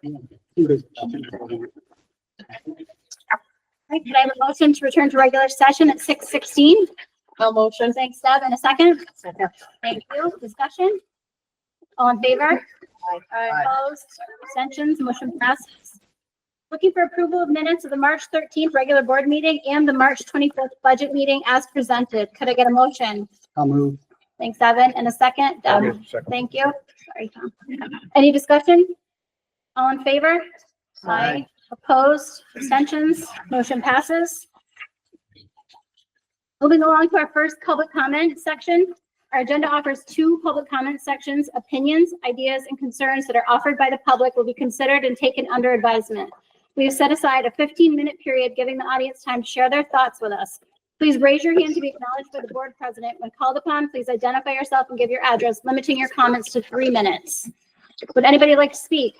Right, could I have a motion to return to regular session at 6:16? I'll motion. Thanks, Deb. And a second? Second. Thank you. Discussion? All in favor? Aye. Opposed? Abstentions? Motion passes. Looking for approval of minutes of the March 13th regular board meeting and the March 24th budget meeting as presented. Could I get a motion? I'll move. Thanks, Evan. And a second? Deb? Second. Thank you. Sorry, Tom. Any discussion? All in favor? Aye. Opposed? Abstentions? Motion passes. Moving along to our first public comment section. Our agenda offers two public comment sections. Opinions, ideas, and concerns that are offered by the public will be considered and taken under advisement. We have set aside a 15-minute period giving the audience time to share their thoughts with us. Please raise your hand to be acknowledged by the board president. When called upon, please identify yourself and give your address, limiting your comments to 3 minutes. Would anybody like to speak?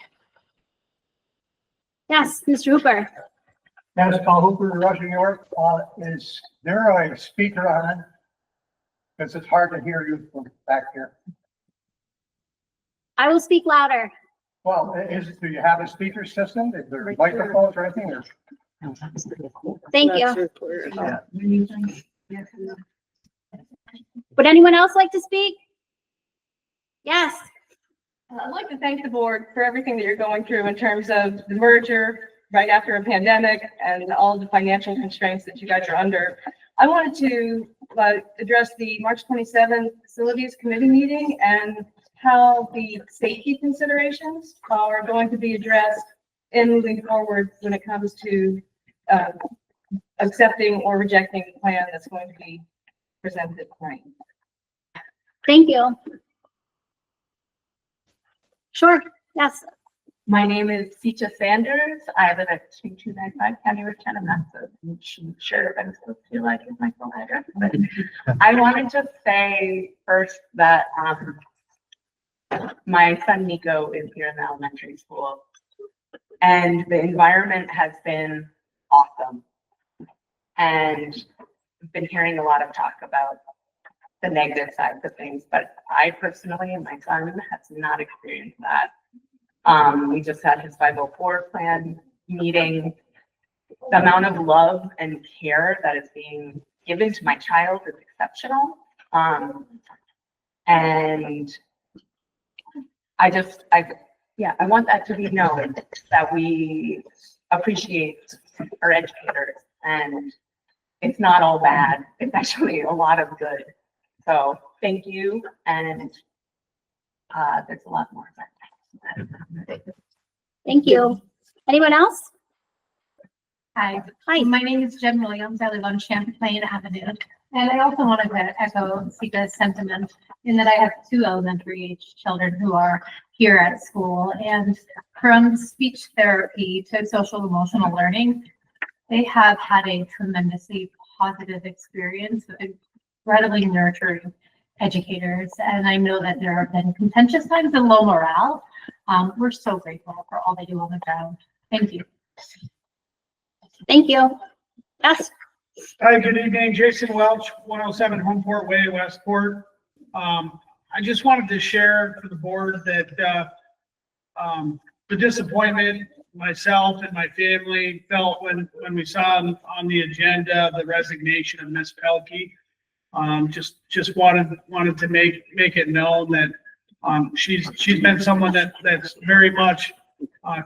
Yes, Mr. Hooper. Dennis Paul Hooper, Rush, New York. Is there a speaker on? Because it's hard to hear you from back here. I will speak louder. Well, do you have a speaker system? Is there microphones or anything? Or? Thank you. Not too clear. Yeah. Would anyone else like to speak? Yes. I'd like to thank the board for everything that you're going through in terms of the merger right after a pandemic and all the financial constraints that you guys are under. I wanted to address the March 27th facilities committee meeting and how the safety considerations are going to be addressed in moving forward when it comes to accepting or rejecting the plan that's going to be presented tonight. Thank you. Sure. Yes. My name is Sita Sanders. I live at 2295 County Road 10. I'm not so sure if I'm supposed to like is my full address, but I wanted to say first that my son Nico is here in the elementary school, and the environment has been awesome. And I've been hearing a lot of talk about the negative sides of things, but I personally and my son has not experienced that. We just had his 504 plan meeting. The amount of love and care that is being given to my child is exceptional. And I want that to be known that we appreciate our educators, and it's not all bad. It's actually a lot of good. So thank you. And there's a lot more. Thank you. Anyone else? Hi. Hi. My name is Jen Williams. I live on Champlain Avenue. And I also wanted to echo Sita's sentiment in that I have 2 elementary age children who are here at school. And from speech therapy to social emotional learning, they have had a tremendously positive experience with incredibly nurturing educators. And I know that there have been contentious times and low morale. We're so grateful for all they do on the ground. Thank you. Thank you. Yes. Hi, good evening. Jason Welch, 107 Homeport Way, Westport. I just wanted to share for the board that the disappointment myself and my family felt when we saw on the agenda the resignation of Miss Pelkey. Just wanted to make it known that she's been someone that's very much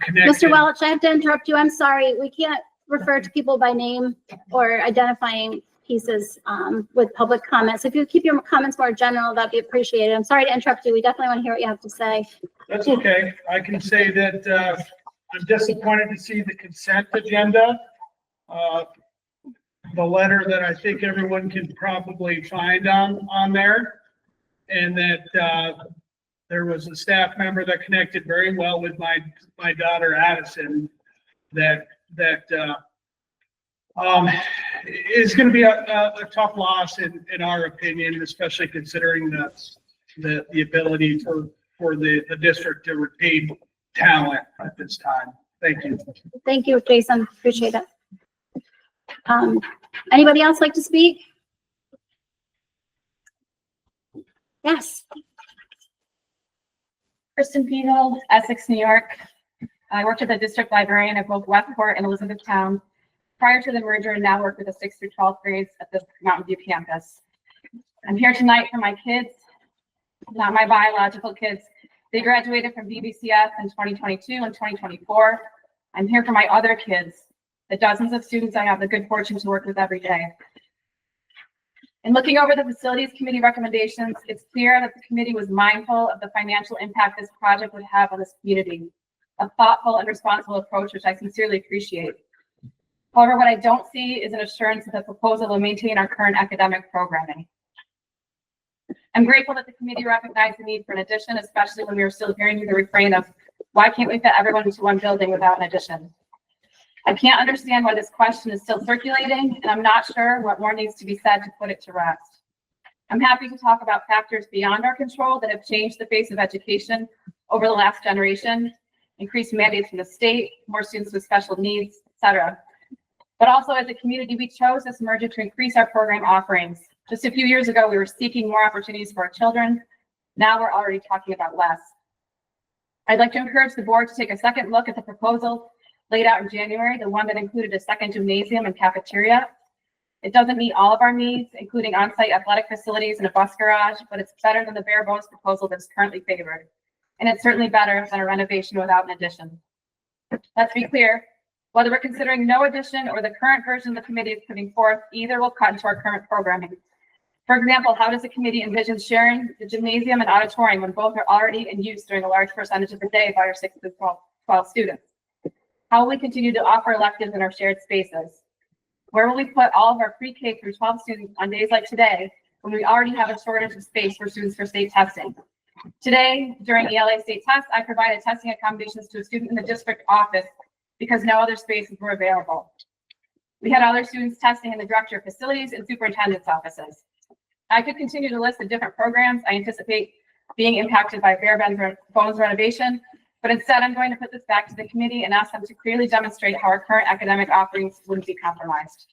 connected. Mr. Welch, I have to interrupt you. I'm sorry. We can't refer to people by name or identifying pieces with public comments. If you keep your comments more general, that'd be appreciated. I'm sorry to interrupt you. We definitely want to hear what you have to say. That's okay. I can say that I'm disappointed to see the consent agenda. The letter that I think everyone can probably find on there, and that there was a staff member that connected very well with my daughter Addison. That is going to be a tough loss in our opinion, especially considering the ability for the district to retain talent at this time. Thank you. Thank you, Jason. Appreciate it. Anybody else like to speak? Yes. Kristen Pino, Essex, New York. I worked as a district librarian at both Westport and Elizabethtown prior to the merger, and now work with the 6th through 12th grades at the Mountain View campus. I'm here tonight for my kids, not my biological kids. They graduated from BBCS in 2022 and 2024. I'm here for my other kids, the dozens of students I have the good fortune to work with every day. In looking over the Facilities Committee recommendations, it's clear that the committee was mindful of the financial impact this project would have on this community, a thoughtful and responsible approach, which I sincerely appreciate. However, what I don't see is an assurance that the proposal will maintain our current academic programming. I'm grateful that the committee recognized the need for an addition, especially when we were still hearing the refrain of, why can't we fit everyone into one building without an addition? I can't understand why this question is still circulating, and I'm not sure what more needs to be said to put it to rest. I'm happy to talk about factors beyond our control that have changed the face of education over the last generation, increased mandates from the state, more students with special needs, etc. But also as a community, we chose this merger to increase our program offerings. Just a few years ago, we were seeking more opportunities for our children. Now we're already talking about less. I'd like to encourage the board to take a second look at the proposal laid out in January, the one that included a second gymnasium and cafeteria. It doesn't meet all of our needs, including on-site athletic facilities and a bus garage, but it's better than the bare bones proposal that's currently favored. And it's certainly better than a renovation without an addition. Let's be clear, whether we're considering no addition or the current version the committee is putting forth, either will cut into our current programming. For example, how does the committee envision sharing the gymnasium and auditorium when both are already in use during a large percentage of the day by our 6 to 12 students? How will we continue to offer electives in our shared spaces? Where will we put all of our pre-K through 12 students on days like today when we already have a shortage of space for students for state testing? Today, during ELA state tests, I provided testing accommodations to a student in the district office because no other spaces were available. We had other students testing in the director of facilities and superintendent's offices. I could continue to list the different programs I anticipate being impacted by bare bones renovation, but instead I'm going to put this back to the committee and ask them to clearly demonstrate how our current academic offerings wouldn't be compromised.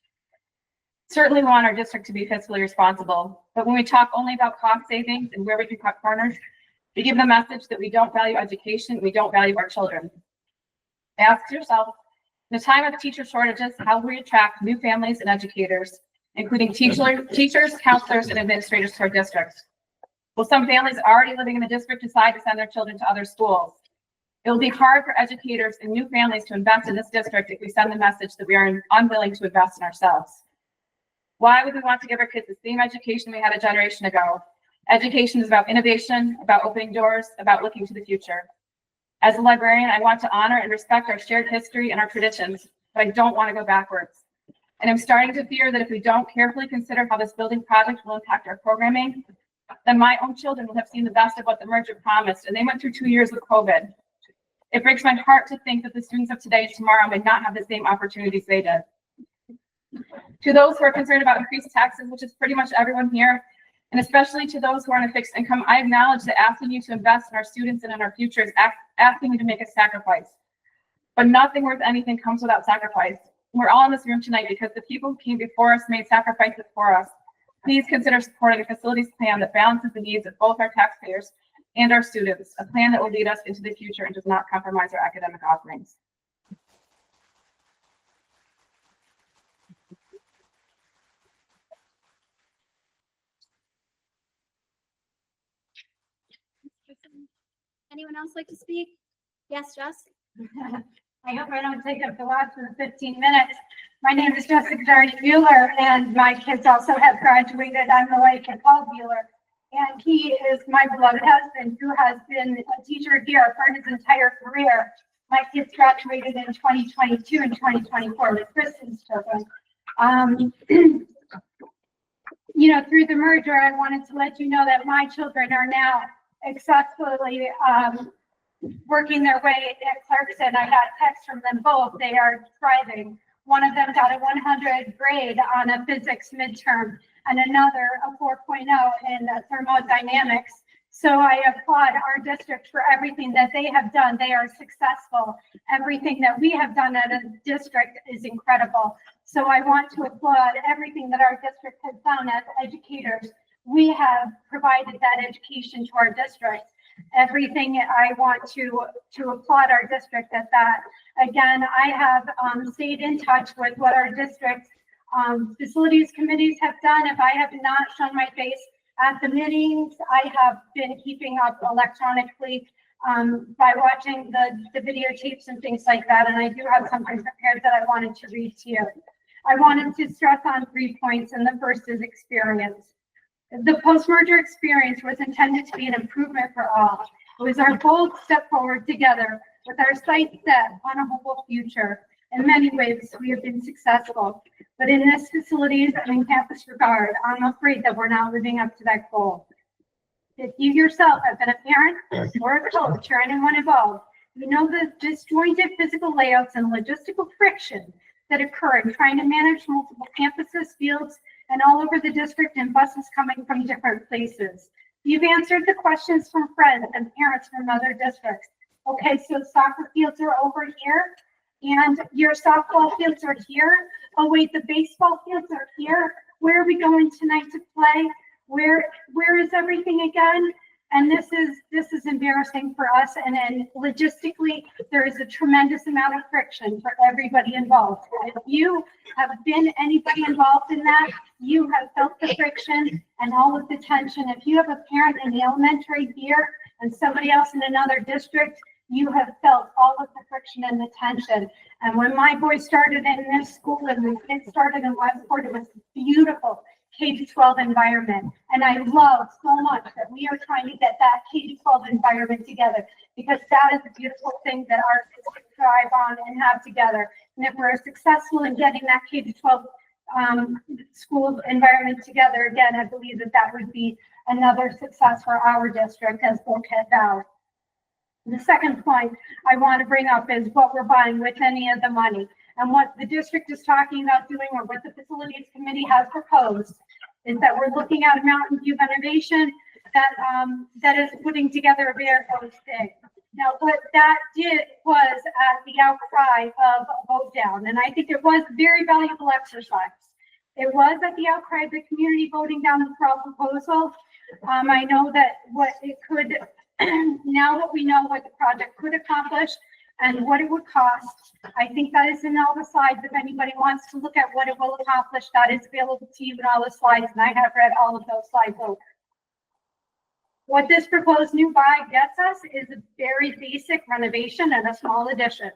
Certainly we want our district to be fiscally responsible, but when we talk only about cost savings and where we can cut corners, we give the message that we don't value education, we don't value our children. Ask yourself, in a time of teacher shortages, how will we attract new families and educators, including teachers, counselors, and administrators to our districts? Will some families already living in the district decide to send their children to other schools? It will be hard for educators and new families to invest in this district if we send the message that we are unwilling to invest in ourselves. Why would we want to give our kids the same education we had a generation ago? Education is about innovation, about opening doors, about looking to the future. As a librarian, I want to honor and respect our shared history and our traditions, but I don't want to go backwards. And I'm starting to fear that if we don't carefully consider how this building project will impact our programming, then my own children will have seen the best of what the merger promised, and they went through 2 years with COVID. It breaks my heart to think that the students of today and tomorrow may not have the same opportunities they did. To those who are concerned about increased taxes, which is pretty much everyone here, and especially to those who are on a fixed income, I acknowledge that asking you to invest in our students and in our future is asking you to make a sacrifice. But nothing worth anything comes without sacrifice. We're all in this room tonight because the people who came before us made sacrifices for us. Please consider supporting a facilities plan that balances the needs of both our taxpayers and our students, a plan that will lead us into the future and does not compromise our academic offerings. Anyone else like to speak? Yes, Jess? I hope I don't take up the last of the 15 minutes. My name is Jessica Darty Mueller, and my kids also have graduated. I'm the wife of Paul Mueller, and he is my beloved husband who has been a teacher here for his entire career. My kids graduated in 2022 and 2024 with Kristen's children. Through the merger, I wanted to let you know that my children are now successfully working their way at Clarkson. I got text from them both. They are thriving. One of them got a 100 grade on a physics midterm and another a 4.0 in thermodynamics. So I applaud our district for everything that they have done. They are successful. Everything that we have done at a district is incredible. So I want to applaud everything that our district has done as educators. We have provided that education to our district. everything. I want to applaud our district at that. Again, I have stayed in touch with what our district facilities committees have done. If I have not shown my face at the meetings, I have been keeping up electronically by watching the videotapes and things like that. And I do have something prepared that I wanted to read to you. I wanted to stress on 3 points, and the first is experience. The post-merger experience was intended to be an improvement for all. It was our goal to step forward together with our sights set on a hopeful future. In many ways, we have been successful, but in this facilities and in campus regard, I'm afraid that we're not living up to that goal. If you yourself have been a parent or a coach or anyone involved, you know the disjointed physical layouts and logistical friction that occur in trying to manage multiple campuses, fields, and all over the district, and buses coming from different places. You've answered the questions from friends and parents from other districts. Okay, so soccer fields are over here, and your softball fields are here. Oh wait, the baseball fields are here. Where are we going tonight to play? Where is everything again? And this is embarrassing for us. And then logistically, there is a tremendous amount of friction for everybody involved. If you have been anybody involved in that, you have felt the friction and all of the tension. If you have a parent in the elementary here and somebody else in another district, you have felt all of the friction and the tension. And when my boys started in this school and the kids started in Westport, it was beautiful. K-12 environment. And I love so much that we are trying to get that K-12 environment together, because that is a beautiful thing that our kids can thrive on and have together. And if we're successful in getting that K-12 school environment together, again, I believe that that would be another success for our district as Boquet Valley. The second point I want to bring up is what we're buying with any of the money. And what the district is talking about doing, or what the facilities committee has proposed, is that we're looking at a Mountain View renovation that is putting together a very close thing. Now, what that did was at the outcry of a vote down, and I think it was a very valuable exercise. It was at the outcry of the community voting down the proposal. I know that what it could, now that we know what the project could accomplish and what it would cost, I think that is in all the slides. If anybody wants to look at what it will accomplish, that is available to you in all the slides, and I have read all of those slides over. What this proposed new buy gets us is a very basic renovation and a small addition.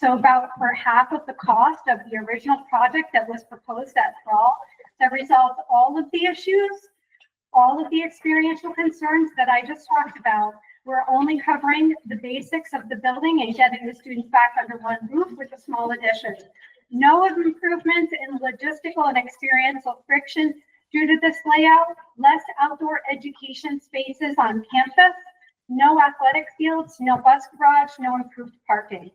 So about for half of the cost of the original project that was proposed that fall, that resolved all of the issues, all of the experiential concerns that I just talked about. We're only covering the basics of the building and getting the students back under one roof with a small addition. No improvements in logistical and experiential friction due to this layout, less outdoor education spaces on campus, no athletic fields, no bus garage, no improved parking.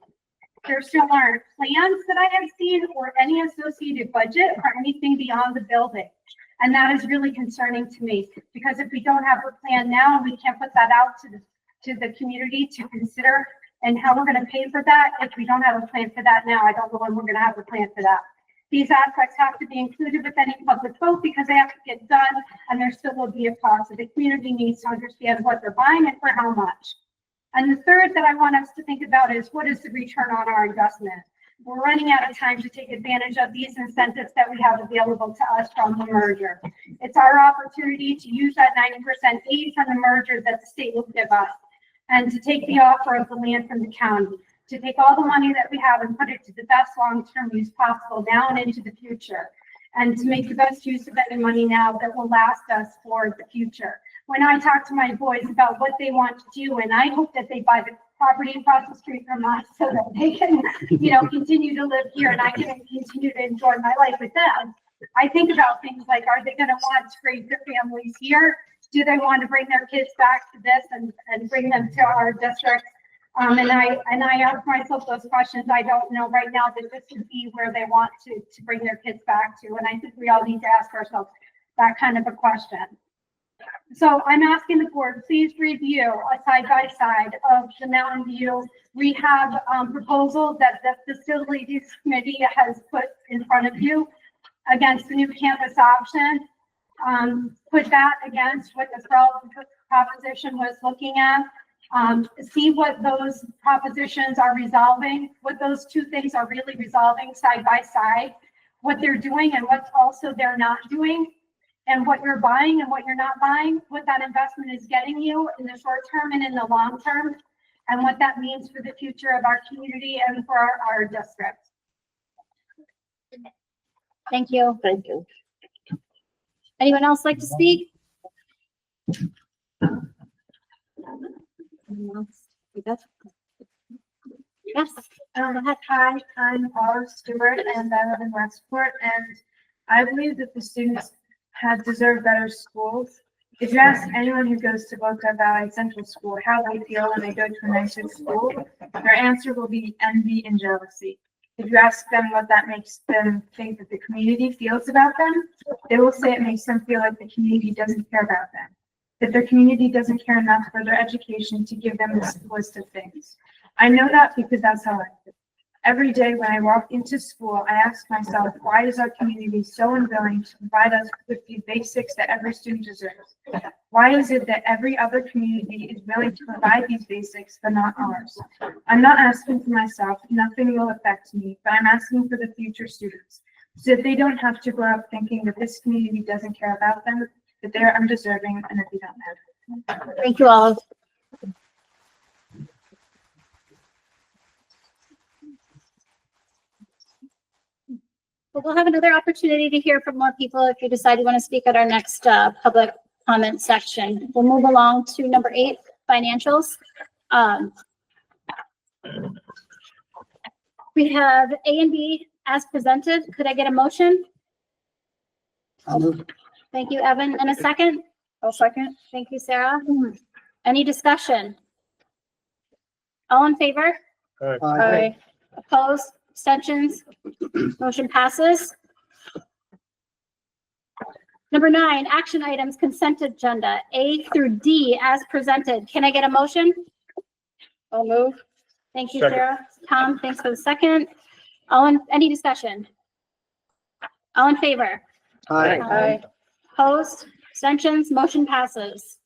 There still aren't plans that I have seen or any associated budget for anything beyond the building. And that is really concerning to me, because if we don't have a plan now, we can't put that out to the community to consider and how we're going to pay for that. If we don't have a plan for that now, I don't know when we're going to have a plan for that. These aspects have to be included with any public vote because they have to get done, and there still will be a cost. So the community needs to understand what they're buying and for how much. And the third that I want us to think about is, what is the return on our investment? We're running out of time to take advantage of these incentives that we have available to us from the merger. It's our opportunity to use that 90% aid from the merger that the state will give us, and to take the offer of the land from the county, to take all the money that we have and put it to the best long-term use possible now and into the future, and to make the best use of any money now that will last us for the future. When I talk to my boys about what they want to do, and I hope that they buy the property across the street from us so that they can, continue to live here and I can continue to enjoy my life with them. I think about things like, are they going to want to raise their families here? Do they want to bring their kids back to this and bring them to our district? And I ask myself those questions. I don't know right now that this would be where they want to bring their kids back to. And I think we all need to ask ourselves that kind of a question. So I'm asking the board, please review a side-by-side of the Mountain View rehab proposal that the facilities committee has put in front of you against the new campus option. Put that against what the proposition was looking at. See what those propositions are resolving, what those two things are really resolving side by side, what they're doing and what also they're not doing, and what you're buying and what you're not buying, what that investment is getting you in the short term and in the long term, and what that means for the future of our community and for our district. Thank you. Thank you. Anyone else like to speak? Yes. Hi, I'm Paula Stewart and I live in Westport, and I believe that the students had deserved better schools. If you ask anyone who goes to Boquet Valley Central School how they feel when they go to a nicer school, their answer will be envy and jealousy. If you ask them what that makes them think that the community feels about them, they will say it makes them feel like the community doesn't care about them, that their community doesn't care enough for their education to give them this list of things. I know that because that's how I feel. Every day when I walk into school, I ask myself, why is our community so unwilling to provide us with the basics that every student deserves? Why is it that every other community is willing to provide these basics, but not ours? I'm not asking for myself, nothing will affect me, but I'm asking for the future students, so that they don't have to grow up thinking that this community doesn't care about them, that they're undeserving, and that they don't have. Thank you all. Well, we'll have another opportunity to hear from more people if you decide you want to speak at our next public comment section. We'll move along to number 8, financials. We have A and B as presented. Could I get a motion? I'll move. Thank you, Evan. And a second? I'll second. Thank you, Sarah. Any discussion? All in favor? Aye. Opposed? Abstentions? Motion passes. Number 9, action items, consent agenda, A through D as presented. Can I get a motion? I'll move. Thank you, Second. Sarah. Tom, thanks for the second. Any discussion? All in favor? Aye. Opposed? Abstentions? Motion passes.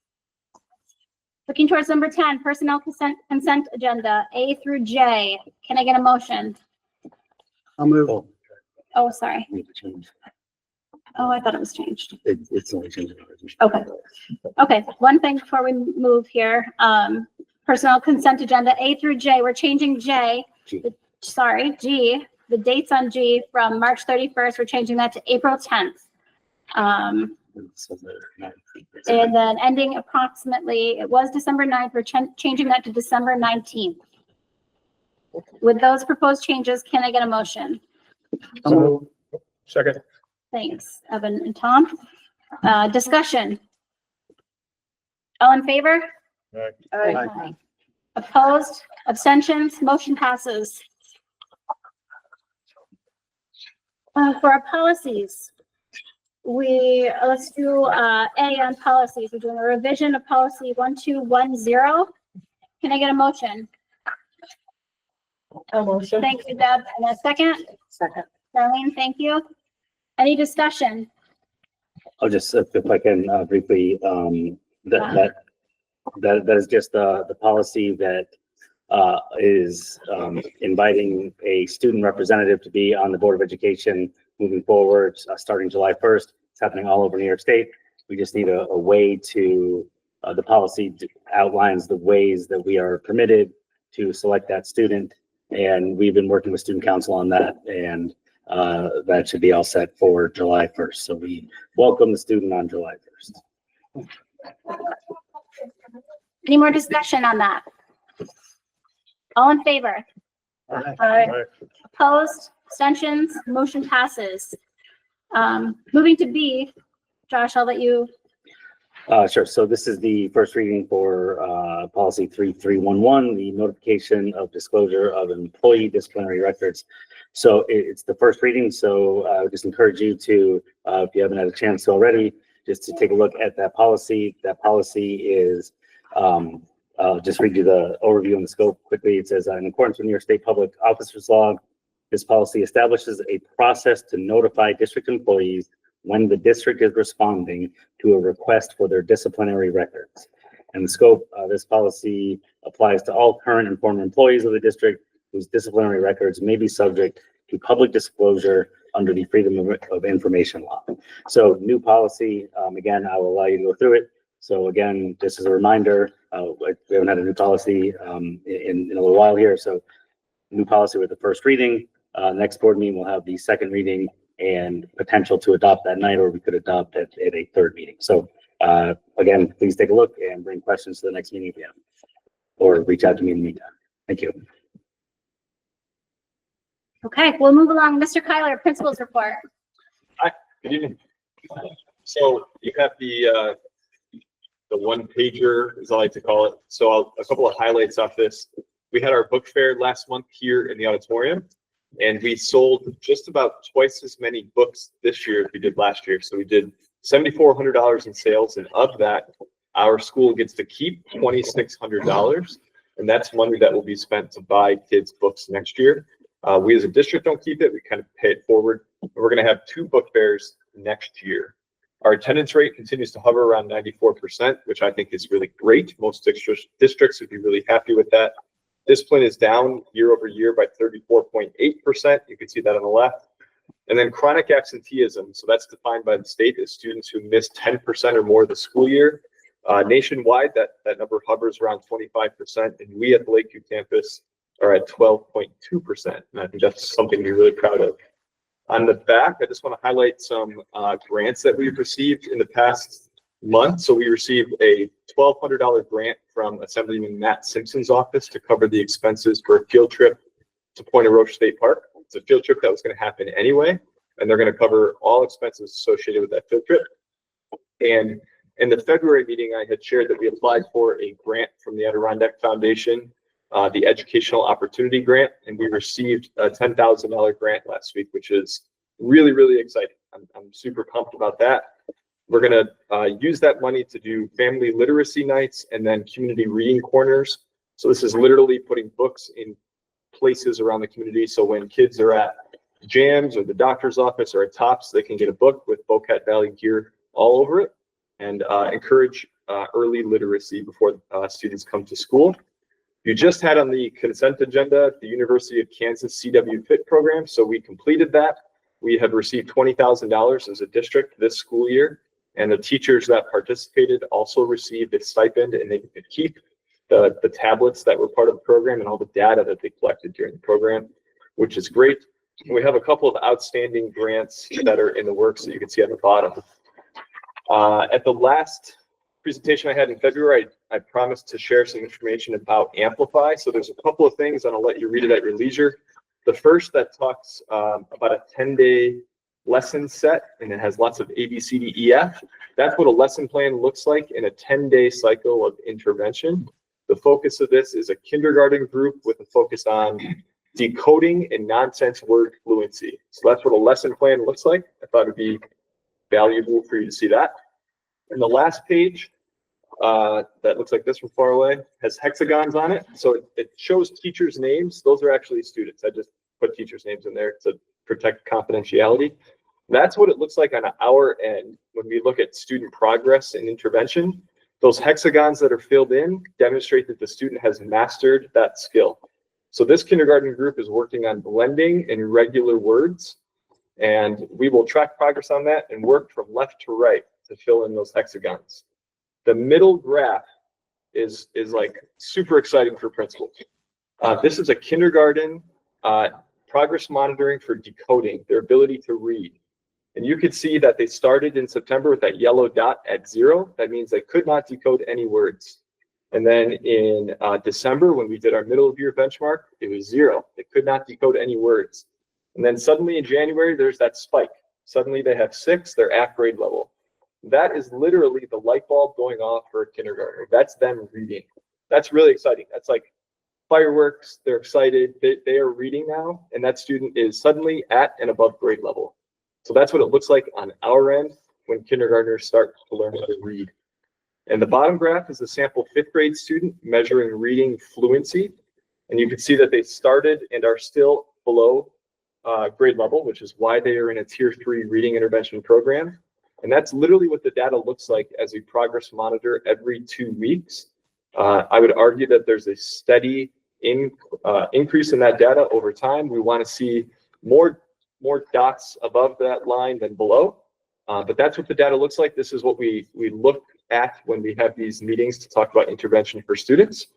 Looking towards number 10, personnel consent agenda, A through J. Can I get a motion? I'll move. Oh, sorry. Oh, I thought it was changed. It's only changing. Okay. Okay, one thing before we move here. Personnel consent agenda, A through J. We're changing J. G. G. The dates on G from March 31st, we're changing that to April 10th. And then ending approximately, it was December 9th, we're changing that to December 19th. With those proposed changes, can I get a motion? I'll move. Second. Thanks, Evan and Tom. Discussion. All in favor? Aye. Opposed? Abstentions? Motion passes. For our policies, let's do A on policies. We're doing a revision of policy 1210. Can I get a motion? A motion. Thank you, Deb. And a second? Second. Darlene, thank you. Any discussion? I'll just, if I can briefly, that is just the policy that is inviting a student representative to be on the Board of Education moving forward, starting July 1st. It's happening all over New York State. We just need a way to, the policy outlines the ways that we are permitted to select that student. And we've been working with student council on that, and that should be all set for July 1st. So we welcome the student on July 1st. Any more discussion on that? All in favor? Aye. Opposed? Abstentions? Motion passes. Moving to B, Josh, I'll let you. Sure. So this is the first reading for policy 3311, the notification of disclosure of employee disciplinary records. So it's the first reading. So I would just encourage you to, if you haven't had a chance already, just to take a look at that policy. That policy is, I'll just read you the overview and the scope quickly. It says, in accordance with New York State Public Officers Law, this policy establishes a process to notify district employees when the district is responding to a request for their disciplinary records. and the scope. This policy applies to all current and former employees of the district whose disciplinary records may be subject to public disclosure under the Freedom of Information Law. So new policy, again, I will allow you to go through it. So again, just as a reminder, we haven't had a new policy in a little while here. So new policy with the first reading. Next board meeting, we'll have the second reading and potential to adopt that night, or we could adopt at a third meeting. So again, please take a look and bring questions to the next meeting if you have, or reach out to me in the meantime. Thank you. Okay, we'll move along. Mr. Kyler, principal's report. Good evening. So you have the one pager, as I like to call it. So a couple of highlights off this. We had our book fair last month here in the auditorium, and we sold just about twice as many books this year as we did last year. So we did $7,400 in sales, and of that, our school gets to keep $2,600, and that's money that will be spent to buy kids books next year. We as a district don't keep it, we kind of pay it forward. We're gonna have 2 book fairs next year. Our attendance rate continues to hover around 94%, which I think is really great. Most districts would be really happy with that. Discipline is down year over year by 34.8%. You can see that on the left. And then chronic absenteeism, so that's defined by the state as students who miss 10% or more of the school year. Nationwide, that number hovers around 25%, and we at the Lakeview campus are at 12.2%. And I think that's something to be really proud of. On the back, I just want to highlight some grants that we've received in the past month. So we received a $1,200 grant from Assemblyman Matt Simpson's office to cover the expenses for a field trip to Point Roche State Park. It's a field trip that was going to happen anyway, and they're going to cover all expenses associated with that field trip. And in the February meeting, I had shared that we applied for a grant from the Adirondack Foundation, the Educational Opportunity Grant, and we received a $10,000 grant last week, which is really, really exciting. I'm super pumped about that. We're going to use that money to do family literacy nights and then community reading corners. So this is literally putting books in places around the community. So when kids are at Jams or the doctor's office or at Tops, they can get a book with Boquet Valley gear all over it, and encourage early literacy before students come to school. You just had on the consent agenda the University of Kansas CW Fit program. So we completed that. We have received $20,000 as a district this school year. And the teachers that participated also received a stipend, and they could keep the tablets that were part of the program and all the data that they collected during the program, which is great. We have a couple of outstanding grants that are in the works that you can see at the bottom. At the last presentation I had in February, I promised to share some information about Amplify. So there's a couple of things, and I'll let you read it at your leisure. The first that talks about a 10-day lesson set, and it has lots of A, B, C, D, E, F. That's what a lesson plan looks like in a 10-day cycle of intervention. The focus of this is a kindergarten group with a focus on decoding and nonsense word fluency. So that's what a lesson plan looks like. I thought it'd be valuable for you to see that. And the last page, that looks like this from far away, has hexagons on it. So it shows teachers' names. Those are actually students. I just put teachers' names in there to protect confidentiality. That's what it looks like on our end when we look at student progress and intervention. Those hexagons that are filled in demonstrate that the student has mastered that skill. So this kindergarten group is working on blending and irregular words, and we will track progress on that and work from left to right to fill in those hexagons. The middle graph is like super exciting for principals. This is a kindergarten progress monitoring for decoding, their ability to read. And you could see that they started in September with that yellow dot at 0. That means they could not decode any words. And then in December, when we did our middle of year benchmark, it was 0. They could not decode any words. And then suddenly in January, there's that spike. Suddenly they have 6, they're at grade level. That is literally the light bulb going off for a kindergartner. That's them reading. That's really exciting. That's like fireworks. They're excited. They are reading now, and that student is suddenly at and above grade level. So that's what it looks like on our end when kindergartners start to learn how to read. And the bottom graph is a sample 5th grade student measuring reading fluency. And you can see that they started and are still below grade level, which is why they are in a tier 3 reading intervention program. And that's literally what the data looks like as we progress monitor every 2 weeks. I would argue that there's a steady increase in that data over time. We want to see more dots above that line than below. But that's what the data looks like. This is what we look at when we have these meetings to talk about intervention for students.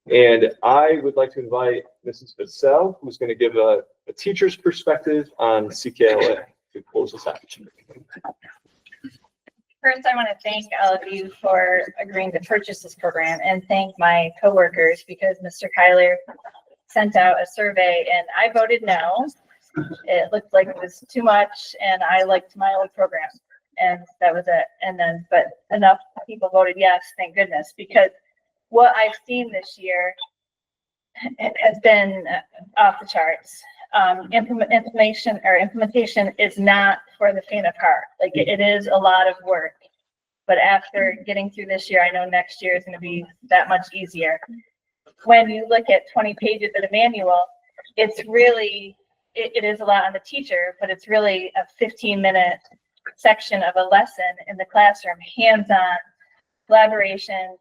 And I would like to invite Mrs. Bissell, who's going to give a teacher's perspective on CKLA to close this out. First, I want to thank all of you for agreeing to purchase this program and thank my coworkers because Mr. Kyler sent out a survey and I voted no. It looked like it was too much and I liked my old program and that was it. And then, but enough people voted yes, thank goodness, because what I've seen this year has been off the charts. Implementation is not for the faint of heart. Like it is a lot of work, but after getting through this year, I know next year is going to be that much easier. When you look at 20 pages of the manual, it's really, it is a lot on the teacher, but it's really a 15-minute section of a lesson in the classroom, hands-on collaboration,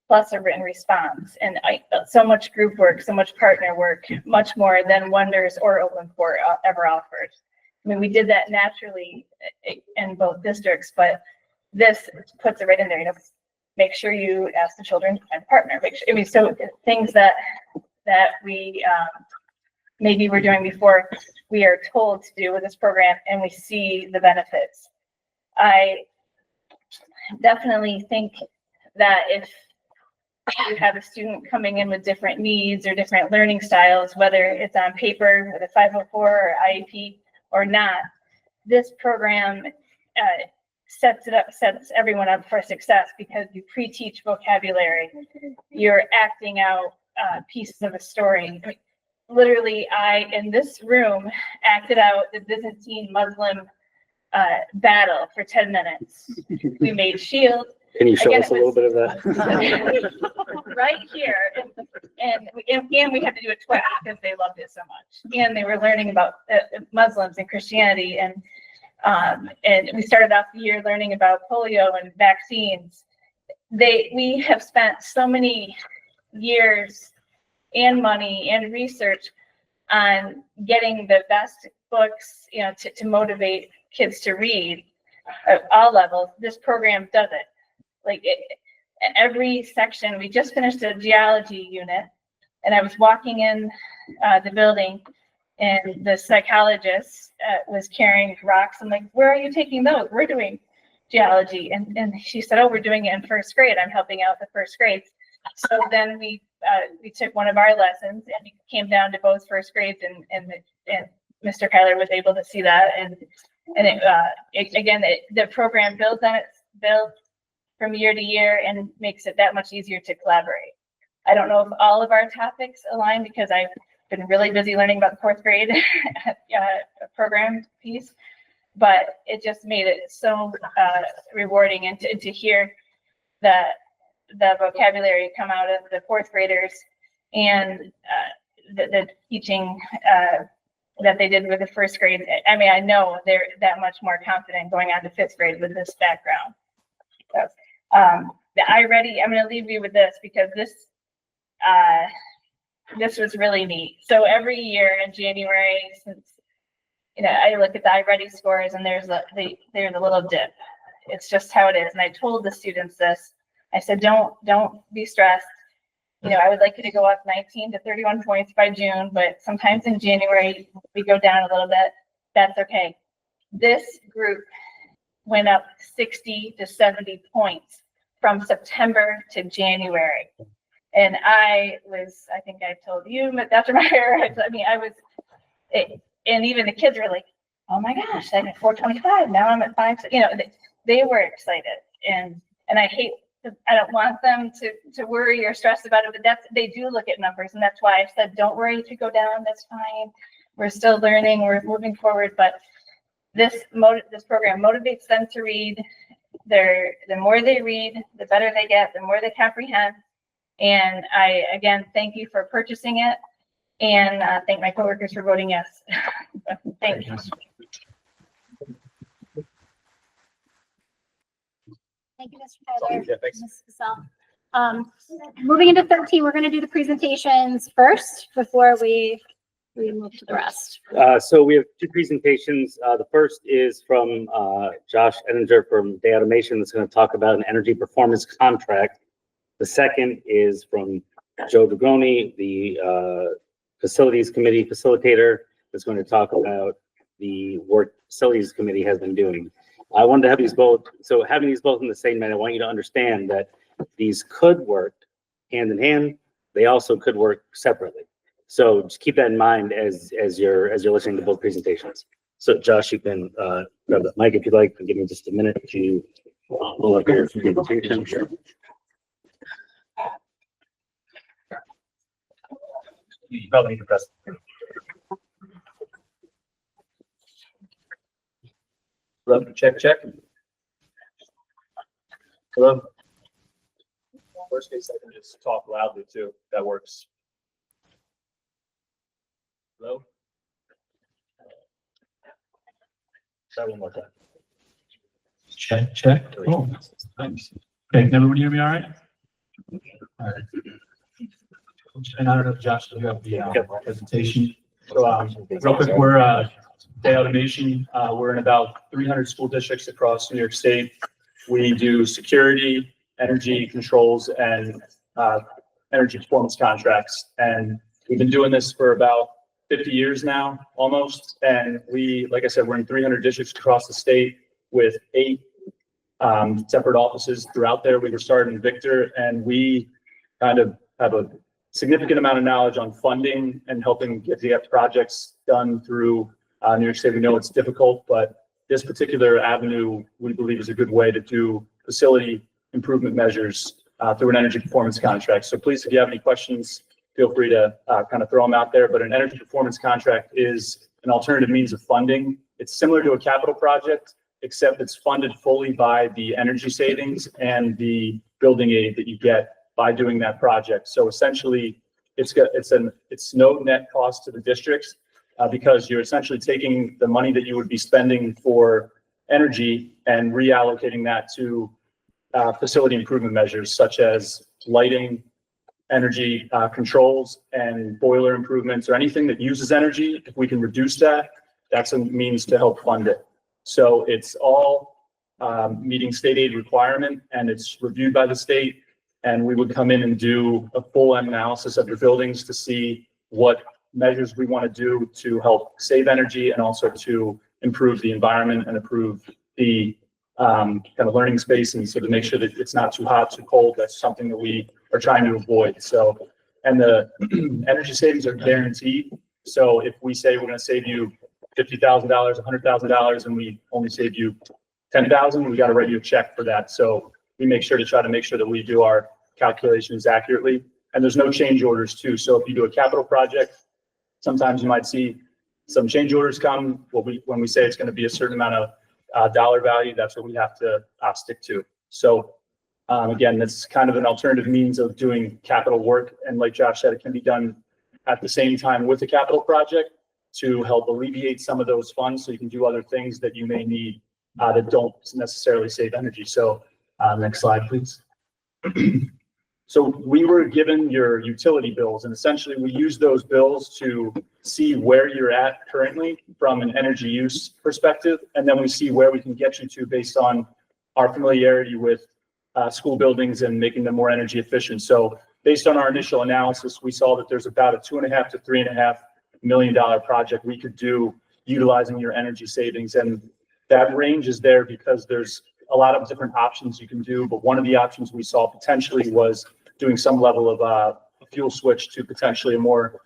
plus a written response. And so much group work, so much partner work, much more than Wonders or Open Port ever offered. I mean, we did that naturally in both districts, but this puts it right in there. You know, make sure you ask the children to find a partner. Make sure, I mean, so things that we maybe we're doing before we are told to do with this program, and we see the benefits. I definitely think that if you have a student coming in with different needs or different learning styles, whether it's on paper with a 504 or IEP or not, this program sets everyone up for success because you pre-teach vocabulary. You're acting out pieces of a story. Literally, I, in this room, acted out the Byzantine Muslim battle for 10 minutes. We made shields. Can you show Again, us a little bit of that? Right here, and we had to do it twice because they loved it so much, and they were learning about Muslims and Christianity, and we started off the year learning about polio and vaccines. We have spent so many years and money and research on getting the best books, you know, to motivate kids to read at all levels. This program does it. Like every section, we just finished a geology unit, and I was walking in the building, and the psychologist was carrying rocks. I'm like, "Where are you taking those? We're doing geology," and she said, "Oh, we're doing it in first grade. I'm helping out the first grades." So then we took one of our lessons, and we came down to both first grades, and Mr. Kyler was able to see that, and the program builds from year to year and makes it that much easier to collaborate. I don't know if all of our topics align because I've been really busy learning about the fourth grade program piece, but it just made it so rewarding, and to hear the vocabulary come out of the fourth graders and the teaching that they did with the first grade. I mean, I know they're that much more confident going on to fifth grade with this background. So, the iReady, I'm going to leave you with this because this was really neat. So every year in January, since, you know, I look at the iReady scores and there's a little dip. It's just how it is. And I told the students this. I said, don't be stressed. You know, I would like you to go up 19 to 31 points by June, but sometimes in January we go down a little bit. That's okay. This group went up 60 to 70 points from September to January. And I think I told you, Dr. Meyer, and even the kids were like, "Oh my gosh, I'm at 425, now I'm at 5." You know, they were excited. And I don't want them to worry or stress about it, but they do look at numbers. And that's why I said, don't worry if you go down, that's fine. We're still learning, we're moving forward, but this program motivates them to read. The more they read, the better they get, the more they comprehend. And I, again, thank you for purchasing it, and thank my coworkers for voting yes. Thank you. Thank you, Mr. Tyler. Yeah, thanks. Ms. Cassell. Moving into 13, we're going to do the presentations first before we move to the rest. So we have two presentations. The first is from Josh Edinger from Day Automation that's going to talk about an energy performance contract. The second is from Joe Dragoni, the Facilities Committee facilitator, that's going to talk about the work Facilities Committee has been doing. I wanted to have these both. So having these both in the same night, I want you to understand that these could work hand in hand. They also could work separately. So just keep that in mind as you're listening to both presentations. So Josh, you can grab the mic if you'd like, and give me just a minute to pull up your presentation. You probably need to press. Hello, check, check. Hello. Worst case, I can just talk loudly too. That works. Hello. Try one more time. Check, check. Oh, thanks. Okay, can everybody hear me all right? All right. And I don't know if Josh, you have the presentation. So, real quick, we're Day Automation. We're in about 300 school districts across New York State. We do security, energy controls, and energy performance contracts. And we've been doing this for about 50 years now, almost. And we, like I said, we're in 300 districts across the state with 8 separate offices throughout there. We were started in Victor, and we kind of have a significant amount of knowledge on funding and helping get the projects done through New York State. We know it's difficult, but this particular avenue, we believe, is a good way to do facility improvement measures through an energy performance contract. So please, if you have any questions, feel free to kind of throw them out there. But an energy performance contract is an alternative means of funding. It's similar to a capital project, except it's funded fully by the energy savings and the building aid that you get by doing that project. So essentially, it's no net cost to the districts because you're essentially taking the money that you would be spending for energy and reallocating that to facility improvement measures such as lighting, energy controls, and boiler improvements, or anything that uses energy. If we can reduce that, that's a means to help fund it. So it's all meeting state aid requirement, and it's reviewed by the state. And we would come in and do a full analysis of your buildings to see what measures we want to do to help save energy and also to improve the environment and improve the kind of learning space, and so to make sure that it's not too hot, too cold. That's something that we are trying to avoid. So, and the energy savings are guaranteed. So if we say we're going to save you $50,000, $100,000, and we only save you $10,000, we got to write you a check for that. So we make sure to try to make sure that we do our calculations accurately. And there's no change orders too. So if you do a capital project, sometimes you might see some change orders come. When we say it's going to be a certain amount of dollar value, that's what we have to stick to. So again, that's kind of an alternative means of doing capital work. And like Josh said, it can be done at the same time with the capital project to help alleviate some of those funds so you can do other things that you may need that don't necessarily save energy. So next slide, please. So we were given your utility bills, and essentially we use those bills to see where you're at currently from an energy use perspective, and then we see where we can get you to based on our familiarity with school buildings and making them more energy efficient. So based on our initial analysis, we saw that there's about a $2.5 to $3.5 million project we could do utilizing your energy savings, and that range is there because there's a lot of different options you can do, but one of the options we saw potentially was doing some level of a fuel switch to potentially a more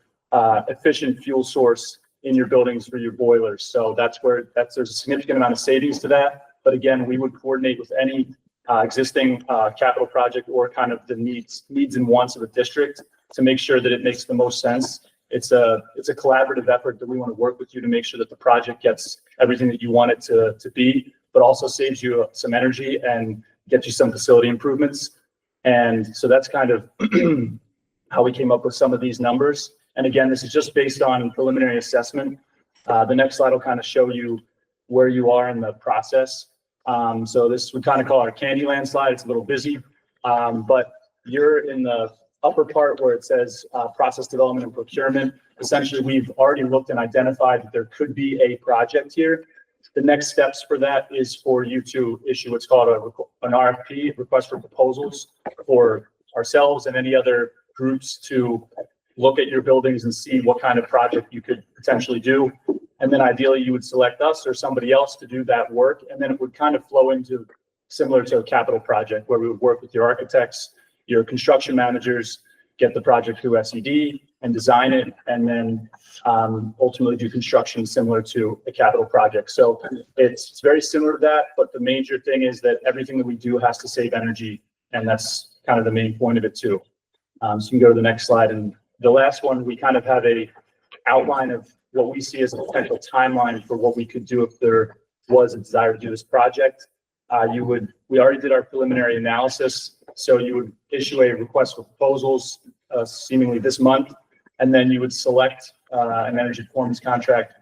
efficient fuel source in your buildings for your boilers. So there's a significant amount of savings to that. But again, we would coordinate with any existing capital project or kind of the needs and wants of a district to make sure that it makes the most sense. It's a collaborative effort that we want to work with you to make sure that the project gets everything that you want it to be, but also saves you some energy and gets you some facility improvements. And so that's kind of how we came up with some of these numbers. And again, this is just based on preliminary assessment. The next slide will kind of show you where you are in the process. So this we kind of call our candy landslide. It's a little busy, but you're in the upper part where it says process development and procurement. Essentially, we've already looked and identified that there could be a project here. The next steps for that is for you to issue what's called an RFP, request for proposals, for ourselves and any other groups to look at your buildings and see what kind of project you could potentially do. And then ideally you would select us or somebody else to do that work. And then it would kind of flow into similar to a capital project where we would work with your architects, your construction managers, get the project through SED and design it, and then ultimately do construction similar to a capital project. So it's very similar to that, but the major thing is that everything that we do has to save energy, and that's kind of the main point of it too. So you can go to the next slide, and the last one, we kind of have a outline of what we see as a potential timeline for what we could do if there was a desire to do this project. We already did our preliminary analysis, so you would issue a request for proposals seemingly this month, and then you would select an energy performance contract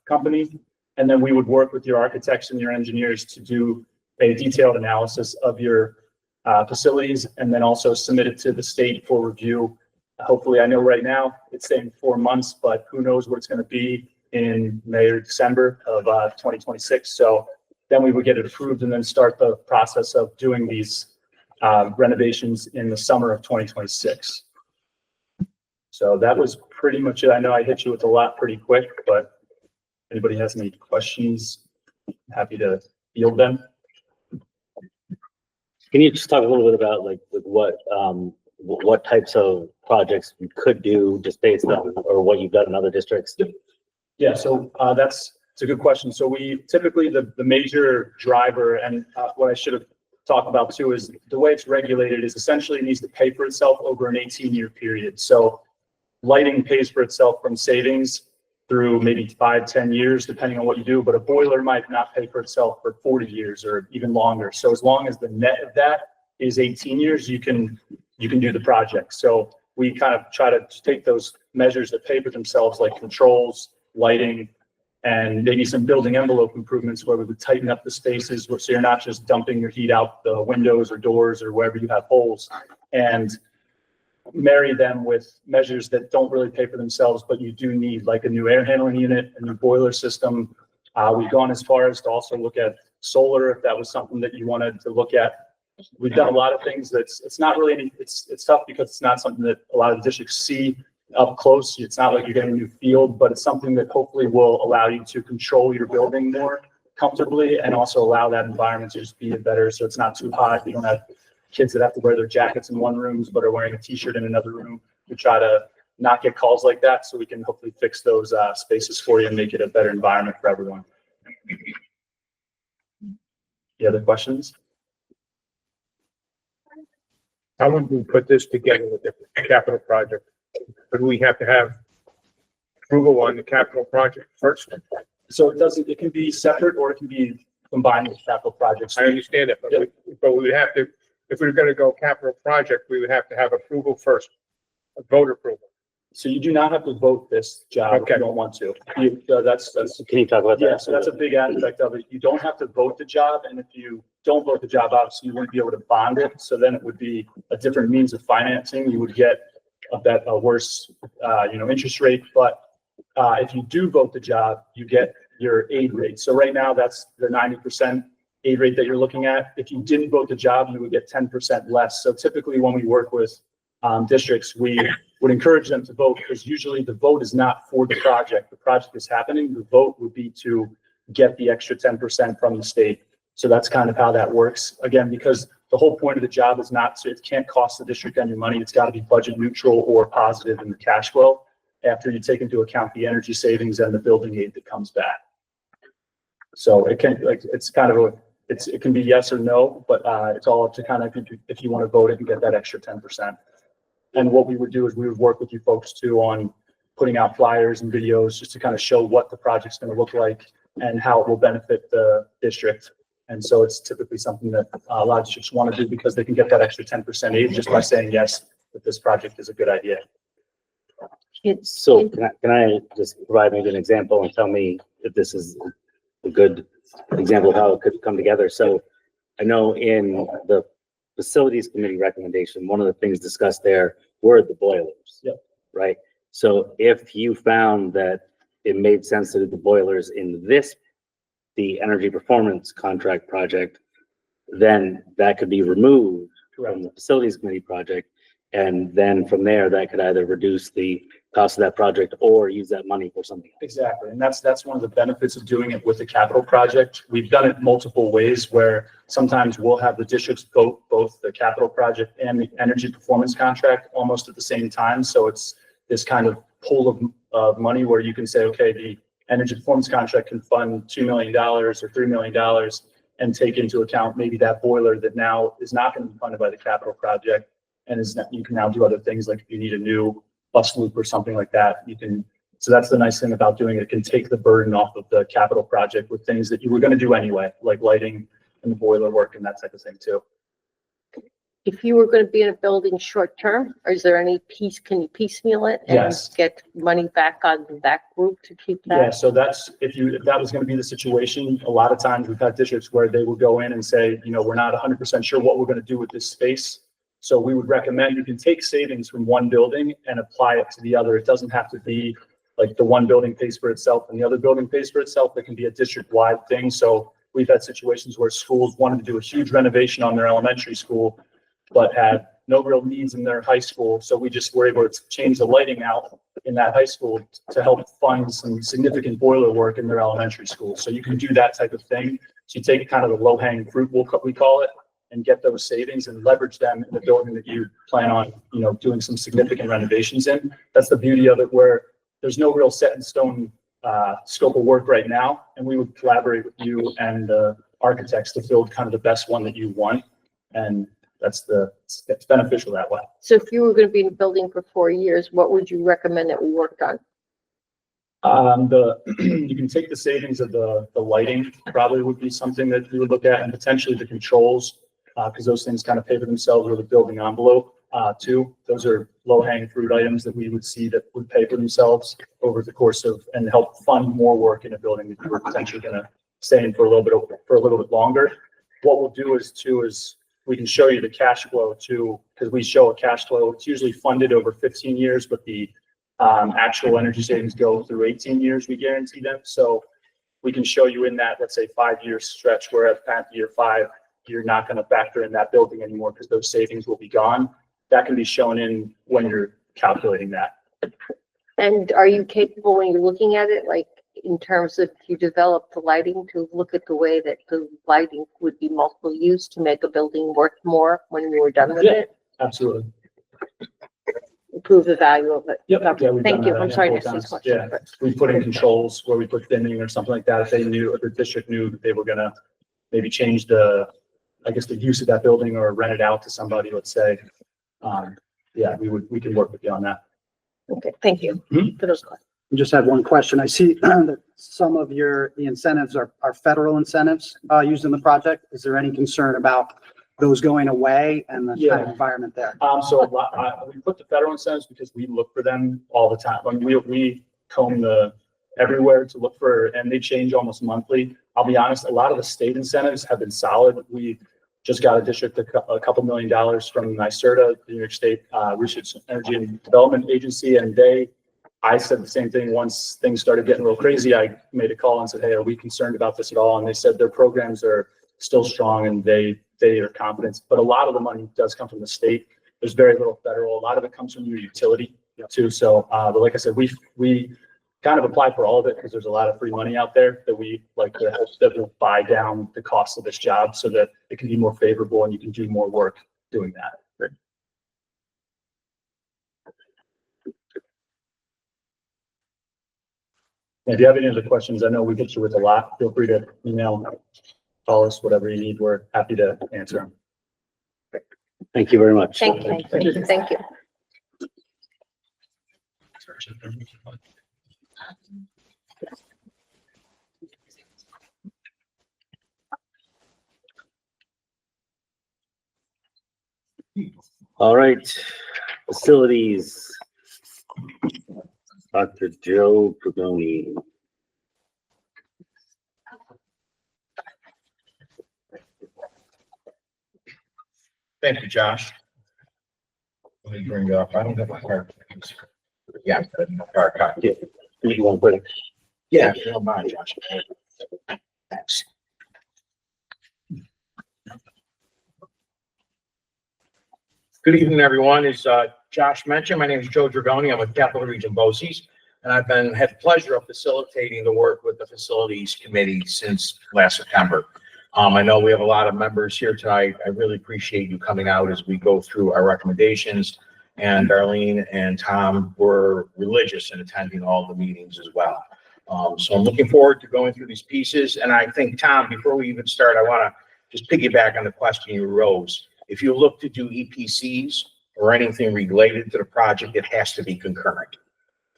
company, and then we would work with your architects and your engineers to do a detailed analysis of your facilities, and then also submit it to the state for review. Hopefully, I know right now it's saying 4 months, but who knows what it's going to be in May or December of 2026. So then we would get it approved and then start the process of doing these renovations in the summer of 2026. So that was pretty much it. I know I hit you with a lot pretty quick, but anybody has any questions, happy to field them. Can you just talk a little bit about like what types of projects you could do just based on, or what you've done in other districts? Yeah, so it's a good question. So we typically, the major driver, and what I should have talked about too, is the way it's regulated is essentially it needs to pay for itself over an 18-year period. So lighting pays for itself from savings through maybe 5-10 years, depending on what you do, but a boiler might not pay for itself for 40 years or even longer. So as long as the net of that is 18 years, you can do the project. So we kind of try to take those measures that pay for themselves, like controls, lighting, and maybe some building envelope improvements where we would tighten up the spaces so you're not just dumping your heat out the windows or doors or wherever you have holes, and marry them with measures that don't really pay for themselves, but you do need, like a new air handling unit, a new boiler system. We've gone as far as to also look at solar, if that was something that you wanted to look at. We've done a lot of things it's not really it's tough because it's not something that a lot of districts see up close. It's not like you're getting a new field, but it's something that hopefully will allow you to control your building more comfortably and also allow that environment to just be better. So it's not too hot. You don't have kids that have to wear their jackets in one room, but are wearing a t-shirt in another room. We try to not get calls like that so we can hopefully fix those spaces for you and make it a better environment for everyone. Any other questions? How would we put this together with the capital project? Would we have to have approval on the capital project first? So it can be separate or it can be combined with capital projects. I understand that, but we would have to, if we were going to go capital project, we would have to have approval first, a vote approval. So you do not have to vote this job if Okay. you don't want to. That's Can you talk about that? yeah, so that's a big aspect of it. You don't have to vote the job, and if you don't vote the job, obviously you wouldn't be able to bond it. So then it would be a different means of financing. You would get a worse, interest rate. But if you do vote the job, you get your aid rate. So right now, that's the 90% aid rate that you're looking at. If you didn't vote the job, you would get 10% less. So typically, when we work with districts, we would encourage them to vote, because usually the vote is not for the project. The project is happening. The vote would be to get the extra 10% from the state. So that's kind of how that works. Again, because the whole point of the job is not to, it can't cost the district any money. It's got to be budget neutral or positive in the cash flow after you take into account the energy savings and the building aid that comes back. So it can, it's kind of it can be yes or no, but it's all up to kind of if you want to vote it and get that extra 10%. And what we would do is we would work with you folks too on putting out flyers and videos just to kind of show what the project's going to look like and how it will benefit the district. And so it's typically something that a lot of districts want to do because they can get that extra 10% aid just by saying yes, that this project is a good idea. So can I just provide maybe an example and tell me if this is a good example of how it could come together. So I know in the facilities committee recommendation, one of the things discussed there were the boilers. Yep. Right? So if you found that it made sense to do the boilers in the energy performance contract project, then that could be removed from the facilities committee project. And then from there, that could either reduce the cost of that project or use that money for something else. Exactly, and that's one of the benefits of doing it with the capital project. We've done it multiple ways where sometimes we'll have the districts vote both the capital project and the energy performance contract almost at the same time. So it's this kind of pool of money where you can say, okay, the energy performance contract can fund $2 million or $3 million and take into account maybe that boiler that now is not going to be funded by the capital project. And you can now do other things, like if you need a new bus loop or something like that, you can. So that's the nice thing about doing it. It can take the burden off of the capital project with things that you were going to do anyway, like lighting and the boiler work and that type of thing too. If you were going to be in a building short term, or is there any can you piecemeal it and Yes. get money back on that group to keep Yeah, that? so that's, if that was going to be the situation, a lot of times we've had districts where they will go in and say, we're not 100% sure what we're going to do with this space. So we would recommend you can take savings from one building and apply it to the other. It doesn't have to be like the one building pays for itself and the other building pays for itself. It can be a district-wide thing. So we've had situations where schools wanted to do a huge renovation on their elementary school, but had no real needs in their high school. So we just were able to change the lighting out in that high school to help fund some significant boiler work in their elementary school. So you can do that type of thing. So you take kind of the low-hanging fruit, we call it, and get those savings and leverage them in the building that you plan on, doing some significant renovations in. That's the beauty of it, where there's no real set in stone scope of work right now. And we would collaborate with you and the architects to build kind of the best one that you want. And it's beneficial that way. So if you were going to be in a building for 4 years, what would you recommend that we worked on? You can take the savings of the lighting, probably would be something that you would look at, and potentially the controls, because those things kind of pay for themselves, or the building envelope too. Those are low-hanging fruit items that we would see that would pay for themselves over the course of, and help fund more work in a building that you were potentially going to stay in for a little bit longer. What we'll do is we can show you the cash flow too, because we show a cash flow. It's usually funded over 15 years, but the actual energy savings go through 18 years. We guarantee them. So we can show you in that, let's say, 5-year stretch, where at year 5, you're not going to factor in that building anymore because those savings will be gone. That can be shown in when you're calculating that. And are you capable, when you're looking at it, like in terms of you develop the lighting, to look at the way that the lighting would be multiple use to make a building worth more when we were done with it? Absolutely. Improve the value of it. Yep. Yeah, we've Thank done you. that a I'm sorry to handful ask of these times. questions. Yeah, we put in controls where we put thinning or something like that. If they knew, if the district knew that they were going to maybe change the use of that building or rent it out to somebody, let's say. Yeah, we can work with you on that. Okay, thank you for those questions. I just have one question. I see that some of the incentives are federal incentives used in the project. Is there any concern about those going away and the kind of environment there? So we put the federal incentives because we look for them all the time. I mean, we comb everywhere to look for, and they change almost monthly. I'll be honest, a lot of the state incentives have been solid. We just got a district a couple $1 million from NYSERDA, the New York State Research, Energy and Development Agency, and I said the same thing once things started getting real crazy. I made a call and said, hey, are we concerned about this at all? And they said their programs are still strong and they are confident. But a lot of the money does come from the state. There's very little federal. A lot of it comes from your utility too. So, but like I said, we kind of apply for all of it because there's a lot of free money out there that we like to help that will buy down the cost of this job so that it can be more favorable and you can do more work doing that. Right. If you have any other questions, I know we get you with a lot. Feel free to email, call us, whatever you need. We're happy to answer them. Thank you very much. Thank you. Thank you. All right, facilities. Dr. Joe Pagoni. Thank you, Josh. Let me bring it up. I don't have my hard copies. Yeah, hard copy. You want to put it? Yeah, if you don't mind, Josh. Thanks. Good evening, everyone. As Josh mentioned, my name is Joe Dragoni. I'm with Capital Region BOCES, and I've had the pleasure of facilitating the work with the Facilities Committee since last September. I know we have a lot of members here tonight. I really appreciate you coming out as we go through our recommendations. And Darlene and Tom were religious in attending all the meetings as well. So I'm looking forward to going through these pieces. And I think, Tom, before we even start, I want to just piggyback on the question you rose. If you look to do EPCs or anything related to the project, it has to be concurrent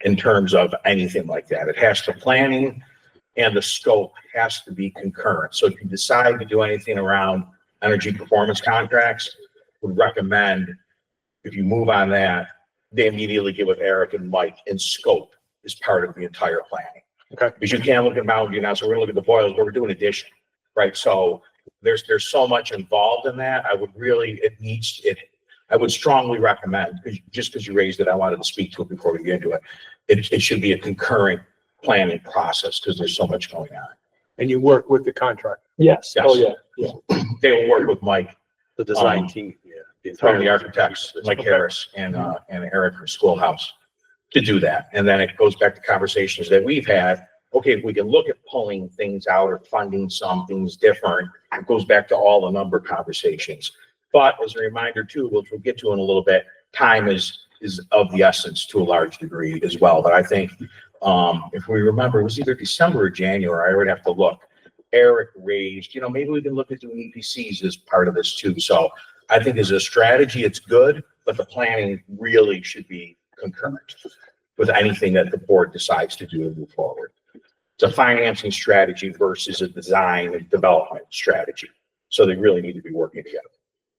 in terms of anything like that. It has to planning and the scope has to be concurrent. So if you decide to do anything around energy performance contracts, would recommend if you move on that, they immediately get with Eric and Mike, and scope is part of the entire planning. Okay. Because you can't look at Mountain View now, so we're gonna look at the boilers, but we're doing addition, right? So there's so much involved in that. I would strongly recommend, because you raised it, I wanted to speak to it before we get into it. It should be a concurrent planning process because there's so much going on. And you work with the contractor? Yes. Oh, yeah. They will work with Mike. The design team. From the architects, Mike Harris and Eric from Schoolhouse to do that. And then it goes back to conversations that we've had. Okay, if we can look at pulling things out or funding some things different, it goes back to all the number conversations. But as a reminder too, which we'll get to in a little bit, time is of the essence to a large degree as well. But I think if we remember, it was either December or January, I would have to look. Eric raised, maybe we can look at doing EPCs as part of this too. So I think as a strategy, it's good, but the planning really should be concurrent with anything that the board decides to do and move forward. It's a financing strategy versus a design and development strategy. So they really need to be working together.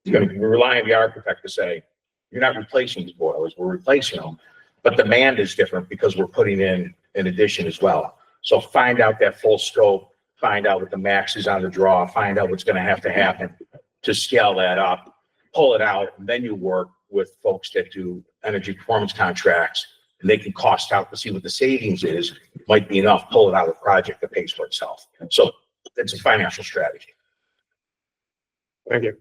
It's going to be relying on the architect to say, you're not replacing these boilers, we're replacing them. But demand is different because we're putting in an addition as well. So find out that full scope, find out what the max is on the draw, find out what's going to happen to scale that up, pull it out, and then you work with folks that do energy performance contracts, and they can cost out to see what the savings is. Might be enough, pull it out of the project that pays for itself. So it's a financial strategy. Thank you.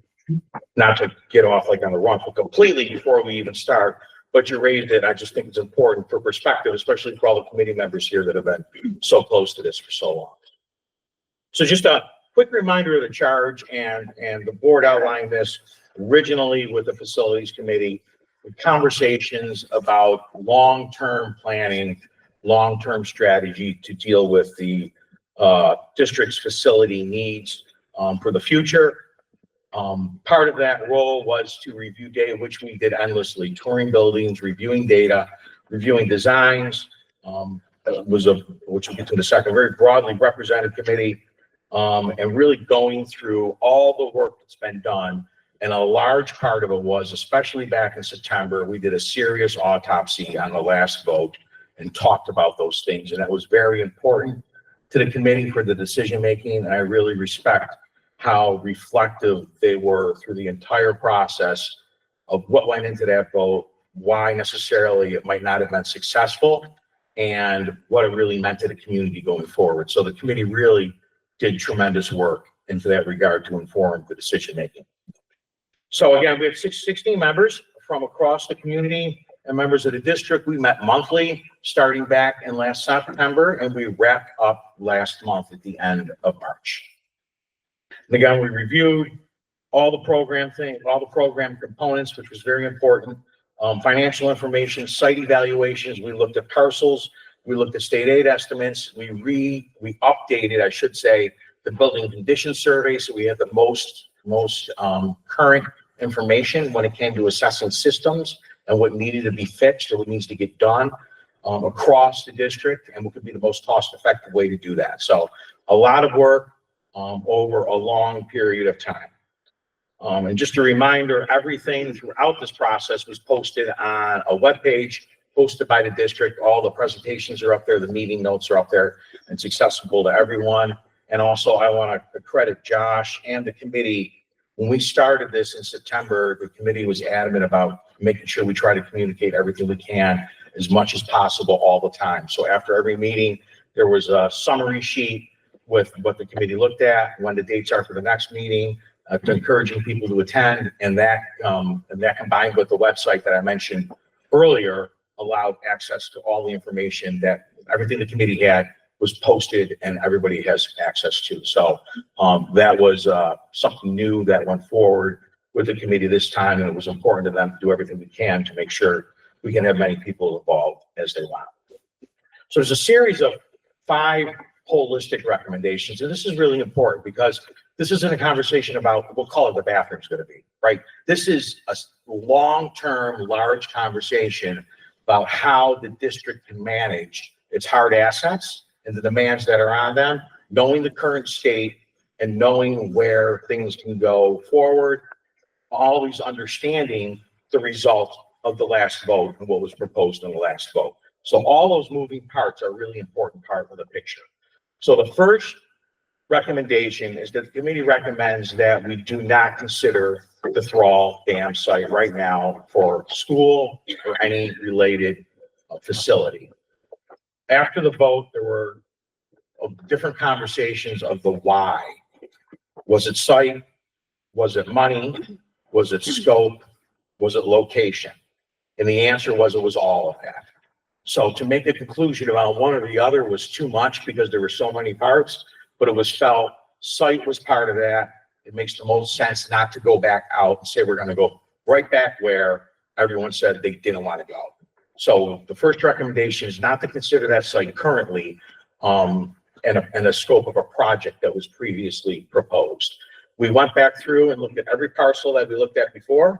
Not to get off like on the wrong foot completely before we even start, but you raised it. I just think it's important for perspective, especially for all the committee members here that have been so close to this for so long. So just a quick reminder of the charge, and the board outlined this originally with the facilities committee, with conversations about long-term planning, long-term strategy to deal with the district's facility needs for the future. Part of that role was to review data, which we did endlessly, touring buildings, reviewing data, reviewing designs. Which we'll get to in a second, very broadly represented committee, and really going through all the work that's been done. And a large part of it was, especially back in September, we did a serious autopsy on the last vote and talked about those things. And that was very important to the committee for the decision-making. And I really respect how reflective they were through the entire process of what went into that vote, why necessarily it might not have been successful, and what it really meant to the community going forward. So the committee really did tremendous work into that regard to inform the decision-making. So again, we have 16 members from across the community and members of the district. We met monthly starting back in last September, and we wrapped up last month at the end of March. And again, we reviewed all the program components, which was very important. Financial information, site evaluations. We looked at parcels. We looked at state aid estimates. We updated, I should say, the building condition survey. So we had the most current information when it came to assessing systems and what needed to be fixed or what needs to get done across the district, and what could be the most cost-effective way to do that. So a lot of work over a long period of time. And just a reminder, everything throughout this process was posted on a webpage posted by the district. All the presentations are up there, the meeting notes are up there. It's accessible to everyone. And also I want to credit Josh and the committee When we started this in September, the committee was adamant about making sure we try to communicate everything we can as much as possible all the time. So after every meeting, there was a summary sheet with what the committee looked at, when the dates are for the next meeting, encouraging people to attend, and that combined with the website that I mentioned earlier allowed access to all the information that everything the committee had was posted and everybody has access to. So that was something new that went forward with the committee this time, and it was important to them to do everything we can to make sure we can have many people involved as they want. So there's a series of 5 holistic recommendations, and this is really important because this isn't a conversation about, we'll call it the bathroom's going to be, right? This is a long-term, large conversation about how the district can manage its hard assets and the demands that are on them, knowing the current state and knowing where things can go forward, always understanding the result of the last vote and what was proposed in the last vote. So all those moving parts are a really important part of the picture. So the first recommendation is that the committee recommends that we do not consider the Thrall Dam site right now for school or any related facility. After the vote, there were different conversations of the why. Was it site? Was it money? Was it scope? Was it location? And the answer was, it was all of that. So to make a conclusion about one or the other was too much because there were so many parts, but it was felt site was part of that. It makes the most sense not to go back out and say we're going to go right back where everyone said they didn't want to go. So the first recommendation is not to consider that site currently and a scope of a project that was previously proposed. We went back through and looked at every parcel that we looked at before.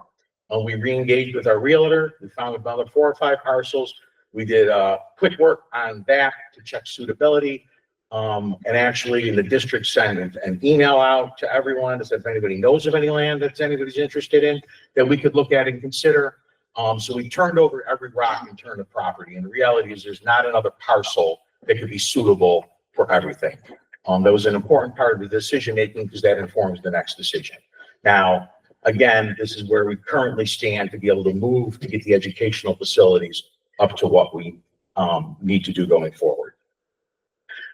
We re-engaged with our realtor. We found another 4 or 5 parcels. We did quick work on that to check suitability. And actually the district sent an email out to everyone that said if anybody knows of any land that anybody's interested in, that we could look at and consider. So we turned over every rock in terms of property. And the reality is there's not another parcel that could be suitable for everything. That was an important part of the decision-making because that informs the next decision. Now, again, this is where we currently stand to be able to move to get the educational facilities up to what we need to do going forward.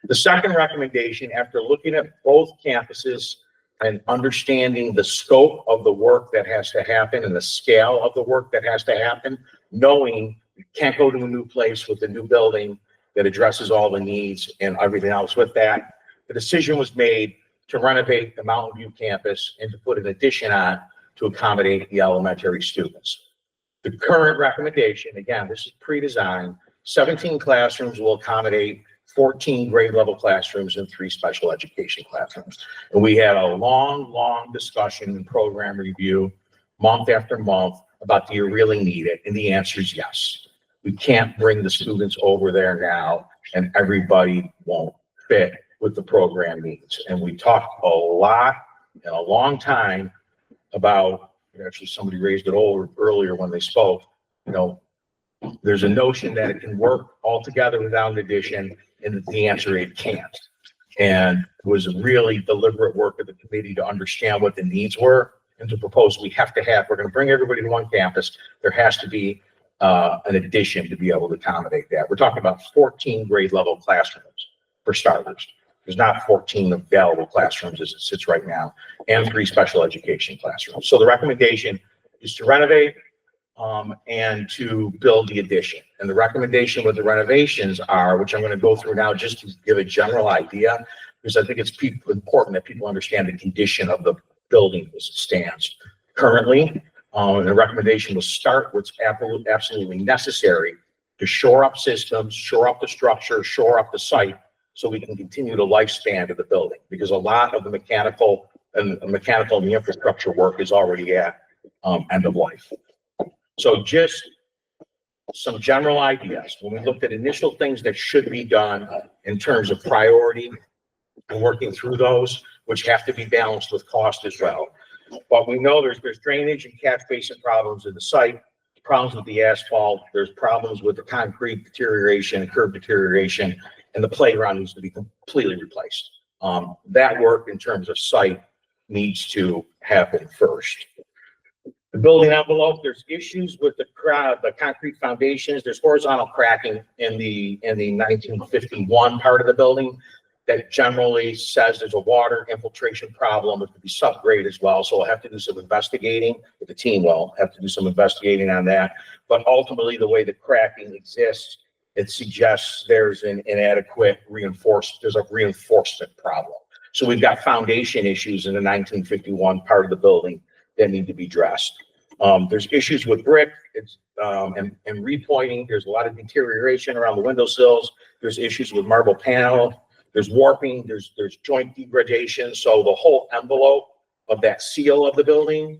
The second recommendation, after looking at both campuses and understanding the scope of the work that has to happen and the scale of the work that has to happen, knowing you can't go to a new place with a new building that addresses all the needs and everything else with that, the decision was made to renovate the Mountain View campus and to put an addition on to accommodate the elementary students. The current recommendation, again, this is pre-designed, 17 classrooms will accommodate 14 grade level classrooms and 3 special education classrooms. And we had a long discussion and program review month after month about do you really need it? And the answer is yes. We can't bring the students over there now and everybody won't fit with the program needs. And we talked a lot and a long time about, actually somebody raised it earlier when they spoke, you know, there's a notion that it can work all together without an addition, and the answer, it can't. And it was really deliberate work of the committee to understand what the needs were and to propose we're going to bring everybody to one campus. There has to be an addition to be able to accommodate that. We're talking about 14 grade level classrooms for starters. There's not 14 available classrooms as it sits right now, and 3 special education classrooms. So the recommendation is to renovate and to build the addition. And the recommendation with the renovations are, which I'm going to go through now just to give a general idea, because I think it's important that people understand the condition of the building as it stands currently. And the recommendation will start what's absolutely necessary to shore up systems, shore up the structure, shore up the site, so we can continue the lifespan of the building, because a lot of the mechanical and the infrastructure work is already at end of life. So just some general ideas. When we looked at initial things that should be done in terms of priority and working through those, which have to be balanced with cost as well. But we know there's drainage and catch basin problems in the site, problems with the asphalt, there's problems with the concrete deterioration and curb deterioration, and the playground needs to be completely replaced. That work in terms of site needs to happen first. The building envelope, there's issues with the concrete foundations. There's horizontal cracking in the 1951 part of the building that generally says there's a water infiltration problem. It could be subgrade as well. So we'll have to do some investigating. The team will have to do some investigating on that. But ultimately, the way the cracking exists, it suggests there's an inadequate there's a reinforcement problem. So we've got foundation issues in the 1951 part of the building that need to be addressed. There's issues with brick and repointing. There's a lot of deterioration around the windowsills. There's issues with marble panel. There's warping. There's joint degradation. So the whole envelope of that seal of the building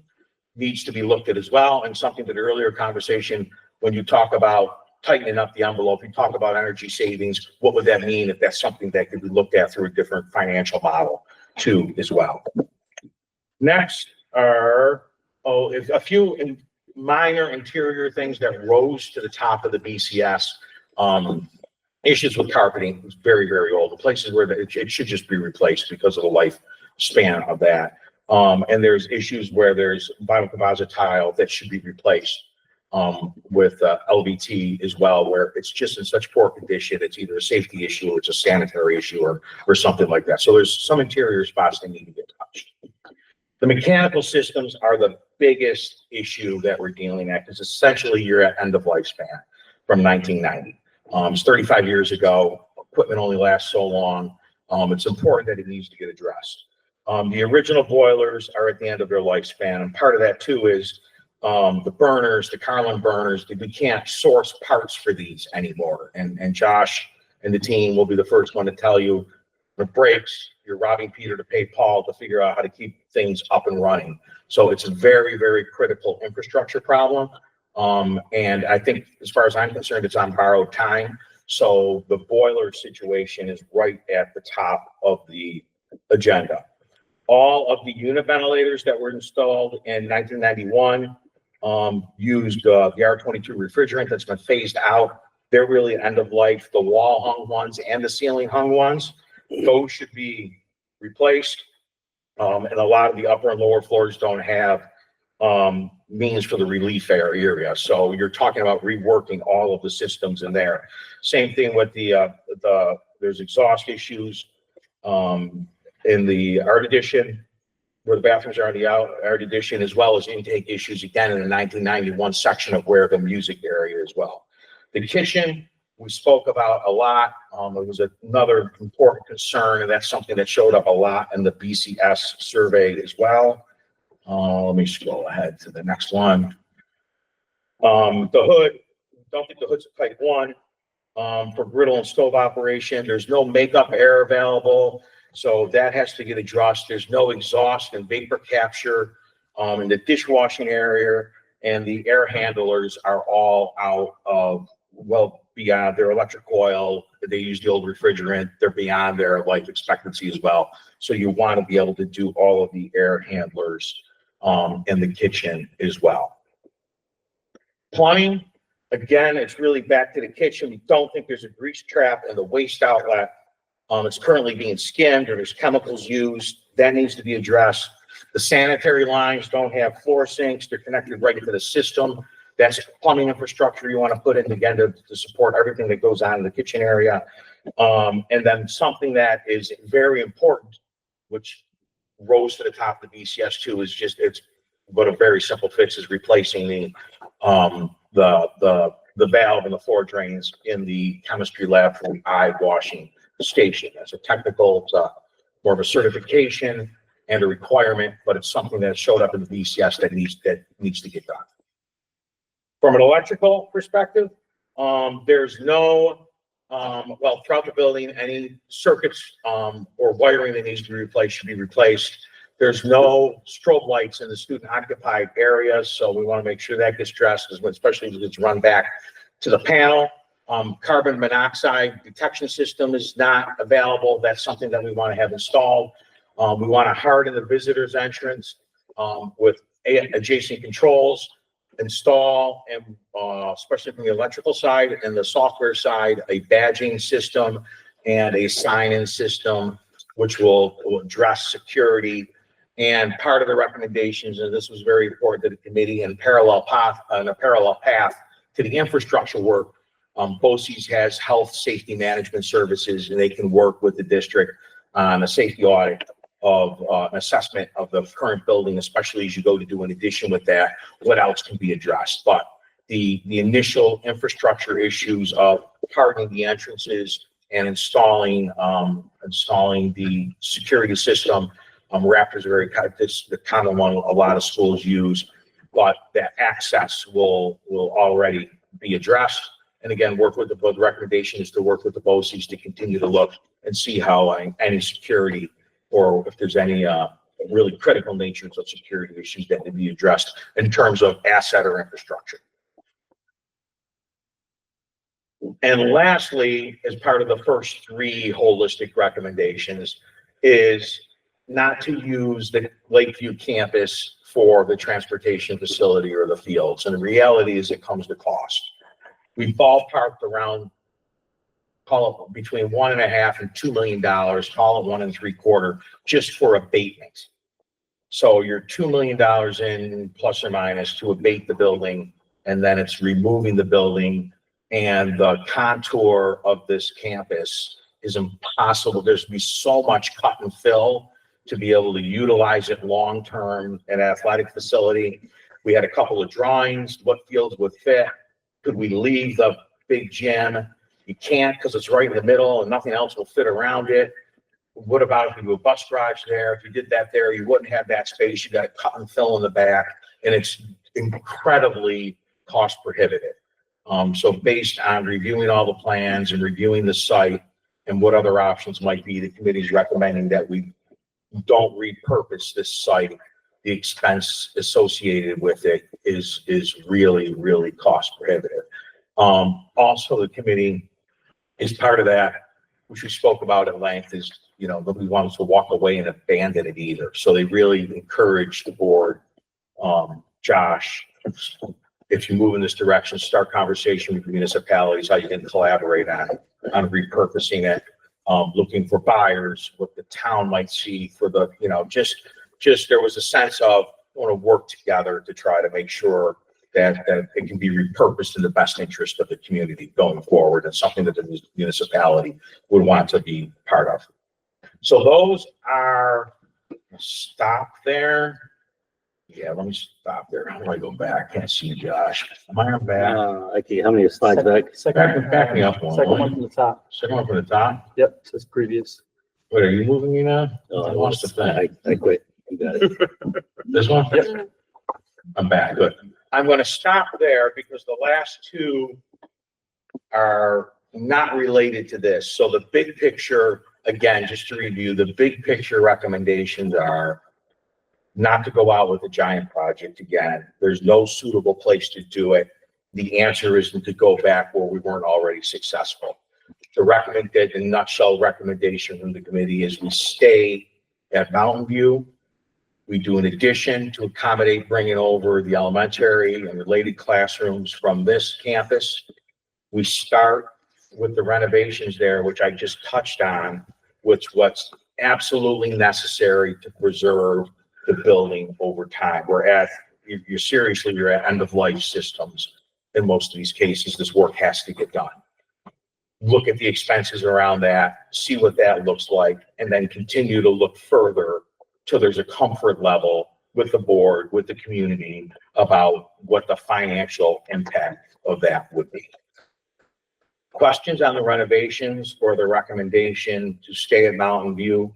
needs to be looked at as well. And something to the earlier conversation, when you talk about tightening up the envelope, you talk about energy savings. What would that mean if that's something that could be looked at through a different financial model too as well? Next are a few minor interior things that rose to the top of the BCS. Issues with carpeting. It's very, very old. The places where it should just be replaced because of the lifespan of that. And there's issues where there's vinyl composite tile that should be replaced with LVT as well, where it's just in such poor condition. It's either a safety issue or it's a sanitary issue or something like that. So there's some interior spots that need to get touched. The mechanical systems are the biggest issue that we're dealing at because essentially you're at end of lifespan from 1990. It's 35 years ago. Equipment only lasts so long. It's important that it needs to get addressed. The original boilers are at the end of their lifespan, and part of that too is the burners, the Carlin burners. We can't source parts for these anymore. And Josh and the team will be the first one to tell you when it breaks, you're robbing Peter to pay Paul to figure out how to keep things up and running. So it's a very, very critical infrastructure problem. And I think as far as I'm concerned, it's on borrowed time. So the boiler situation is right at the top of the agenda. All of the unit ventilators that were installed in 1991 used the R22 refrigerant that's been phased out. They're really end of life. The wall hung ones and the ceiling hung ones, those should be replaced. And a lot of the upper and lower floors don't have means for the relief area. So you're talking about reworking all of the systems in there. Same thing with there's exhaust issues in the art addition, where the bathrooms are in the art addition, as well as intake issues again in the 1991 section of where the music area as well. The kitchen, we spoke about a lot. It was another important concern, and that's something that showed up a lot in the BCS survey as well. Let me scroll ahead to the next one. The hood, don't think the hood's a type 1 for griddle and stove operation. There's no makeup air available, so that has to get addressed. There's no exhaust and vapor capture in the dishwashing area, and the air handlers are all out of, well, beyond their electric oil. They use the old refrigerant. They're beyond their life expectancy as well. So you want to be able to do all of the air handlers in the kitchen as well. Plumbing, again, it's really back to the kitchen. We don't think there's a grease trap in the waste outlet. It's currently being skimmed, or there's chemicals used. That needs to be addressed. The sanitary lines don't have floor sinks. They're connected right into the system. That's plumbing infrastructure you want to put in again to support everything that goes on in the kitchen area. And then something that is very important, which rose to the top of the BCS too, is just but a very simple fix is replacing the valve and the floor drains in the chemistry lab for the eye washing station. That's a technical, it's more of a certification and a requirement, but it's something that showed up in the BCS that needs to get done. From an electrical perspective, there's no, well, throughout the building, any circuits or wiring that needs to be replaced should be replaced. There's no strobe lights in the student occupied areas, so we want to make sure that gets addressed, especially as it's run back to the panel. Carbon monoxide detection system is not available. That's something that we want to have installed. We want to harden the visitor's entrance with adjacent controls, install, and especially from the electrical side and the software side, a badging system and a sign-in system, which will address security And part of the recommendations, and this was very important to the committee, and parallel path, on a parallel path to the infrastructure work, BOCES has health safety management services, and they can work with the district on a safety audit of an assessment of the current building, especially as you go to do an addition with that, what else can be addressed. But the initial infrastructure issues of hardening the entrances and installing the security system, Raptors are very the common one a lot of schools use, but that access will already be addressed. And again, the recommendation is to work with the BOCES to continue to look and see how any security, or if there's any really critical natures of security issues that need to be addressed in terms of asset or infrastructure. And lastly, as part of the first three holistic recommendations, is not to use the Lakeview campus for the transportation facility or the fields. And the reality is it comes to cost. We ballparked around, call it between $1.5 and $2 million, call it $1 3/4, just for abatement. So you're $2 million in plus or minus to abate the building, and then it's removing the building, and the contour of this campus is impossible. There's be so much cut and fill to be able to utilize it long-term in an athletic facility. We had a couple of drawings, what fields would fit. Could we leave the big gym? You can't, because it's right in the middle and nothing else will fit around it. What about if we do a bus garage there? If you did that there, you wouldn't have that space. You got to cut and fill in the back, and it's incredibly cost prohibitive. So based on reviewing all the plans and reviewing the site and what other options might be, the committee's recommending that we don't repurpose this site. The expense associated with it is really, really cost prohibitive. Also, the committee is part of that, which we spoke about at length, is, nobody wants to walk away and abandon it either. So they really encourage the board, Josh, if you move in this direction, start conversation with municipalities, how you can collaborate on repurposing it, looking for buyers, what the town might see for the, just there was a sense of want to work together to try to make sure that it can be repurposed in the best interest of the community going forward, and something that the municipality would want to be part of. So those are, stop there. Yeah, let me stop there. How do I go back? Can't see Josh. Am I on back? Okay, how many slides back? Back me up one. Second one from the top. Second one from the top? Yep, says previous. Wait, are you moving me now? Oh, I lost the thing. I quit. You got it. This one? Yep. I'm back, good. I'm gonna stop there because the last two are not related to this. So the big picture, again, just to review, the big picture recommendations are not to go out with a giant project again. There's no suitable place to do it. The answer isn't to go back where we weren't already successful. The nutshell recommendation from the committee is we stay at Mountain View. We do an addition to accommodate bringing over the elementary and related classrooms from this campus. We start with the renovations there, which I just touched on, what's absolutely necessary to preserve the building over time. You're at end of life systems. In most of these cases, this work has to get done. Look at the expenses around that, see what that looks like, and then continue to look further till there's a comfort level with the board, with the community, about what the financial impact of that would be. Questions on the renovations or the recommendation to stay at Mountain View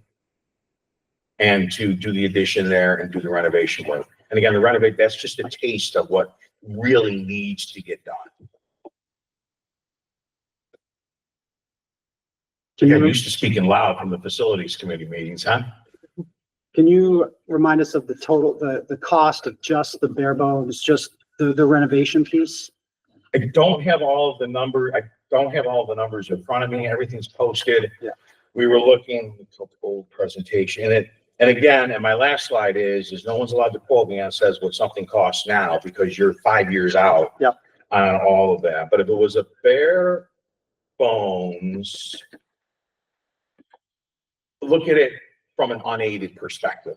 and to do the addition there and do the renovation work? And again, that's just a taste of what really needs to get done. I'm used to speaking loud from the facilities committee meetings, huh? Can you remind us of the total, the cost of just the bare bones, just the renovation piece? I don't have all of the numbers in front of me. Everything's posted. Yeah. We were looking at the old presentation, and again, and my last slide is no one's allowed to quote me on says what something costs now, because you're 5 years out. Yep. On all of that. But if it was a bare bones, look at it from an unaided perspective.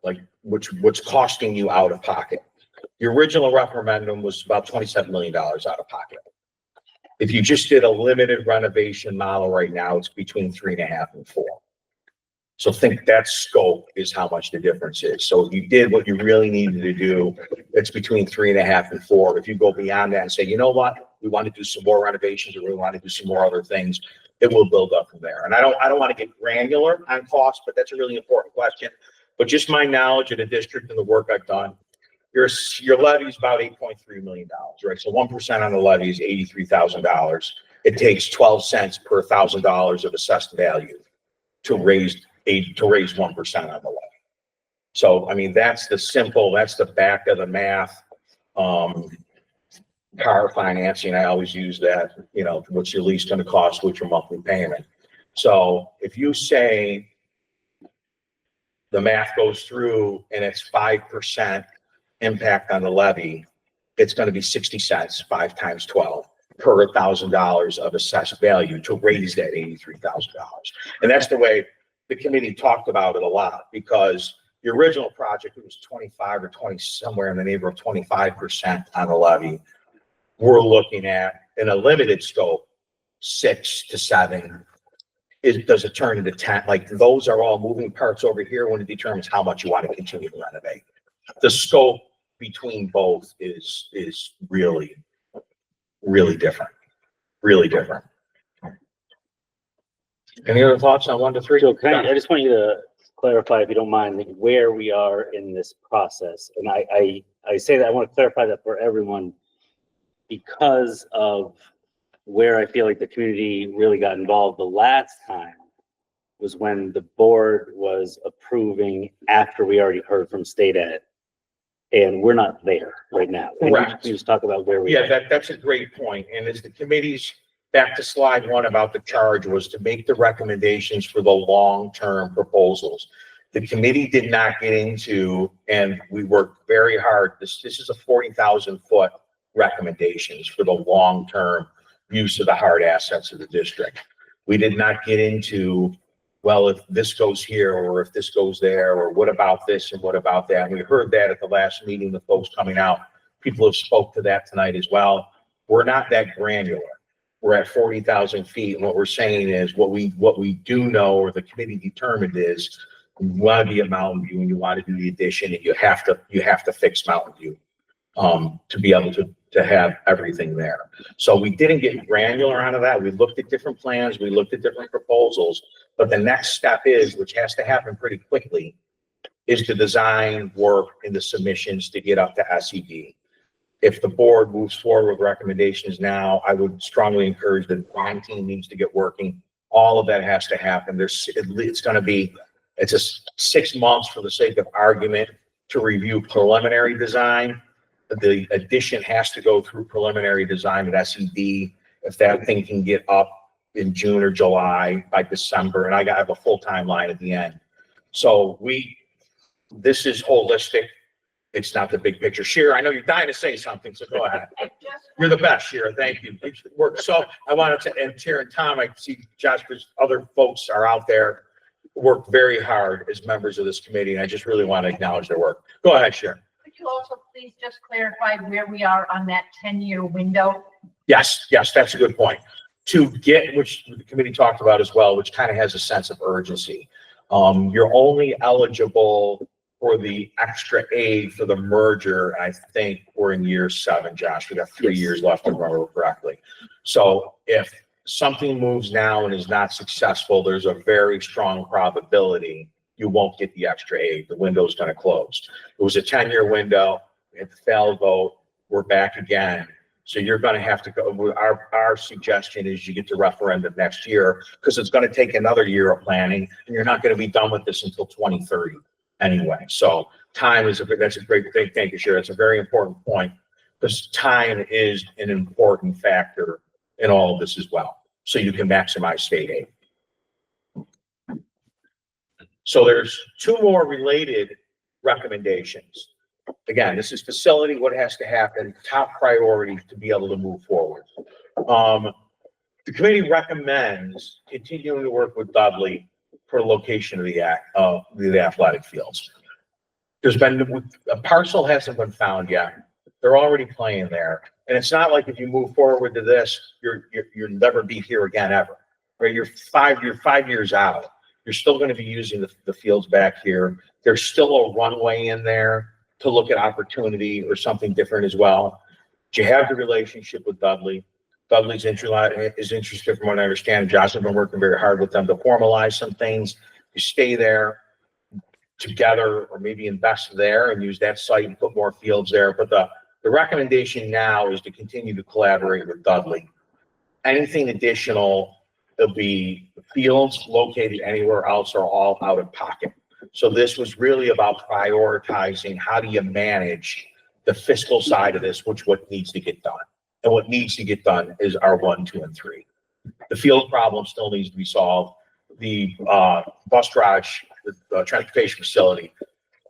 like what's costing you out of pocket. The original referendum was about $27 million out of pocket. If you just did a limited renovation model right now, it's between 3.5 and 4. So think that scope is how much the difference is. So if you did what you really needed to do, it's between 3.5 and 4. If you go beyond that and say, you know what, we want to do some more renovations or we want to do some more other things, it will build up from there. And I don't want to get granular on cost, but that's a really important question. But just my knowledge of the district and the work I've done, your levy is about $8.3 million, right? So 1% on the levy is $83,000. It takes 12 cents per $1,000 of assessed value to raise 1% on the levy. So, I mean, that's the back of the math. Car financing, I always use that, you know, what's your lease going to cost, what's your monthly payment. So if you say the math goes through and it's 5% impact on the levy, it's going to be 60 cents, 5 times 12 per $1,000 of assessed value to raise that $83,000. And that's the way the committee talked about it a lot, because the original project, it was 25 or 20, somewhere in the neighborhood of 25% on the levy. We're looking at, in a limited scope, 6 to 7. Does it turn into 10? Like, those are all moving parts over here when it determines how much you want to continue to renovate. The scope between both is really, really different. Really different. Any other thoughts on 1 to 3? So I just want you to clarify, if you don't mind, like, where we are in this process. And I say that, I want to clarify that for everyone, because of where I feel like the community really got involved the last time was when the board was approving after we already heard from state ed. And we're not there right now. Correct. We just talk about where we are. Yeah, that's a great point. And as the committee's, back to slide 1 about the charge, was to make the recommendations for the long-term proposals. The committee did not get into, and we worked very hard. This is a 40,000 foot recommendations for the long-term use of the hard assets of the district. We did not get into, well, if this goes here or if this goes there, or what about this and what about that. And we heard that at the last meeting, the folks coming out. People have spoke to that tonight as well. We're not that granular. We're at 40,000 feet. And what we're saying is what we do know, or the committee determined, is you want to be a Mountain View and you want to do the addition, and you have to fix Mountain View to be able to have everything there. So we didn't get granular out of that. We looked at different plans, we looked at different proposals, but the next step is, which has to happen pretty quickly, is the design work and the submissions to get up to SED. If the board moves forward with recommendations now, I would strongly encourage the design team needs to get working. All of that has to happen. It's a 6 months, for the sake of argument, to review preliminary design. The addition has to go through preliminary design at SED. If that thing can get up in June or July, by December, and I have a full timeline at the end. So this is holistic. It's not the big picture. Shira, I know you're dying to say something, so go ahead. You're the best, Shira. Thank you. So I wanted to, and Tara and Tom, I see Josh, because other folks are out there, work very hard as members of this committee, and I just really want to acknowledge their work. Go ahead, Shira. Could you also please just clarify where we are on that 10-year window? Yes, that's a good point. To get, which the committee talked about as well, which kind of has a sense of urgency. You're only eligible for the extra aid for the merger. I think we're in year 7, Josh. We got 3 years left, if I remember correctly. So if something moves now and is not successful, there's a very strong probability you won't get the extra aid. The window's going to close. It was a 10-year window. It failed vote. We're back again. So you're going to have to go. Our suggestion is you get the referendum next year, because it's going to take another year of planning, and you're not going to be done with this until 2030 anyway. So time that's a great thing. Thank you, Shira. It's a very important point, because time is an important factor in all of this as well. So you can maximize state aid. So there's 2 more related recommendations. Again, this is facility, what has to happen, top priority to be able to move forward. The committee recommends continuing to work with Dudley for location of the athletic fields. There's been, a parcel hasn't been found yet. They're already playing there. And it's not like if you move forward to this, you'll never be here again ever, right? You're 5 years out. You're still going to be using the fields back here. There's still a runway in there to look at opportunity or something different as well. You have the relationship with Dudley. Dudley's is interested, from what I understand. Josh has been working very hard with them to formalize some things. You stay there together, or maybe invest there and use that site and put more fields there. But the recommendation now is to continue to collaborate with Dudley. Anything additional, it'll be fields located anywhere else are all out of pocket. So this was really about prioritizing how do you manage the fiscal side of this, what needs to get done. And what needs to get done is our 1, 2, and 3. The field problem still needs to be solved. The bus garage, the transportation facility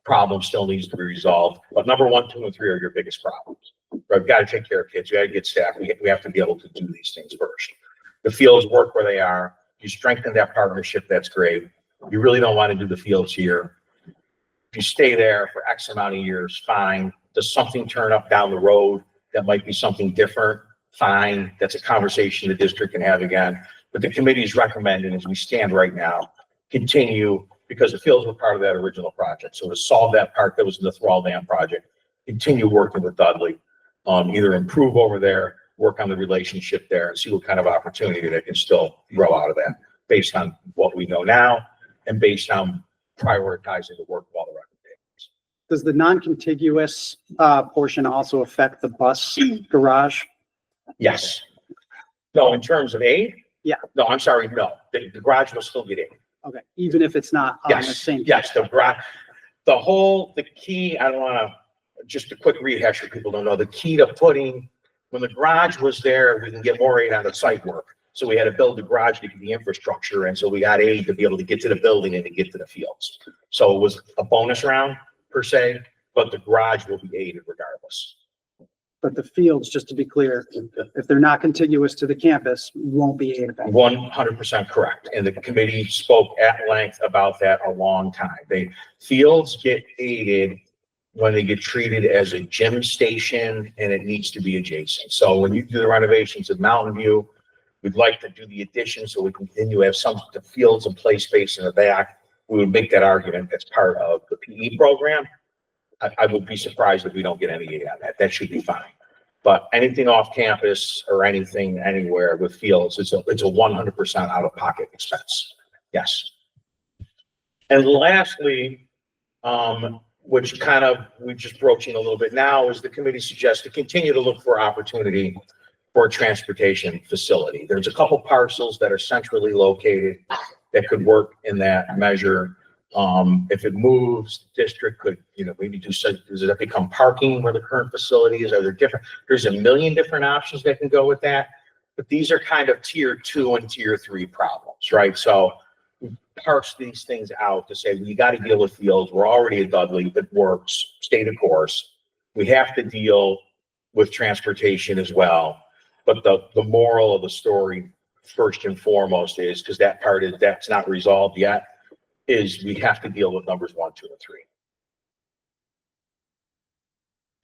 problem still needs to be resolved. But number 1, 2, and 3 are your biggest problems. Right? We've got to take care of kids. We got to get staff. We have to be able to do these things first. The fields work where they are. You strengthen that partnership. That's great. You really don't want to do the fields here. If you stay there for X amount of years, fine. Does something turn up down the road that might be something different? Fine. That's a conversation the district can have again. But the committee is recommending, as we stand right now, continue, because the fields were part of that original project. So to solve that part that was in the Thrall Dam project, continue working with Dudley, either improve over there, work on the relationship there, and see what kind of opportunity that can still grow out of that based on what we know now and based on prioritizing the work of all the recommendations. Does the non-contiguous portion also affect the bus garage? Yes. No, in terms of aid? Yeah. No, I'm sorry, no. The garage will still get aid. Okay, even if it's not on the Yes, same. yes, the key, I don't want to, just a quick rehash for people don't know, the key to putting, when the garage was there, we can get more aid on the site work. So we had to build the garage to get the infrastructure, and so we got aid to be able to get to the building and to get to the fields. So it was a bonus round per se, but the garage will be aided regardless. But the fields, just to be clear, if they're not contiguous to the campus, won't be aided. 100% correct. And the committee spoke at length about that a long time. Fields get aided when they get treated as a gym station and it needs to be adjacent. So when you do the renovations at Mountain View, we'd like to do the addition so we can continue to have some of the fields and play space in the back. We would make that argument as part of the PE program. I would be surprised if we don't get any aid on that. That should be fine. But anything off campus or anything anywhere with fields, it's a 100% out of pocket expense. Yes. And lastly, which kind of we're just broaching a little bit now, is the committee suggests to continue to look for opportunity for a transportation facility. There's a couple parcels that are centrally located that could work in that measure. If it moves, the district could, maybe does that become parking where the current facility is? Are there different, there's a million different options that can go with that, but these are kind of tier 2 and tier 3 problems, right? So we parse these things out to say, we got to deal with fields. We're already at Dudley, that works, stay the course. We have to deal with transportation as well. But the moral of the story, first and foremost, is because that's not resolved yet, is we have to deal with numbers 1, 2, and 3.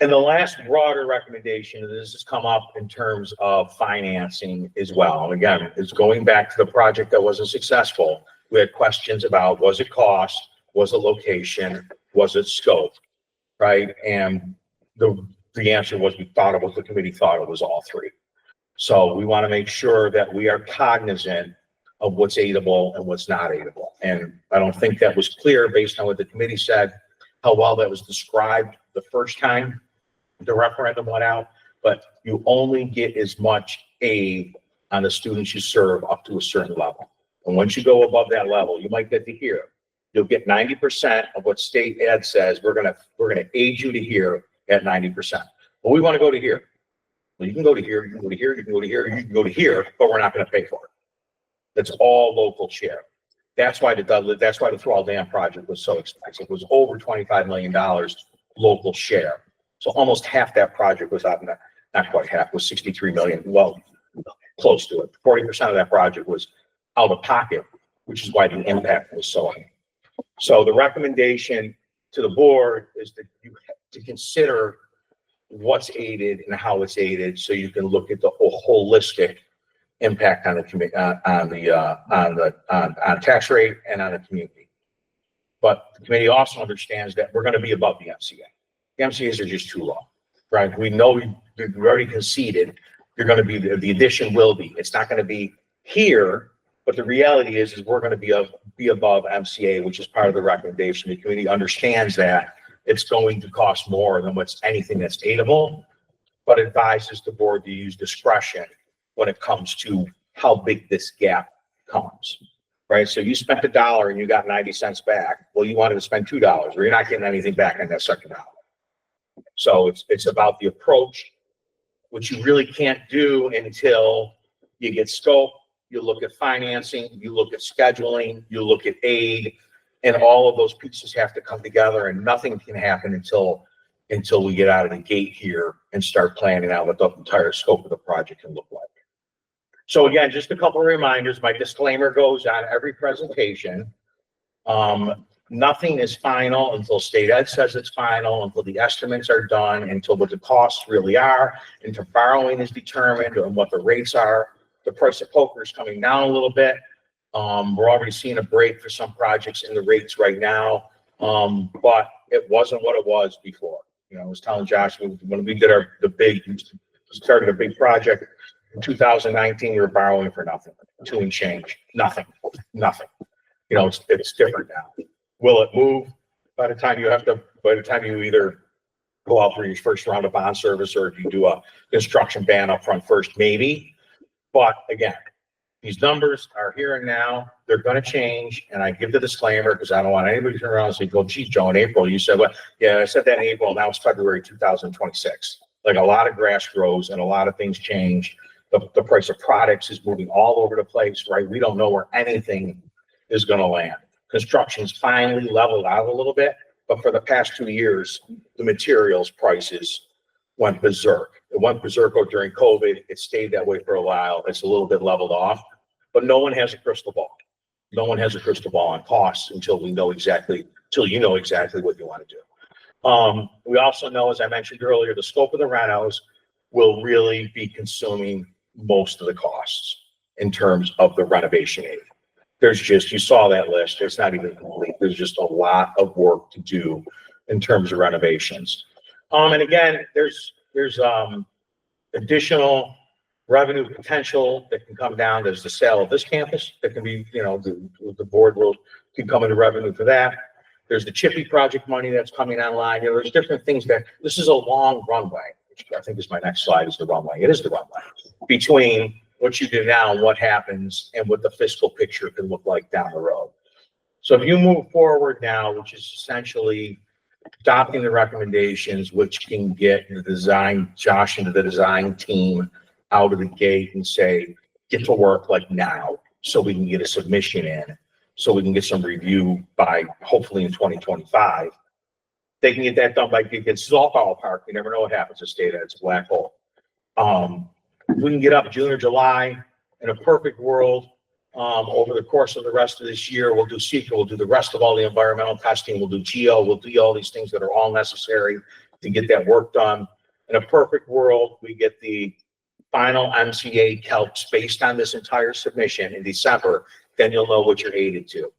And the last broader recommendation, and this has come up in terms of financing as well. And again, it's going back to the project that wasn't successful. We had questions about, was it cost? Was it location? Was it scope? Right? And the answer was, the committee thought it was all 3. So we want to make sure that we are cognizant of what's aidable and what's not aidable. And I don't think that was clear based on what the committee said, how well that was described the first time the referendum went out, but you only get as much aid on the students you serve up to a certain level. And once you go above that level, you might get to here. You'll get 90% of what state ed says, we're gonna aid you to here at 90%. Well, we want to go to here. Well, you can go to here, you can go to here, you can go to here, you can go to here, but we're not going to pay for it. That's all local share. That's why the Thrall Dam project was so expensive. It was over $25 million local share. So almost half that project was out, not quite half, was 63 million. Well, close to it. 40% of that project was out of pocket, which is why the impact was so high. So the recommendation to the board is that you have to consider what's aided and how it's aided, so you can look at the whole holistic impact on the community, on tax rate and on the community. But the committee also understands that we're going to be above the MCA. The MCAs are just too low, right? We know we've already conceded. You're going to be, the addition will be. It's not going to be here, but the reality is we're going to be above MCA, which is part of the recommendation. The committee understands that it's going to cost more than what's anything that's aidable, but advises the board to use discretion when it comes to how big this gap comes, right? So you spent $1 and you got 90 cents back. Well, you wanted to spend $2, or you're not getting anything back on that second $1. So it's about the approach, which you really can't do until you get scope, you look at financing, you look at scheduling, you look at aid, and all of those pieces have to come together, and nothing can happen until we get out of the gate here and start planning out what the entire scope of the project can look like. So again, just a couple of reminders. My disclaimer goes on every presentation. Nothing is final until state ed says it's final, until the estimates are done, until what the costs really are, until borrowing is determined and what the rates are. The price of poker is coming down a little bit. We're already seeing a break for some projects in the rates right now, but it wasn't what it was before. You know, I was telling Josh when we did started a big project in 2019, we were borrowing for nothing, 2 and change, nothing. You know, it's different now. Will it move by the time you either go out for your first round of bond service, or if you do a construction ban up front first, maybe. But again, these numbers are here and now. They're going to change, and I give the disclaimer because I don't want anybody to turn around and say, "Well, geez, Joe, in April you said what?" Yeah, I said that in April. Now it's February 2026. Like, a lot of grass grows and a lot of things change. The price of products is moving all over the place, right? We don't know where anything is going to land. Construction's finally leveled out a little bit, but for the past 2 years, the materials prices went berserk. It went berserk during COVID. It stayed that way for a while. It's a little bit leveled off, but no one has a crystal ball. No one has a crystal ball on costs until you know exactly what you want to do. We also know, as I mentioned earlier, the scope of the renos will really be consuming most of the costs in terms of the renovation aid. You saw that list. It's not even complete. There's just a lot of work to do in terms of renovations. And again, there's additional revenue potential that can come down. There's the sale of this campus that can be, the board can come into revenue for that. There's the Chippy project money that's coming online. There's different things this is a long runway, which I think is my next slide, is the runway. It is the runway between what you do now and what happens and what the fiscal picture can look like down the road. So if you move forward now, which is essentially adopting the recommendations, which can get the design, Josh into the design team out of the gate and say, get to work like now, so we can get a submission in, so we can get some review by hopefully in 2025. They can get that done by, it's all ballpark. You never know what happens to state ed. It's a black hole. We can get up June or July. In a perfect world, over the course of the rest of this year, we'll do CEQA, we'll do the rest of all the environmental testing, we'll do GEO, we'll do all these things that are all necessary to get that work done. In a perfect world, we get the final MCA calcs based on this entire submission in December, then you'll know what you're aided to.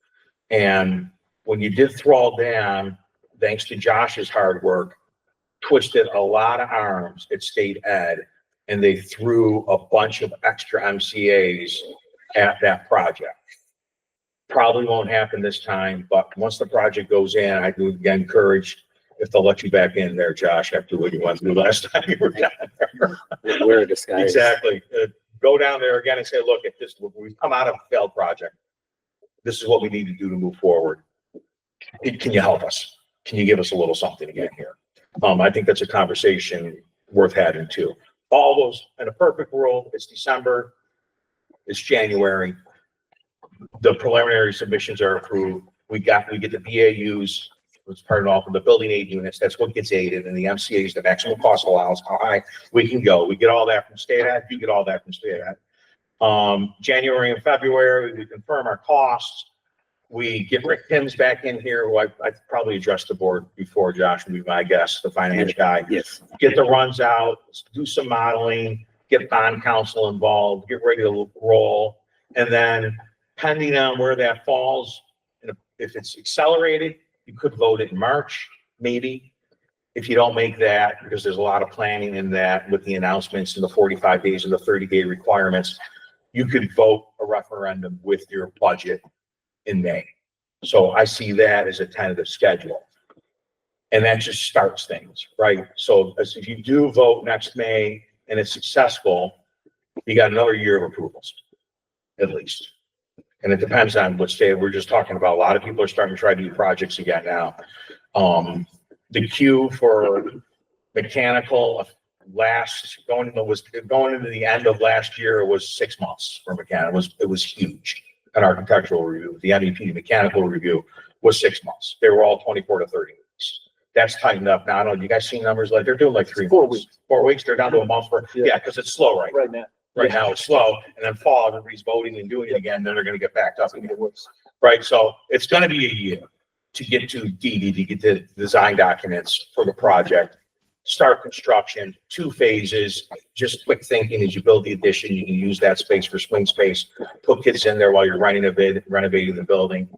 And when you did Thrall Dam, thanks to Josh's hard work, twisted a lot of arms at state ed, and they threw a bunch of extra MCAs at that project. Probably won't happen this time, but once the project goes in, I do again encourage, if they'll let you back in there, Josh, after what you went through last time you were down there. We're a disguise. Exactly. Go down there again and say, look, if we've come out of a failed project, this is what we need to do to move forward. Can you help us? Can you give us a little something again here? I think that's a conversation worth having too. All those, in a perfect world, it's December, it's January. The preliminary submissions are approved. We get the BAUs, it's part of the building aid units. That's what gets aided, and the MCAs, the maximum cost allowance, how high we can go. We get all that from state ed. You get all that from state ed. January and February, we confirm our costs. We get Rick Timms back in here, who I've probably addressed the board before. Josh would be my guest, the finance guy. Yes. Get the runs out, do some modeling, get bond counsel involved, get ready to roll. And then depending on where that falls, and if it's accelerated, you could vote it in March, maybe. If you don't make that, because there's a lot of planning in that with the announcements and the 45 days and the 30-day requirements, you could vote a referendum with your budget in May. So I see that as a tentative schedule. And that just starts things, right? So as if you do vote next May and it's successful, you got another year of approvals, at least. And it depends on what state we're just talking about. A lot of people are starting to try to do projects again now. The queue for mechanical going into the end of last year, it was 6 months for mechanical. It was huge. An architectural review, the MEP mechanical review was 6 months. They were all 24 to 30 weeks. That's tightened up now. I don't know, you guys seen numbers like they're doing like 4 weeks. 4 weeks, they're down to a month for, because it's slow right now. Right now it's slow, and then fall, everybody's voting and doing it again, then they're gonna get backed up again. Right, so it's gonna be a year to get to DD, to get the design documents for the project, start construction, 2 phases, just quick thinking as you build the addition, you can use that space for swing space, put kids in there while you're renovating the building.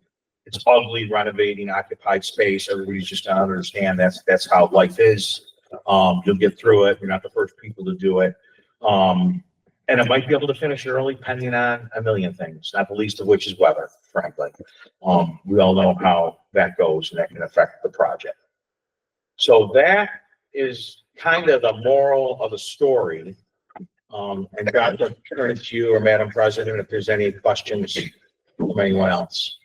It's ugly renovating occupied space. Everybody's just gonna understand that's how life is. You'll get through it. You're not the first people to do it. And it might be able to finish early depending on a million things, not the least of which is weather, frankly. We all know how that goes and that can affect the project. So that is kind of the moral of the story. And God, I'll turn it to you or Madam President, if there's any questions from anyone else.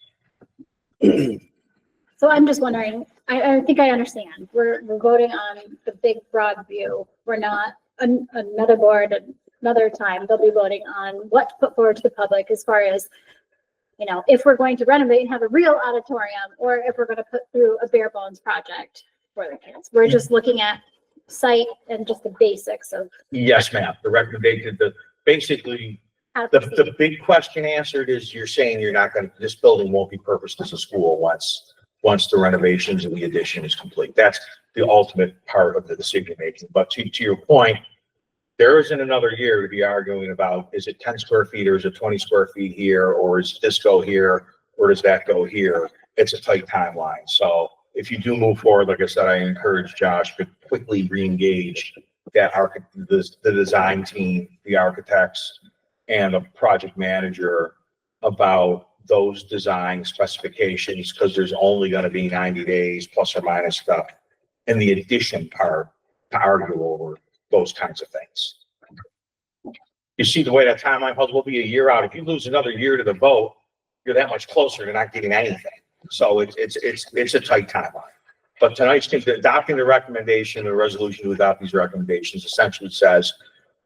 So I'm just wondering, I think I understand. We're voting on the big broad view. We're not another board, another time, they'll be voting on what to put forward to the public as far as, you know, if we're going to renovate and have a real auditorium or if we're going to put through a bare bones project for the kids. We're just looking at site and just the basics of. Yes, ma'am. The recommendation, basically, the big question answered is you're saying you're not going to, this building won't be purposed as a school once the renovations and the addition is complete. That's the ultimate part of the decision making. But to your point, there isn't another year to be arguing about, is it 10 square feet or is it 20 square feet here, or is this go here, or does that go here? It's a tight timeline. So if you do move forward, like I said, I encourage Josh to quickly re-engage the design team, the architects, and the project manager about those design specifications, because there's only going to be 90 days plus or minus stuff in the addition part to argue over those kinds of things. You see the way that timeline will be a year out. If you lose another year to the vote, you're that much closer to not getting anything. So it's a tight timeline. But tonight's adopting the recommendation, the resolution to adopt these recommendations essentially says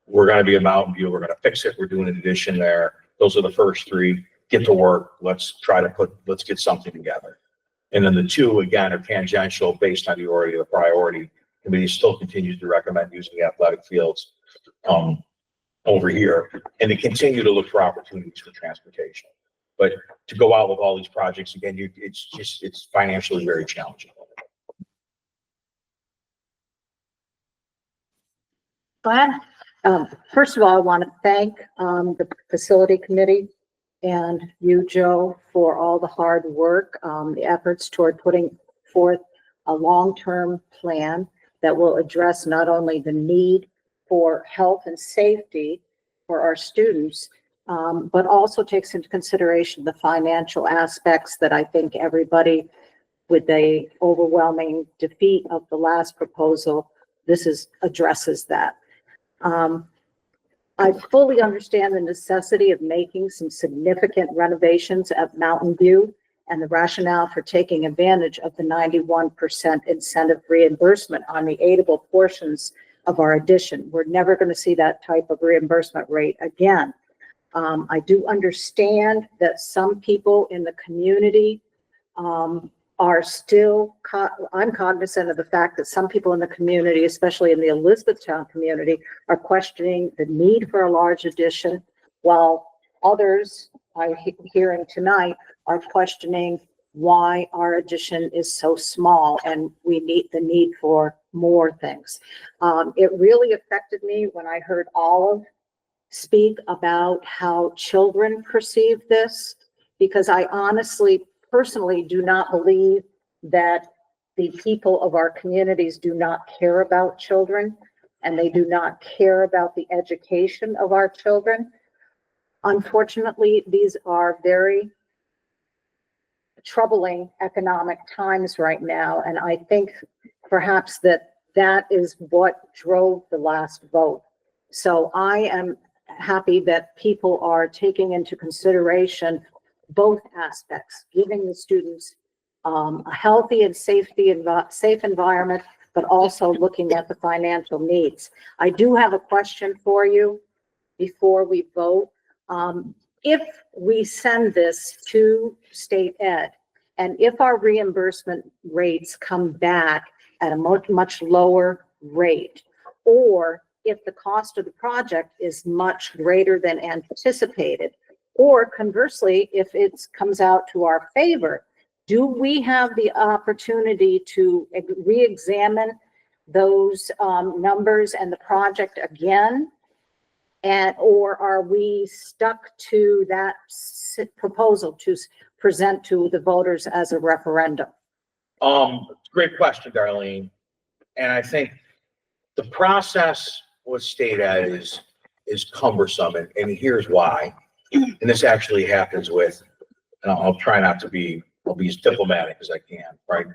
we're going to be a Mountain View. We're going to fix it. We're doing an addition there. Those are the first 3. Get to work. Let's get something together. And then the 2, again, are tangential based on the order of the priority. Committee still continues to recommend using the athletic fields over here, and to continue to look for opportunities for transportation. But to go out with all these projects again, it's financially very challenging. Go ahead. First of all, I want to thank the facility committee and you, Joe, for all the hard work, the efforts toward putting forth a long-term plan that will address not only the need for health and safety for our students, but also takes into consideration the financial aspects that I think everybody, with the overwhelming defeat of the last proposal, addresses that. I fully understand the necessity of making some significant renovations at Mountain View and the rationale for taking advantage of the 91% incentive reimbursement on the aidable portions of our addition. We're never going to see that type of reimbursement rate again. I do understand that some people in the community are still, I'm cognizant of the fact that some people in the community, especially in the Elizabethtown community, are questioning the need for a large addition, while others I'm hearing tonight are questioning why our addition is so small and we need the need for more things. It really affected me when I heard Olive speak about how children perceive this, because I honestly, personally do not believe that the people of our communities do not care about children and they do not care about the education of our children. Unfortunately, these are very troubling economic times right now. And I think perhaps that is what drove the last vote. So I am happy that people are taking into consideration both aspects, giving the students a healthy and safe environment, but also looking at the financial needs. I do have a question for you before we vote. If we send this to state ed, and if our reimbursement rates come back at a much lower rate, or if the cost of the project is much greater than anticipated, or conversely, if it comes out to our favor, do we have the opportunity to re-examine those numbers and the project again? Or are we stuck to that proposal to present to the voters as a referendum? Great question, Darlene. And I think the process with state ed is cumbersome, and here's why. And this actually happens with, and I'll try not to be, I'll be as diplomatic as I can, right?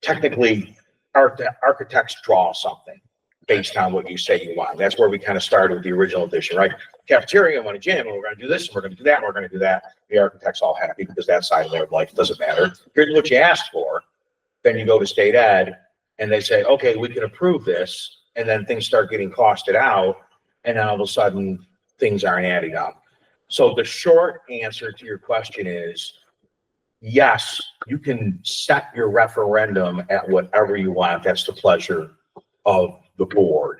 Technically, architects draw something based on what you say you want. That's where we kind of started with the original edition, right? Cafeteria, I want a gym, and we're going to do this, and we're going to do that, and we're going to do that. The architect's all happy because that side of their life doesn't matter. Here's what you asked for. Then you go to state ed, and they say, okay, we can approve this, and then things start getting costed out, and then all of a sudden, things aren't adding up. So the short answer to your question is, yes, you can set your referendum at whatever you want. That's the pleasure of the board.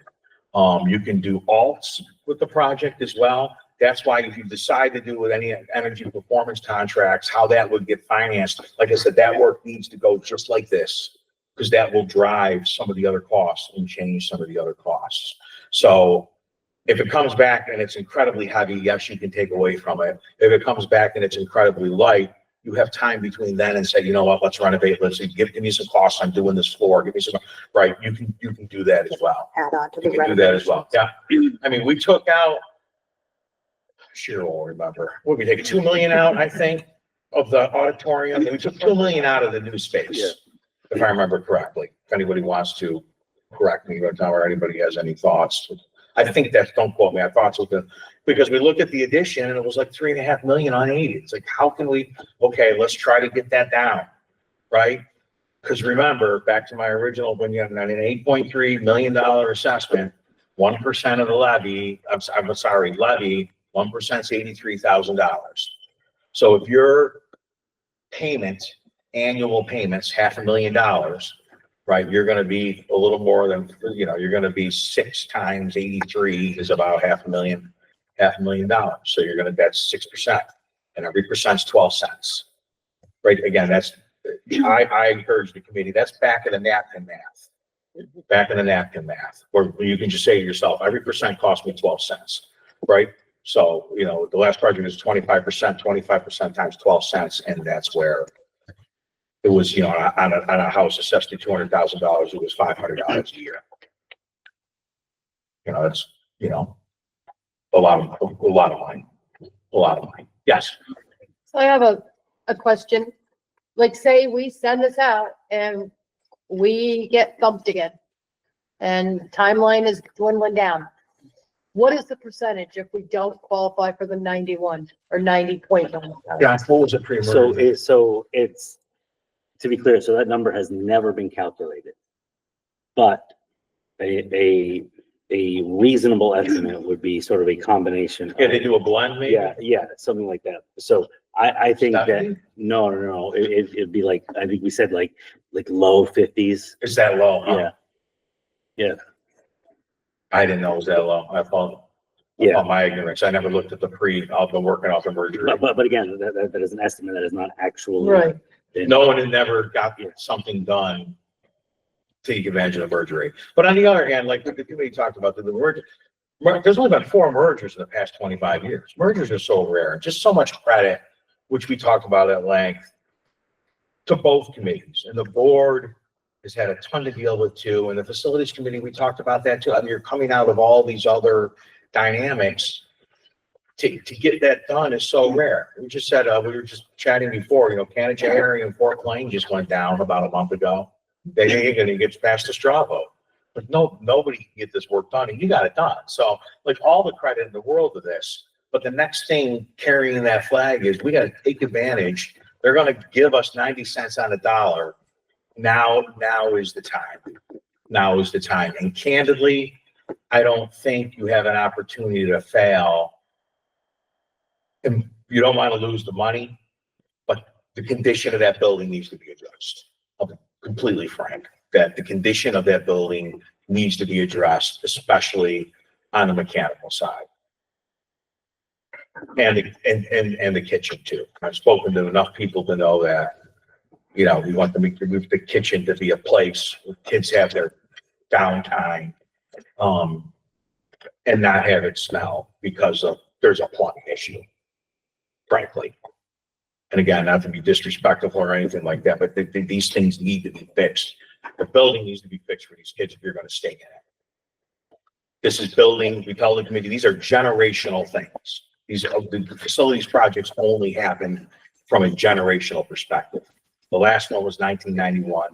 You can do alts with the project as well. That's why if you decide to do with any energy performance contracts, how that would get financed, like I said, that work needs to go just like this, because that will drive some of the other costs and change some of the other costs. So if it comes back and it's incredibly heavy, yes, you can take away from it. If it comes back and it's incredibly light, you have time between then and say, you know what, let's renovate, let's give me some costs, I'm doing this floor, give me some, right, you can do that as well. Add on to You the can do that as well, yeah. I mean, we took out, Cheryl will remember, what we take, 2 million out, I think, of the auditorium, and we took 2 million out of the new space, if I remember correctly. If anybody wants to correct me right now, or anybody has any thoughts. I think that's, don't quote me, I thought it was good, because we looked at the addition and it was like 3.5 million unaided. It's like, how can we, okay, let's try to get that down, right? Because remember, back to my original, when you have an $8.3 million assessment, 1% of the levy, I'm sorry, levy, 1% is $83,000. So if your payment, annual payments, $500,000, right, you're going to be a little more than, you know, you're going to be 6 times 83 is about $500,000. So you're going to, that's 6%, and every percent's 12 cents, right? Again, that's, I encourage the committee, that's back of the napkin math, where you can just say to yourself, every percent costs me 12 cents, right? So, you know, the last project is 25% times 12 cents, and that's where it was, you know, on a house assessed to $200,000, it was $500 a year. You know, it's, you know, a lot of money. Yes. So I have a question. Like, say we send this out and we get thumped again and timeline is dwindling down. What is the percentage if we don't qualify for the 91 or 90.1? Yeah, what was it pre-merger? So it's, to be clear, so that number has never been calculated. But a reasonable estimate would be sort of a combination. Yeah, they do a blend maybe? Yeah, something like that. So I think that, no, it'd be like, I think we said like low 50s. Is that low? Huh? Yeah. I didn't know it was that low. I apologize. Yeah. About my ignorance. I never looked at the I've been working off the merger. But again, that is an estimate that is not actually. Right. No one had never got something done to take advantage of the merger rate. But on the other hand, like the committee talked about the merger, there's only been 4 mergers in the past 25 years. Mergers are so rare, just so much credit, which we talked about at length, to both committees. And the board has had a ton to deal with too. And the facilities committee, we talked about that too. I mean, you're coming out of all these other dynamics. To get that done is so rare. We just said, we were just chatting before, Canajay and Fort Plain just went down about a month ago. They ain't gonna get past the straw vote. But nobody can get this work done, and you got it done. So, like, all the credit in the world of this. But the next thing carrying that flag is we got to take advantage. They're going to give us 90 cents on the dollar. Now is the time. Now is the time. And candidly, I don't think you have an opportunity to fail. And you don't want to lose the money, but the condition of that building needs to be addressed. I'll be completely frank that the condition of that building needs to be addressed, especially on the mechanical side. And the kitchen too. I've spoken to enough people to know that, we want the kitchen to be a place where kids have their downtime, and not have it smell because there's a plumbing issue, frankly. And again, not to be disrespectful or anything like that, but these things need to be fixed. The building needs to be fixed for these kids if you're going to stay in it. This is building, we tell the committee, these are generational things. The facilities projects only happen from a generational perspective. The last one was 1991.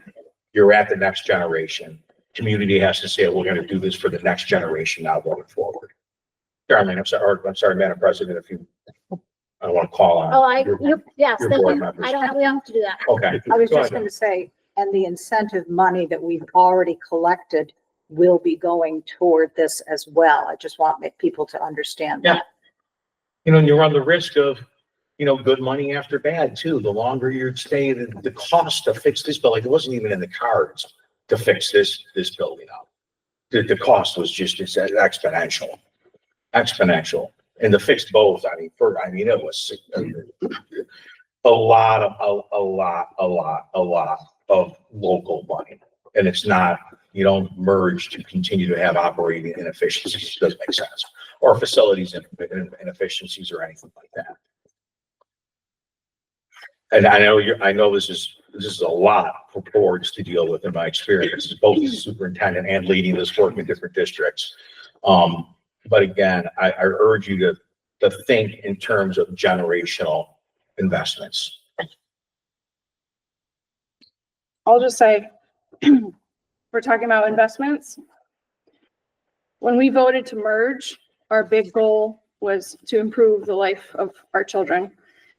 You're at the next generation. Community has to say, we're going to do this for the next generation now going forward. Darlene, I'm sorry, Madam President, if I don't want to call on. Oh, yes, your thank board you. members. We don't have to do that. Okay. I was Go just ahead. gonna say, and the incentive money that we've already collected will be going toward this as well. I just want people to understand Yeah. that. And you run the risk of, good money after bad too. The longer you're staying, the cost to fix this building, it wasn't even in the cards to fix this building up. The cost was just exponential. And to fix both, it was a lot of local money. And it's not, you don't merge to continue to have operating inefficiencies. It doesn't make sense. Or facilities inefficiencies or anything like that. And I know this is a lot for boards to deal with in my experience, both as a superintendent and leading this work in different districts. But again, I urge you to think in terms of generational investments. I'll just say, we're talking about investments. When we voted to merge, our big goal was to improve the life of our children.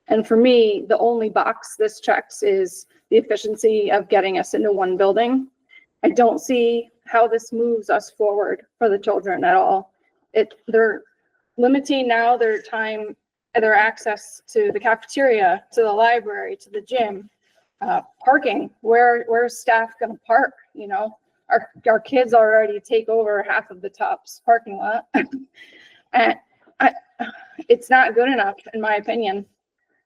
And for me, the only box this checks is the efficiency of getting us into one building. I don't see how this moves us forward for the children at all. They're limiting now their time, their access to the cafeteria, to the library, to the gym, parking. Where's staff gonna park? Our kids already take over half of the Tops parking lot. And it's not good enough, in my opinion.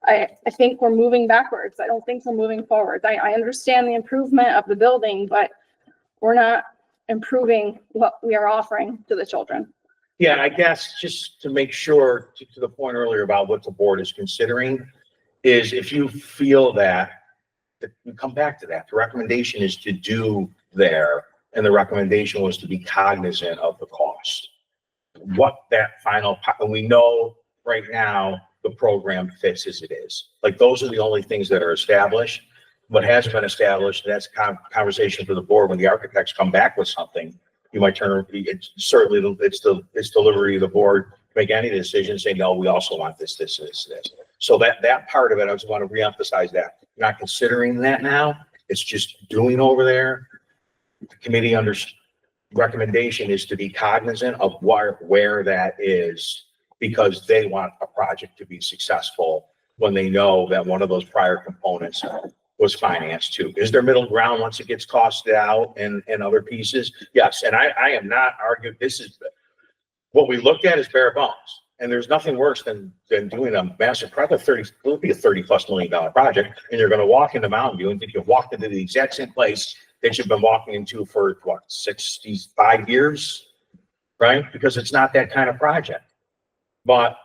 I think we're moving backwards. I don't think we're moving forward. I understand the improvement of the building, but we're not improving what we are offering to the children. Yeah, I guess just to make sure, to the point earlier about what the board is considering, is if you feel that you come back to that. The recommendation is to do there, and the recommendation was to be cognizant of the cost. What that final, and we know right now the program fits as it is. Like, those are the only things that are established. What hasn't been established, that's a conversation for the board. When the architects come back with something, you might certainly it's the liberty of the board to make any decision, say, no, we also want this. So that part of it, I just want to reemphasize that. You're not considering that now. It's just doing over there. The committee recommendation is to be cognizant of where that is, because they want a project to be successful when they know that one of those prior components was financed too. Is there middle ground once it gets costed out and other pieces? Yes. And I am not arguing, what we looked at is bare bones. And there's nothing worse than doing a massive project. It will be a $30+ million project, and you're gonna walk into Mountain View and think you've walked into the exact same place that you've been walking into for what, 65 years, right? Because it's not that kind of project. But,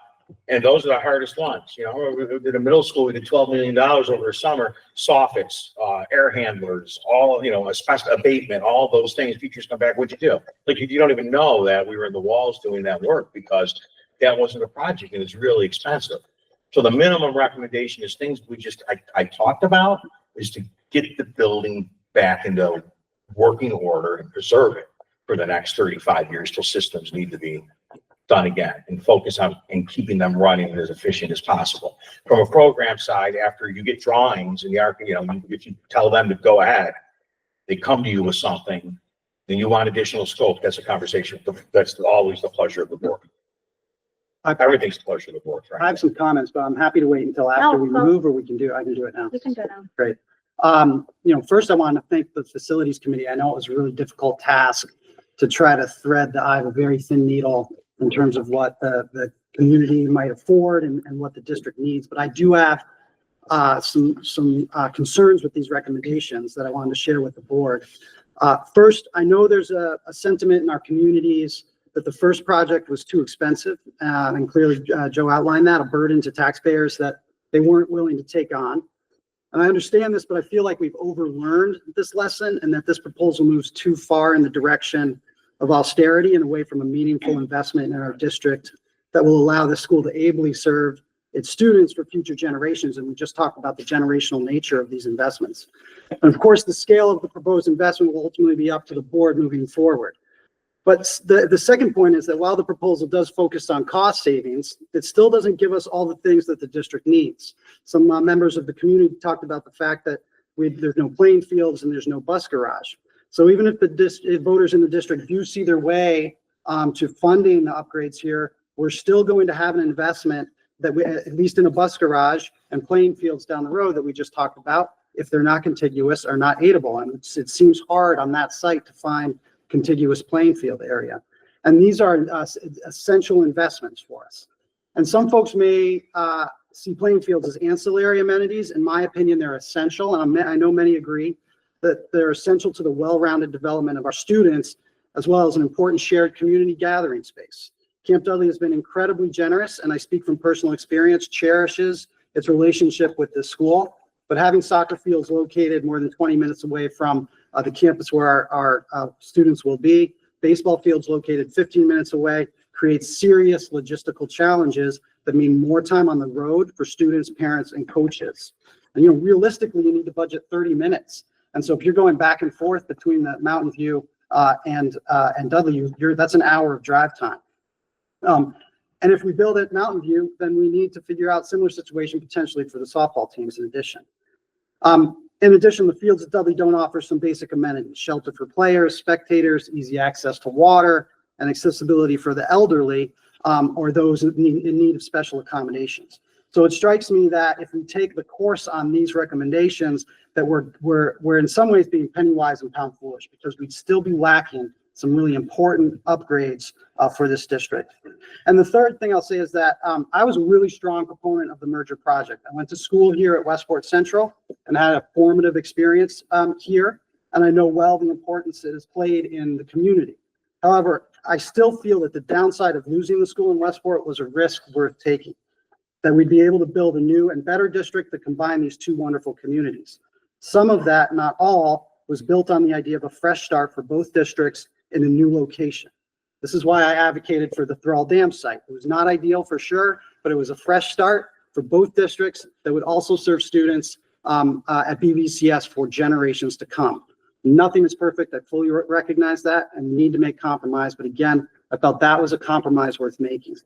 and those are the hardest ones, you know. In the middle school, we did $12 million over a summer, soffits, air handlers, all, you know, asbestos abatement, all those things. Teachers come back, what'd you do? Like, you don't even know that we were in the walls doing that work because that wasn't a project and it's really expensive. So the minimum recommendation is things I talked about is to get the building back into working order and preserve it for the next 35 years till systems need to be done again, and focus on and keeping them running as efficient as possible. From a program side, after you get drawings and if you tell them to go ahead, they come to you with something, then you want additional scope. That's a conversation. That's always the pleasure of the board. Everything's the pleasure of the board. Right? I have some comments, but I'm happy to wait until after we move, or I can do it now. You can do it now. Great. First I want to thank the facilities committee. I know it was a really difficult task to try to thread the eye of a very thin needle in terms of what the community might afford and what the district needs. But I do have some concerns with these recommendations that I wanted to share with the board. First, I know there's a sentiment in our communities that the first project was too expensive, and clearly Joe outlined that, a burden to taxpayers that they weren't willing to take on. And I understand this, but I feel like we've overlearned this lesson and that this proposal moves too far in the direction of austerity and away from a meaningful investment in our district that will allow the school to ably serve its students for future generations. And we just talked about the generational nature of these investments. And of course, the scale of the proposed investment will ultimately be up to the board moving forward. But the second point is that while the proposal does focus on cost savings, it still doesn't give us all the things that the district needs. Some members of the community talked about the fact that there's no playing fields and there's no bus garage. So even if the voters in the district do see their way to funding the upgrades here, we're still going to have an investment that we, at least in a bus garage and playing fields down the road that we just talked about, if they're not contiguous, are not aidable. And it seems hard on that site to find contiguous playing field area. And these are essential investments for us. And some folks may see playing fields as ancillary amenities. In my opinion, they're essential. And I know many agree that they're essential to the well-rounded development of our students, as well as an important shared community gathering space. Camp Dudley has been incredibly generous, and I speak from personal experience, cherishes its relationship with this school. But having soccer fields located more than 20 minutes away from the campus where our students will be, baseball fields located 15 minutes away, creates serious logistical challenges that mean more time on the road for students, parents, and coaches. And realistically, you need to budget 30 minutes. And so if you're going back and forth between the Mountain View and Dudley, that's an hour of drive time. And if we build at Mountain View, then we need to figure out similar situation potentially for the softball teams in addition. In addition, the fields at Dudley don't offer some basic amenities: shelter for players, spectators, easy access to water, and accessibility for the elderly or those in need of special accommodations. So it strikes me that if we take the course on these recommendations, that we're in some ways being penny wise and pound foolish, because we'd still be lacking some really important upgrades for this district. And the third thing I'll say is that I was a really strong proponent of the merger project. I went to school here at Westport Central and had a formative experience here, and I know well the importance it has played in the community. However, I still feel that the downside of losing the school in Westport was a risk worth taking, that we'd be able to build a new and better district that combined these two wonderful communities. Some of that, not all, was built on the idea of a fresh start for both districts in a new location. This is why I advocated for the Thrall Dam site. It was not ideal for sure, but it was a fresh start for both districts that would also serve students at BVCS for generations to come. Nothing is perfect. I fully recognize that, and we need to make compromise. But again, I felt that was a compromise worth making.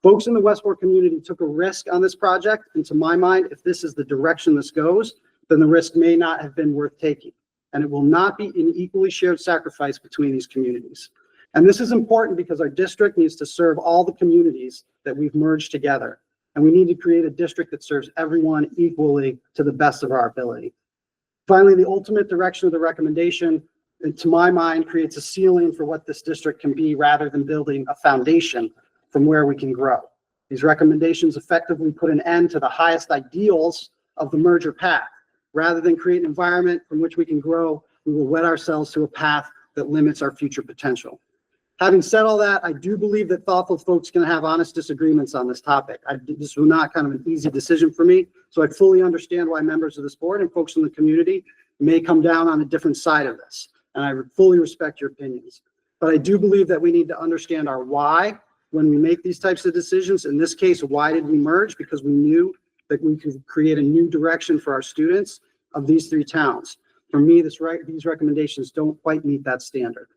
Folks in the Westport community took a risk on this project, and to my mind, if this is the direction this goes, then the risk may not have been worth taking. And it will not be an equally shared sacrifice between these communities. And this is important because our district needs to serve all the communities that we've merged together. And we need to create a district that serves everyone equally to the best of our ability. Finally, the ultimate direction of the recommendation to my mind, creates a ceiling for what this district can be rather than building a foundation from where we can grow. These recommendations effectively put an end to the highest ideals of the merger path. Rather than create an environment from which we can grow, we will wed ourselves to a path that limits our future potential. Having said all that, I do believe that thoughtful folks can have honest disagreements on this topic. This was not kind of an easy decision for me, so I fully understand why members of this board and folks in the community may come down on a different side of this, and I fully respect your opinions. But I do believe that we need to understand our why when we make these types of decisions. In this case, why did we merge? Because we knew that we could create a new direction for our students of these three towns. For me, these recommendations don't quite meet that standard.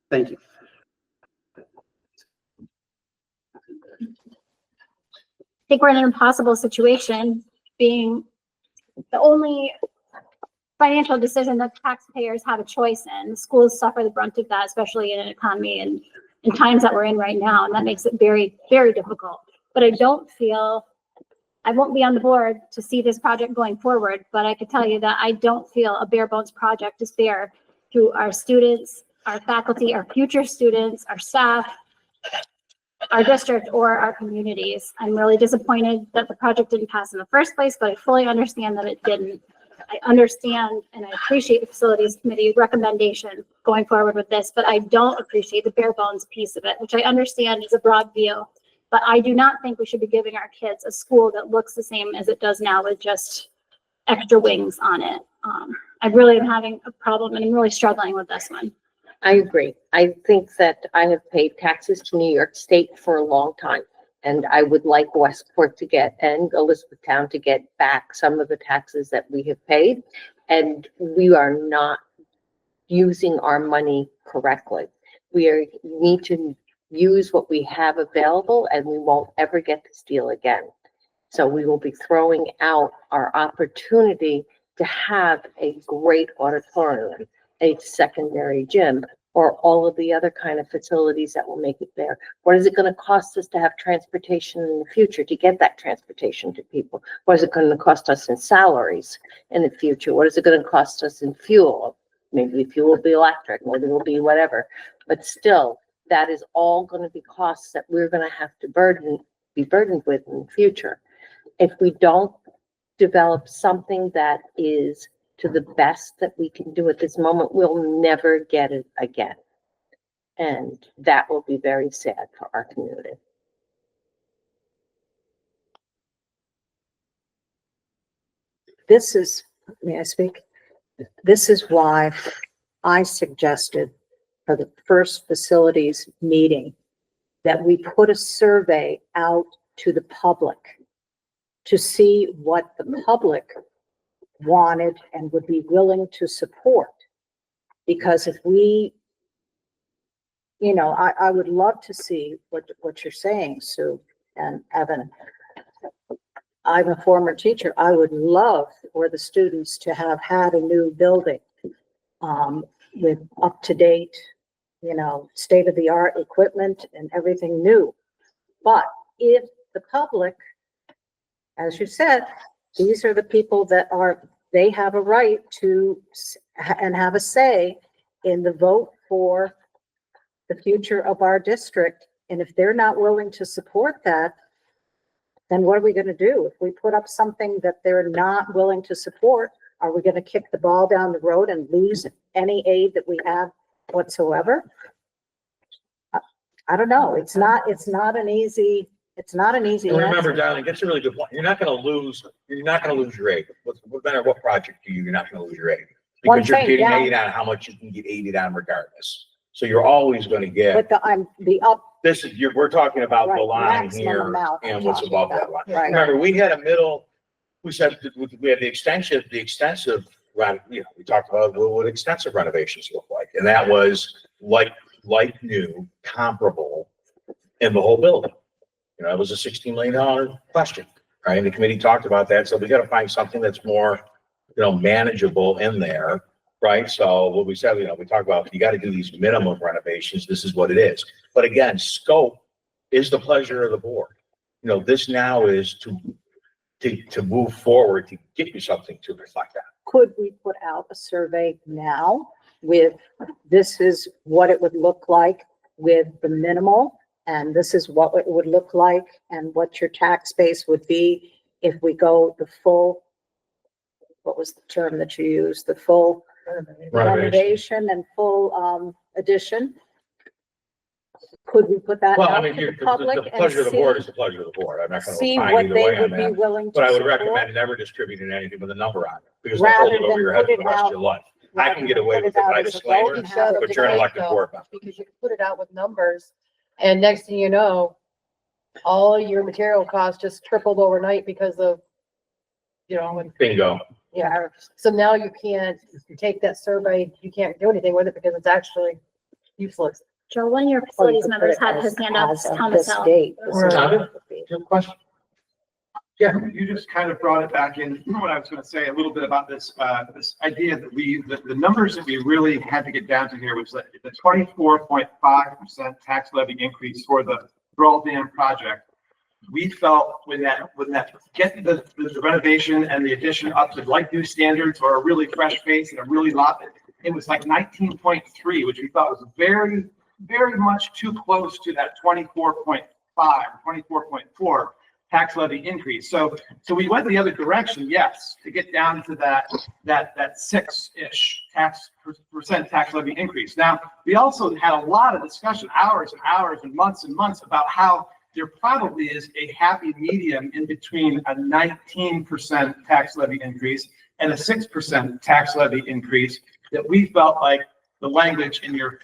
Thank you. I think we're in an impossible situation, being the only financial decision that taxpayers have a choice in. The schools suffer the brunt of that, especially in an economy and in times that we're in right now, and that makes it very, very difficult. But I don't feel, I won't be on the board to see this project going forward, but I can tell you that I don't feel a bare bones project is fair to our students, our faculty, our future students, our staff, our district, or our communities. I'm really disappointed that the project didn't pass in the first place, but I fully understand that it didn't. I understand and I appreciate the facilities committee recommendation going forward with this, but I don't appreciate the bare bones piece of it, which I understand is a broad view. But I do not think we should be giving our kids a school that looks the same as it does now with just extra wings on it. I really am having a problem and I'm really struggling with this one. I agree. I think that I have paid taxes to New York State for a long time. And I would like Westport to get, and Elizabethtown to get back some of the taxes that we have paid. And we are not using our money correctly. We need to use what we have available and we won't ever get to steal again. So we will be throwing out our opportunity to have a great auditorium, a secondary gym, or all of the other kind of facilities that will make it there. What is it going to cost us to have transportation in the future, to get that transportation to people? What is it going to cost us in salaries in the future? What is it going to cost us in fuel? Maybe the fuel will be electric, maybe it will be whatever. But still, that is all going to be costs that we're going to have to be burdened with in the future. If we don't develop something that is to the best that we can do at this moment, we'll never get it again. And that will be very sad for our community. This is, may I speak? This is why I suggested for the first facilities meeting that we put a survey out to the public to see what the public wanted and would be willing to support. Because if we, you know, I would love to see what you're saying, Sue and Evan. I'm a former teacher. I would love for the students to have had a new building with up-to-date, you know, state-of-the-art equipment and everything new. But if the public, as you said, these are the people that they have a right to and have a say in the vote for the future of our district. And if they're not willing to support that, then what are we going to do? If we put up something that they're not willing to support, are we going to kick the ball down the road and lose any aid that we have whatsoever? I don't know. It's not an easy. And remember, answer. darling, that's a really good point. You're not going to lose your aid. No matter what project you do, you're not going to lose your aid. Because you're getting aid on how much you can get aided on regardless. So you're always going to get. But we're talking about the line maximum here amount and I'm what's talking above about. that line. Right. Remember, we had we said we had the extensive, we talked about what extensive renovations look like. And that was like new, comparable in the whole building. You know, it was a $16 million question, right? And the committee talked about that. So we got to find something that's more, manageable in there, right? So what we said, we talked about, you got to do these minimum renovations. This is what it is. But again, scope is the pleasure of the board. This now is to move forward, to get you something to reflect that. Could we put out a survey now with, this is what it would look like with the minimal, and this is what it would look like, and what your tax base would be if we go the full, what was the term that you used, the full renovation and full, addition? Could we put that Well, I out mean, to you're, the public the and pleasure of the see, board is the pleasure of the board. I'm not gonna see opine what either they way on would be that. willing to But I would support? recommend never distributing anything with a number on it, because they'll hold Rather it over than your head put for the it rest of out- your life. I rather can get than away put with it it out by as a vote disclaimer, and have a but you're an debate, elected board member. Because you can put it out with numbers, and next thing you know, all your material costs just tripled overnight because of, and Bingo. yeah, so now you can't take that survey, you can't do anything with it because it's actually useless. Joe, one of your facilities members had his hand up, Thomas L. Good question. Yeah, you just kind of brought it back in, what I was gonna say a little bit about this, this idea that the numbers that we really had to get down to here was that the 24.5% tax levy increase for the Brawl Dam project. We felt when that get the renovation and the addition up to like new standards or a really fresh face and a really lot, it was like 19.3, which we thought was very, very much too close to that 24.5, 24.4 tax levy increase. So we went the other direction, yes, to get down to that 6-ish percent tax levy increase. Now, we also had a lot of discussion, hours and hours and months about how there probably is a happy medium in between a 19% tax levy increase and a 6% tax levy increase that we felt like the language in your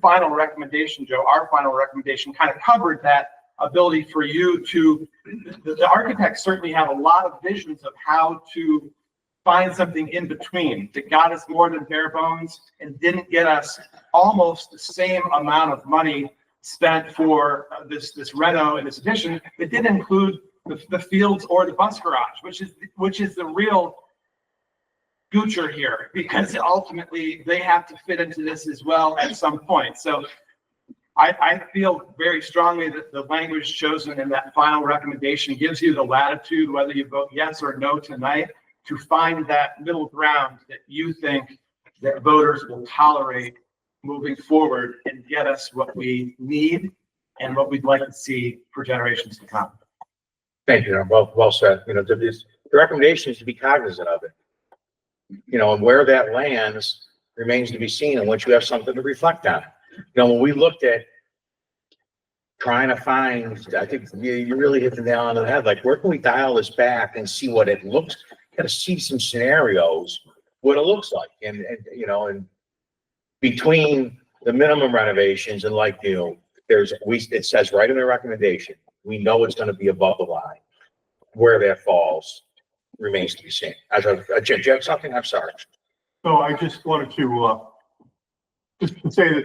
final recommendation, Joe, our final recommendation kind of covered that ability for you to, the architects certainly have a lot of visions of how to find something in between that got us more than bare bones and didn't get us almost the same amount of money spent for this reno and this addition that didn't include the fields or the bus garage, which is the real goocher here, because ultimately they have to fit into this as well at some point. So I feel very strongly that the language chosen in that final recommendation gives you the latitude, whether you vote yes or no tonight, to find that middle ground that you think that voters will tolerate moving forward and get us what we need and what we'd like to see for generations to come. Thank you. Well said. The recommendation is to be cognizant of it. And where that lands remains to be seen, and once you have something to reflect on. When we looked at trying to find, I think you really hit the nail on the head, like where can we dial this back and see what it looks, got to see some scenarios, what it looks like. And between the minimum renovations and it says right in the recommendation, we know it's going to be above the line. Where that falls remains to be seen. Jim, do you have something? I'm sorry. So I just wanted to, just to say that,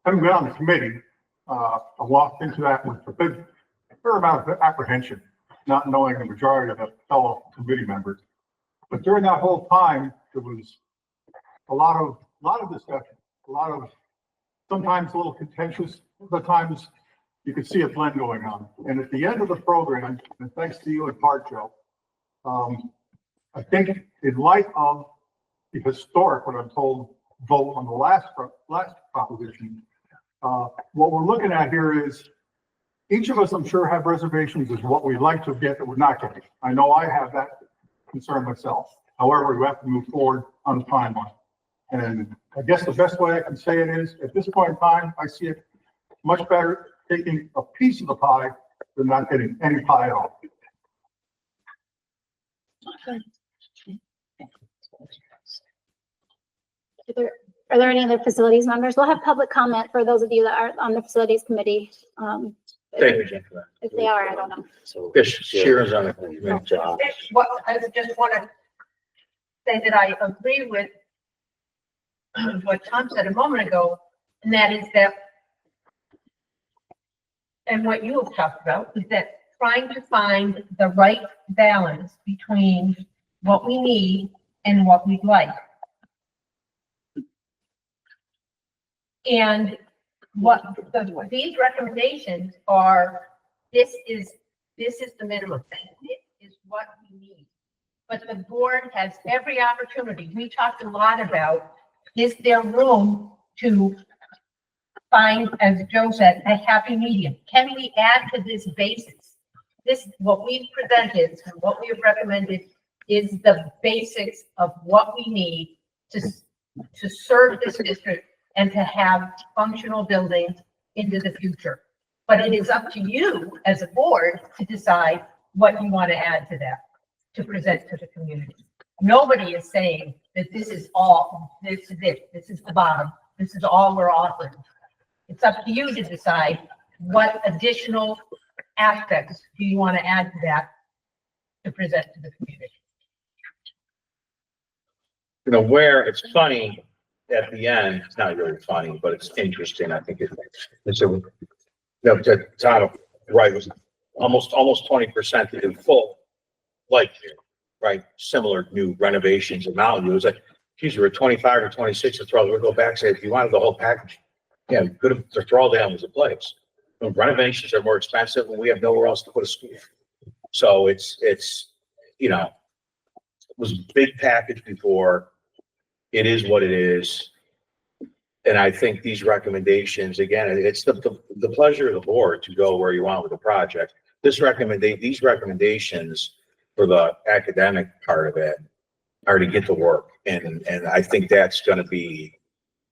having been on the committee, I walked into that with a fair amount of apprehension, not knowing the majority of the fellow committee members. But during that whole time, there was a lot of discussion, sometimes a little contentious, other times you could see a blend going on. And at the end of the program, and thanks to you in part, Joe, I think in light of the historic, what I'm told, vote on the last proposition, what we're looking at here is each of us, I'm sure, have reservations as what we'd like to get that we're not getting. I know I have that concern myself. However, we have to move forward on the timeline. And I guess the best way I can say it is, at this point in time, I see it much better taking a piece of the pie than not getting any pie at all. Are there any other facilities members? We'll have public comment for those of you that are on the facilities committee. Thank you, Jim, for that. If they are, I don't know. Sharon's on the job. What I just want to say that I agree with what Tom said a moment ago, and that is that, and what you have talked about, is that trying to find the right balance between what we need and what we'd like. And these recommendations are, this is the minimum. This is what we need. but the board has every opportunity. We talked a lot about, is there room to find, as Joe said, a happy medium? Can we add to this basis? This, what we've presented and what we have recommended is the basics of what we need to serve this district and to have functional buildings into the future. But it is up to you as a board to decide what you want to add to that, to present to the community. Nobody is saying that this is all, this is it, this is the bottom, this is all we're offering. It's up to you to decide what additional aspects do you want to add to that to present to the community. You know, where it's funny at the end, it's not really funny, but it's interesting. I think it's a, you know, Todd, right, was almost 20% to do full, like, right, similar new renovations in Mountain View. It was like, geez, we were 25 or 26 to throw, we'll go back and say, if you wanted the whole package, yeah, we could have, the throwdown was a place. Renovations are more expensive and we have nowhere else to put a school. So it's, you know, it was a big package before. It is what it is. And I think these recommendations, again, it's the pleasure of the board to go where you want with the project. These recommendations for the academic part of it are to get to work. And I think that's going to be,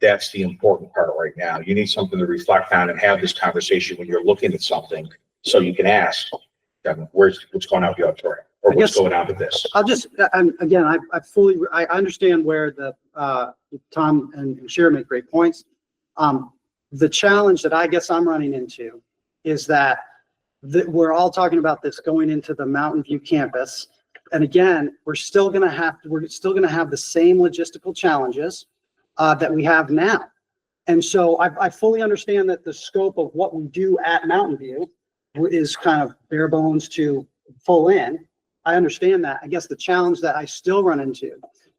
that's the important part right now. You need something to reflect on and have this conversation when you're looking at something, so you can ask, what's going on with the auditorium, or what's going on with this. I'll just, again, I understand where the, Tom and Sharon make great points. The challenge that I guess I'm running into is that we're all talking about this going into the Mountain View campus. And again, we're still going to have the same logistical challenges that we have now. And so I fully understand that the scope of what we do at Mountain View is kind of bare bones to full in. I understand that. I guess the challenge that I still run into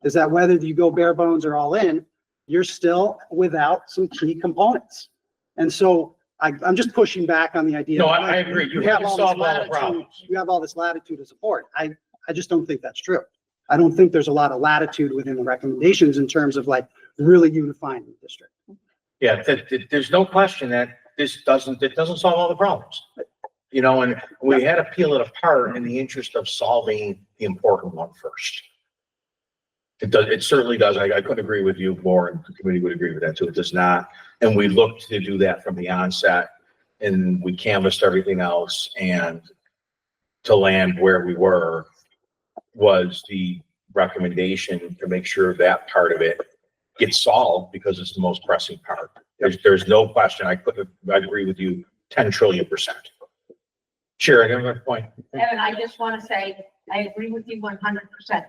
is that whether you go bare bones or all in, you're still without some key components. And so I'm just pushing back on the idea. No, I agree. You have to solve all the problems. You have all this latitude to support. I just don't think that's true. I don't think there's a lot of latitude within the recommendations in terms of like really unifying the district. Yeah, there's no question that it doesn't solve all the problems. You know, and we had to peel it apart in the interest of solving the important one first. It certainly does. I couldn't agree with you more, and the committee would agree with that too. It does not. And we looked to do that from the onset, and we canvassed everything else, and to land where we were was the recommendation to make sure that part of it gets solved, because it's the most pressing part. There's no question. I agree with you 10 trillion%. Sure, I got my point. Evan, I just want to say, I agree with you 100%.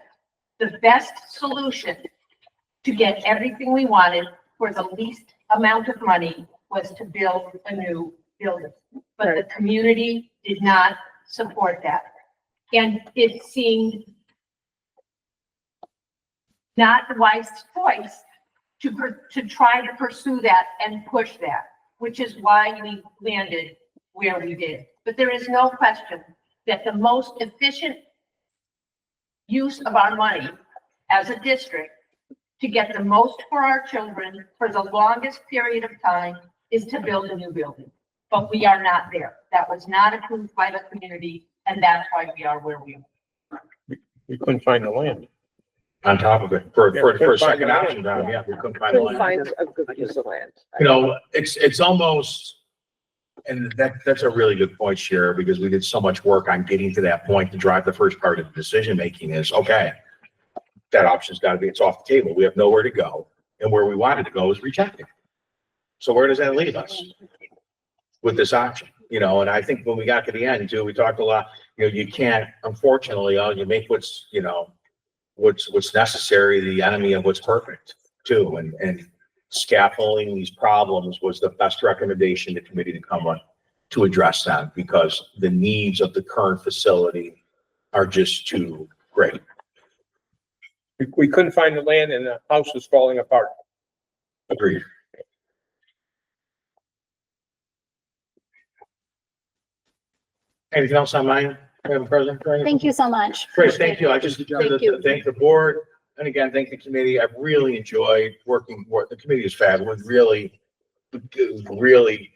The best solution to get everything we wanted for the least amount of money was to build a new building. But the community did not support that. And it seemed not the wise choice to try to pursue that and push that, which is why we landed where we did. But there is no question that the most efficient use of our money as a district to get the most for our children for the longest period of time is to build a new building. But we are not there. That was not approved by the community, and that's why we are where we are. We couldn't find the land. On top of it, for a second option, yeah, we couldn't find the land. Find a good use of land. You know, it's almost, and that's a really good point, Shira, because we did so much work on getting to that point to drive the first part of the decision making is, okay, that option's got to be, it's off the table. We have nowhere to go. And where we wanted to go is rejected. So where does that leave us with this option? You know, and I think when we got to the end too, we talked a lot, you know, you can't, unfortunately, you make what's, you know, what's necessary the enemy of what's perfect too. And scaffolding these problems was the best recommendation the committee to come on to address them, because the needs of the current facility are just too great. We couldn't find the land and the house was falling apart. Agreed. Anything else on mine? Madam President? Thank you so much. Great, thank you. I just, Thank you. thank the board, and again, thank the committee. I've really enjoyed working, the committee is fabulous, really,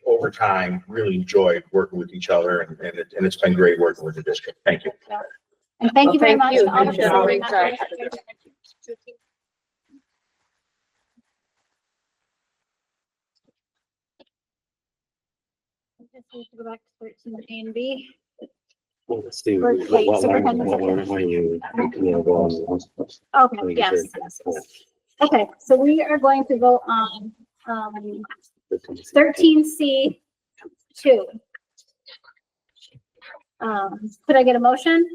over time, really enjoyed working with each other, and it's been great working with the district. Thank you. And thank you very much. Thank you. to all of You've done a you. great job. Just need to go back to 13 A and B. Well, let's do, Or why Kate, don't superintendent's you go on? Okay, yes, yes, yes. Okay, so we are going to vote on, 13C 2. Could I get a motion?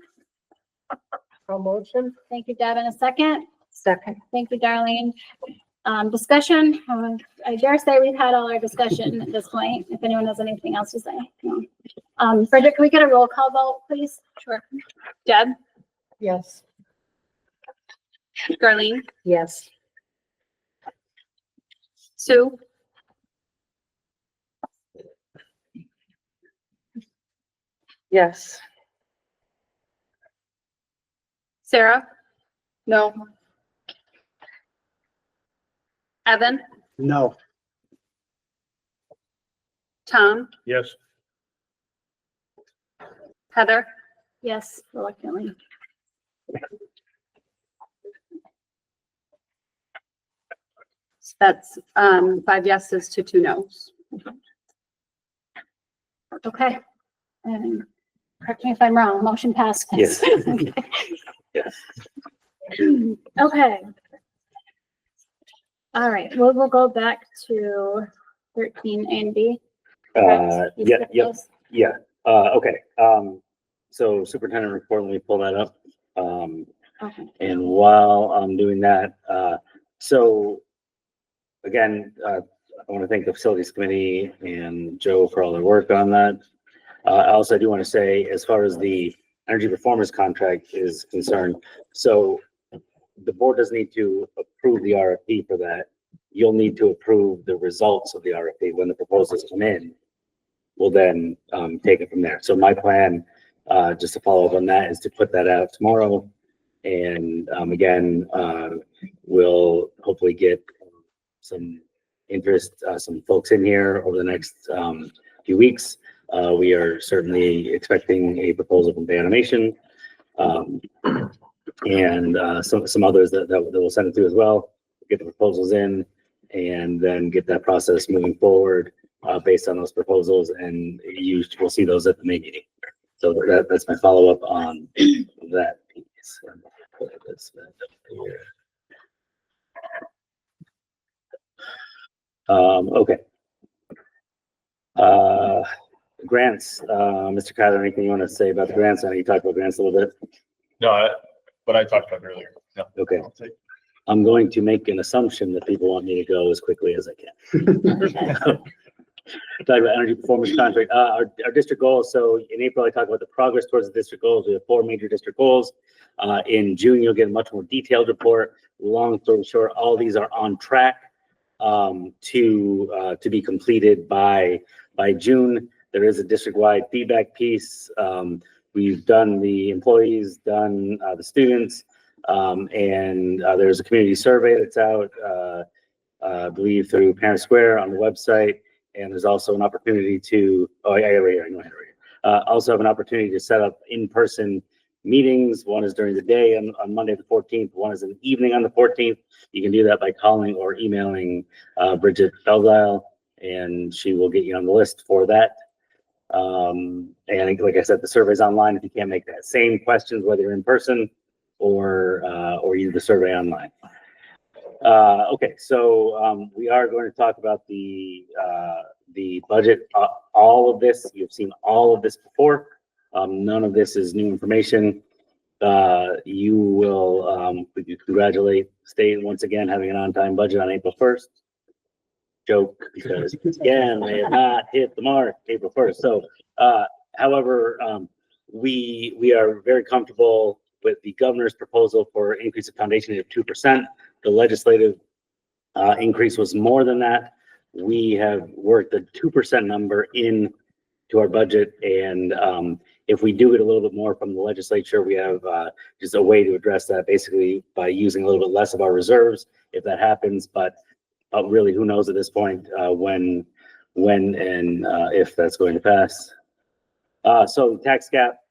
A motion? Thank you, Deb, in a second. Second. Thank you, Darlene. Discussion, I dare say we've had all our discussion at this point, if anyone has anything else to say. No. Frederick, can we get a roll call vote, please? Sure. Deb, Yes. Darlene, Yes. Sue, Yes. Sarah? No. Evan, No. Tom, Yes. Heather, Yes, reluctantly. that's 5 yeses to 2 nos. Okay. And correct me if I'm wrong, motion passed. Yes. Yes. Okay. All right, we'll go back to 13 A and B. Yeah, okay, so superintendent report, let me pull that up. Okay. And while I'm doing that, so again, I want to thank the facilities committee and Joe for all their work on that. I also do want to say, as far as the energy performance contract is concerned, so the board doesn't need to approve the RFP for that. You'll need to approve the results of the RFP when the proposals come in. We'll then take it from there. So my plan, just to follow up on that, is to put that out tomorrow. And again, we'll hopefully get some interest, some folks in here over the next few weeks. We are certainly expecting a proposal from Bay Animation. And some others that we'll send it to as well, get the proposals in, and then get that process moving forward based on those proposals, and you will see those at the May meeting. So that's my follow-up on that piece. Okay. Grants, Mr. Kyler, anything you want to say about the grants? I know you talked about grants a little bit. No, but I talked about it earlier. No. Okay. I'm going to make an assumption that people want me to go as quickly as I can. Talk about energy performance contract, our district goals. So in April, I talked about the progress towards the district goals. We have 4 major district goals. In June, you'll get a much more detailed report. Long story short, all these are on track to be completed by June. There is a district-wide feedback piece. We've done the employees, done the students, and there's a community survey that's out, I believe through Parent Square on the website. And there's also an opportunity to, also have an opportunity to set up in-person meetings. One is during the day on Monday the 14th. One is in the evening on the 14th. You can do that by calling or emailing Bridget Feldisle, and she will get you on the list for that. And like I said, the survey's online if you can't make that. Same questions, whether you're in person or you do the survey online. Okay, so we are going to talk about the budget. All of this, you've seen all of this before. None of this is new information. You will, congratulate state once again having an on-time budget on April 1st. Joke, because again, they have not hit the mark April 1st. So, however, we are very comfortable with the governor's proposal for increase of foundation of 2%. The legislative increase was more than that. We have worked the 2% number in to our budget, and If we do get a little bit more from the legislature, we have just a way to address that, basically by using a little bit less of our reserves, if that happens. But really, who knows at this point when and if that's going to pass. So tax cap,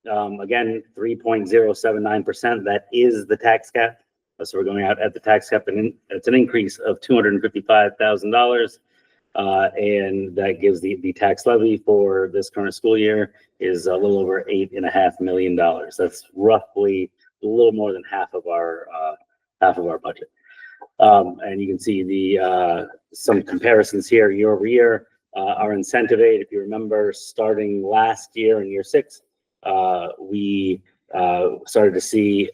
again, 3.079%. That is the tax cap. So we're going out at the tax cap, and it's an increase of $255,000. And that gives the tax levy for this current school year is a little over $8.5 million. That's roughly a little more than half of our budget. And you can see the some comparisons here year over year. Our incentive aid, if you remember, starting last year in year 6, we started to see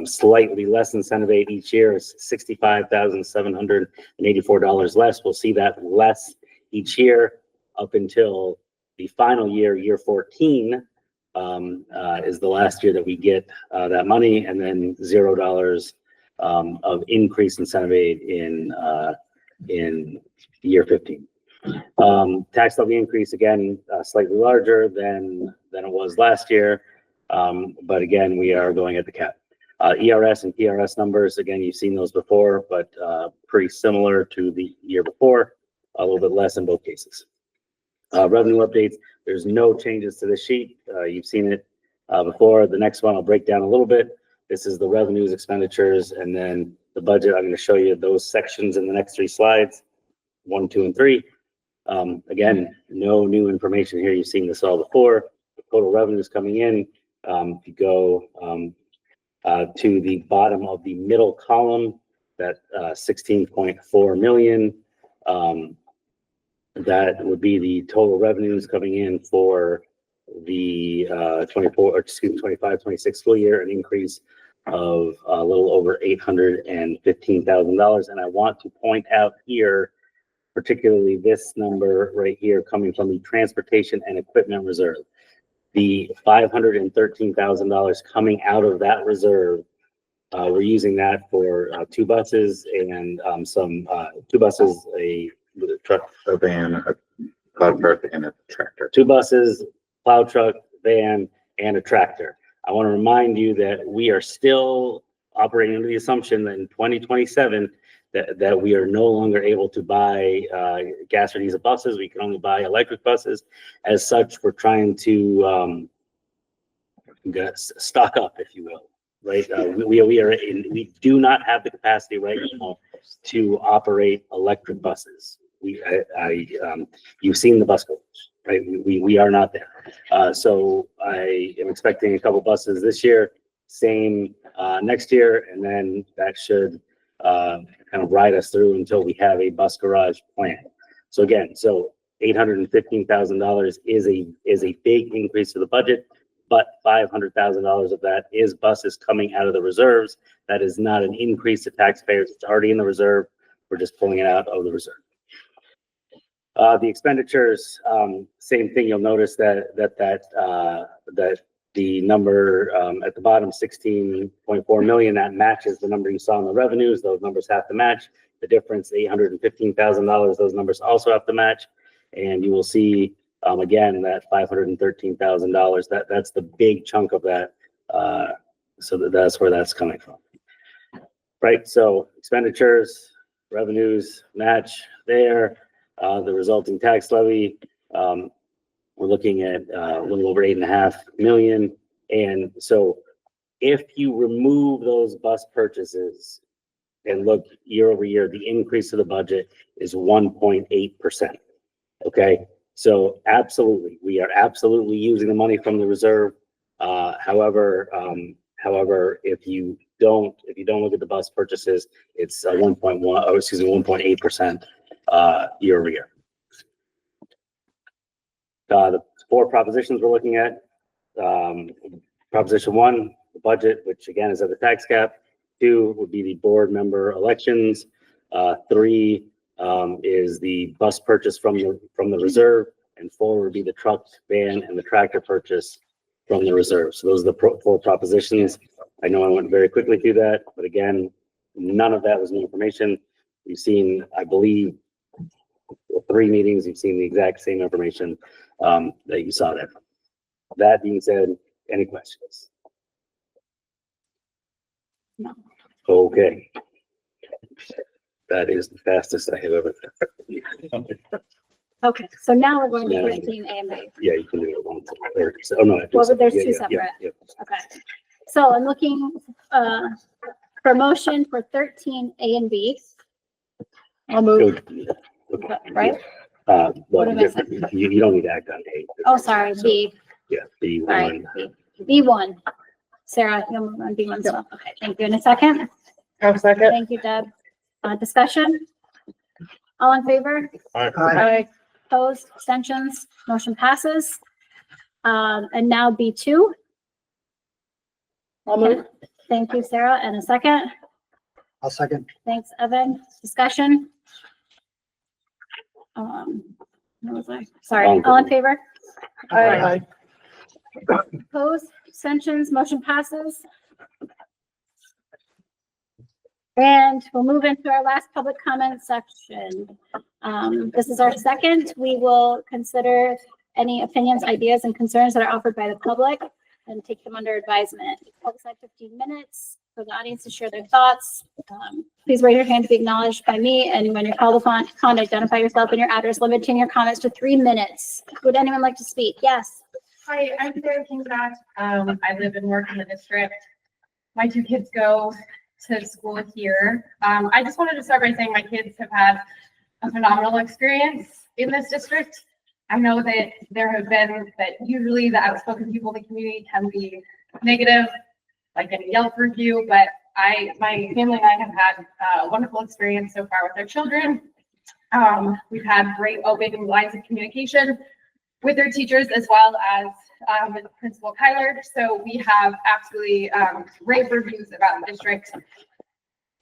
slightly less incentive aid each year, is $65,784 less. We'll see that less each year up until the final year, year 14, is the last year that we get that money, and then $0 of increased incentive aid in year 15. Tax levy increase, again, slightly larger than it was last year, but again, we are going at the cap. ERS and PRS numbers, again, you've seen those before, but pretty similar to the year before, a little bit less in both cases. Revenue updates, there's no changes to the sheet. You've seen it before. The next one I'll break down a little bit. This is the revenues, expenditures, and then the budget. I'm going to show you those sections in the next 3 slides, 1, 2, and 3. Again, no new information here. You've seen this all before. The total revenues coming in, if you go to the bottom of the middle column, that 16.4 million, that would be the total revenues coming in for the 25-26 school year, an increase of a little over $815,000. And I want to point out here, particularly this number right here coming from the transportation and equipment reserve. The $513,000 coming out of that reserve, we're using that for 2 buses and some 2 buses, a truck, A van, a plow truck, and a tractor. 2 buses, plow truck, van, and a tractor. I want to remind you that we are still operating under the assumption that in 2027 that we are no longer able to buy gas or diesel buses. We can only buy electric buses. As such, we're trying to stock up, if you will, right? We do not have the capacity right now to operate electric buses. You've seen the bus coach, right? We are not there. So I am expecting a couple buses this year, same next year, and then that should kind of ride us through until we have a bus garage plan. So again, $815,000 is a big increase to the budget, but $500,000 of that is buses coming out of the reserves. That is not an increase to taxpayers. It's already in the reserve. We're just pulling it out of the reserve. The expenditures, same thing. You'll notice that the number at the bottom, 16.4 million, that matches the number you saw in the revenues. Those numbers have to match. The difference, $815,000, those numbers also have to match. And you will see, again, that $513,000, that's the big chunk of that. So that's where that's coming from. Right, so expenditures, revenues match there. The resulting tax levy, we're looking at a little over 8.5 million. And so if you remove those bus purchases and look year over year, the increase of the budget is 1.8%. Okay, so absolutely, we are absolutely using the money from the reserve. However, if you don't look at the bus purchases, it's 1.8% year over year. The 4 propositions we're looking at, Proposition 1, the budget, which again is at the tax cap. 2 would be the board member elections. 3 is the bus purchase from the reserve, and 4 would be the truck, van, and the tractor purchase from the reserve. So those are the 4 propositions. I know I went very quickly through that, but again, none of that was new information. You've seen, I believe, 3 meetings. You've seen the exact same information that you saw there. That being said, any questions? No. Okay. That is the fastest I have ever. Okay, so now we're going to Yeah. 13 A and B. Yeah, you can do it once. Oh, no. I have to Well, but there's yeah, two yeah, separate. yeah, Okay. So I'm looking, for motion for 13 A and B. I'll move, yeah. Okay. right? Well, What am I saying? you don't need to act on A. Oh, sorry, B. Yeah, B All right, one. B1. Sarah, you'll move on B1 as well. Okay, thank you. In a second. I'll second. Thank you, Deb. Discussion? All in favor? Aye. Opposed, abstentions, motion passes. And now B2. I'll move. Thank you, Sarah. And a second. I'll second. Thanks, Evan. Discussion? What was I? Sorry, all in favor? Aye. Opposed, abstentions, motion passes. And we'll move into our last public comment section. This is our second. We will consider any opinions, ideas, and concerns that are offered by the public and take them under advisement. We'll set 15 minutes for the audience to share their thoughts. Please raise your hand to be acknowledged by me, and when you're called upon, identify yourself and your address, limiting your comments to 3 minutes. Would anyone like to speak? Yes. Hi, I'm Sarah Kingsat. I live and work in the district. My 2 kids go to school here. I just wanted to start by saying my kids have had a phenomenal experience in this district. I know that there have been that usually the outspoken people in the community can be negative, like a Yelp review, but my family and I have had a wonderful experience so far with our children. We've had great open lines of communication with their teachers as well as with Principal Kyler. So we have absolutely rave reviews about the district.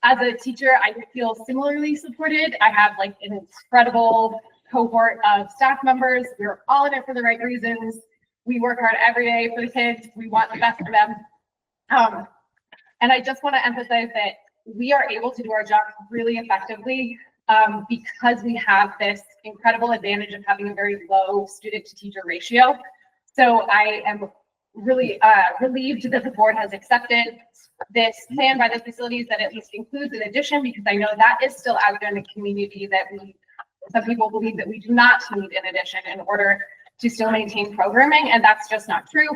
As a teacher, I feel similarly supported. I have like an incredible cohort of staff members. We're all in it for the right reasons. We work hard every day for the kids. We want the best for them. And I just want to emphasize that we are able to do our job really effectively because we have this incredible advantage of having a very low student to teacher ratio. So I am really relieved that the board has accepted this plan by the facilities that at least includes an addition, because I know that is still out there in the community that some people believe that we do not need an addition in order to still maintain programming, and that's just not true.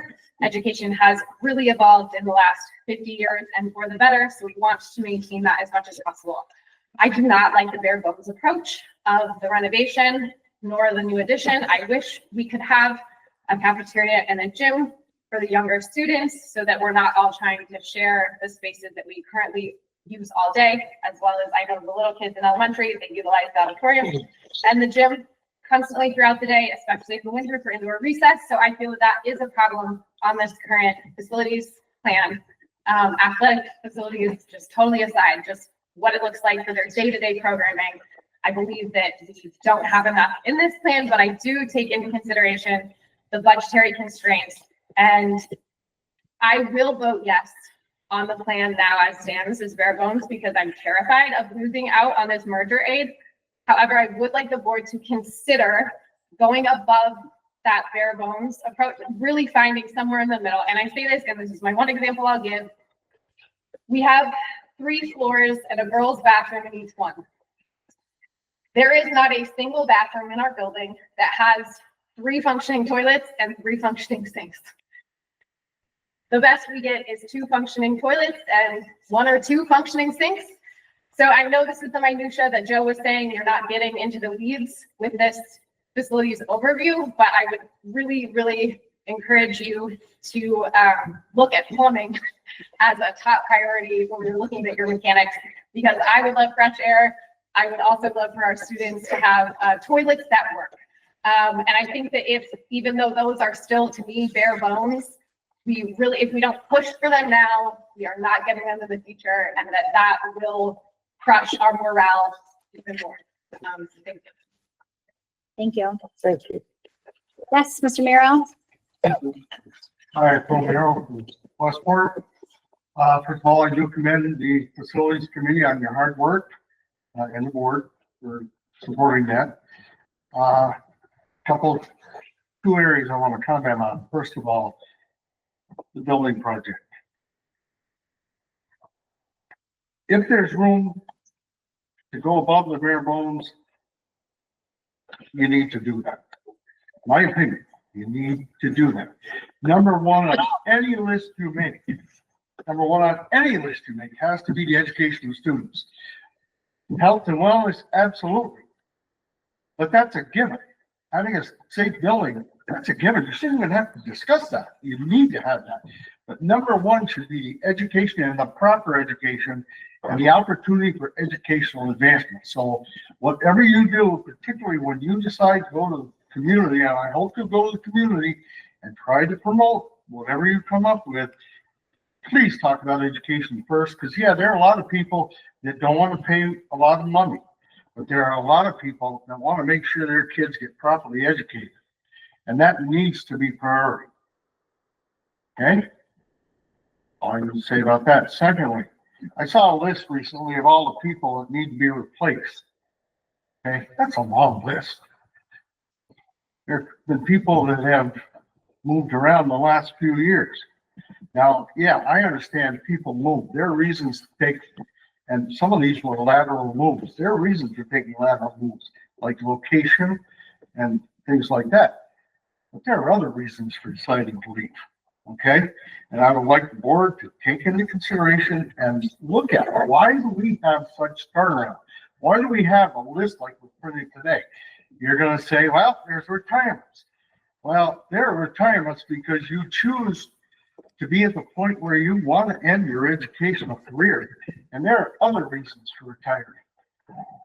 Education has really evolved in the last 50 years and for the better, so we want to maintain that as much as possible. I do not like the bare bones approach of the renovation nor the new addition. I wish we could have a cafeteria and a gym for the younger students so that we're not all trying to share the spaces that we currently use all day, as well as I know the little kids in elementary, they utilize the auditorium and the gym constantly throughout the day, especially in the winter for indoor recess. So I feel that is a problem on this current facilities plan. Athletic facilities, just totally aside, just what it looks like for their day-to-day programming. I believe that we don't have enough in this plan, but I do take into consideration the budgetary constraints. And I will vote yes on the plan now as stands as bare bones because I'm terrified of losing out on this merger aid. However, I would like the board to consider going above that bare bones approach, really finding somewhere in the middle. And I say this, and this is my one example I'll give. We have 3 floors and a girls' bathroom in each one. There is not a single bathroom in our building that has 3 functioning toilets and 3 functioning sinks. The best we get is 2 functioning toilets and 1 or 2 functioning sinks. So I know this is the minutia that Joe was saying, you're not getting into the weeds with this facilities overview, but I would really, really encourage you to look at plumbing as a top priority when you're looking at your mechanics, because I would love fresh air. I would also love for our students to have toilets that work. And I think that even though those are still to me bare bones, if we don't push for them now, we are not getting them in the future, and that will crush our morale even more. Thank you. Thank you. Thank you. Yes, Mr. Miro. Hi, Paul Merrill from Westport. First of all, I do commend the facilities committee on your hard work and the board for supporting that. Couple two areas I want to comment on. First of all, the building project. If there's room to go above the bare bones, you need to do that. My opinion, you need to do that. Number one on any list you make, has to be the education of students. Health and wellness, absolutely. But that's a given. Having a safe building, that's a given. You shouldn't even have to discuss that. You need to have that. But number one should be the education and the proper education and the opportunity for educational advancement. So whatever you do, particularly when you decide to go to the community, and I hope you go to the community and try to promote whatever you come up with, please talk about education first, because yeah, there are a lot of people that don't want to pay a lot of money, but there are a lot of people that want to make sure their kids get properly educated, and that needs to be priority. Okay? All I'm going to say about that. Secondly, I saw a list recently of all the people that need to be replaced. Okay, that's a long list. There have been people that have moved around the last few years. Now, yeah, I understand people move. There are reasons to take, and some of these were lateral moves. There are reasons for taking lateral moves, like location and things like that. But there are other reasons for deciding to leave. Okay? And I would like the board to take into consideration and look at why do we have such turnaround? Why do we have a list like we're printing today? You're going to say, well, there's retirements. Well, there are retirements because you choose to be at the point where you want to end your educational career. And there are other reasons for retiring.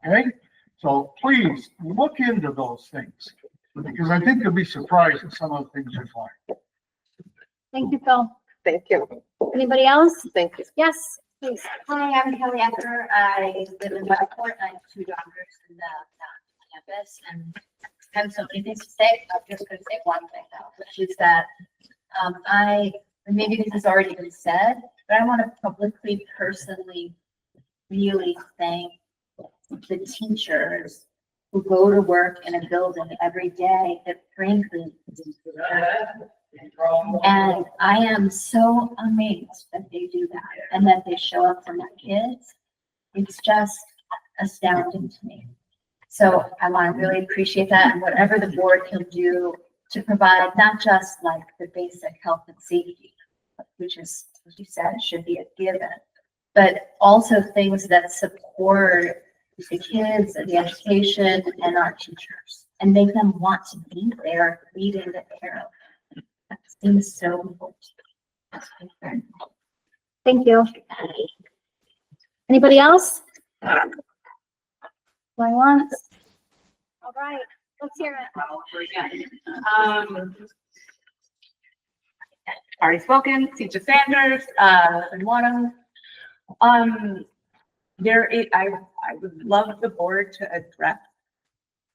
Okay? So please look into those things, because I think you'll be surprised at some of the things you find. Thank you, Phil. Thank you. Anybody else? Thank you. Yes, please. Hi, I'm Kelly Ecker. I live in Westport. I have two daughters in the campus, and I have so many things to say. I'm just going to say one thing though, which is that maybe this has already been said, but I want to publicly, personally, really thank the teachers who go to work in a building every day that frankly, and I am so amazed that they do that and that they show up for my kids. It's just astounding to me. So I want to really appreciate that, and whatever the board can do to provide not just like the basic health and safety, which is, as you said, should be a given, but also things that support the kids and the education and our teachers and make them want to be there leading the arrow. That seems so important. Thank you. Anybody else? Going once? All right, let's hear it. Already spoken, Teacher Sanders, and one I would love the board to address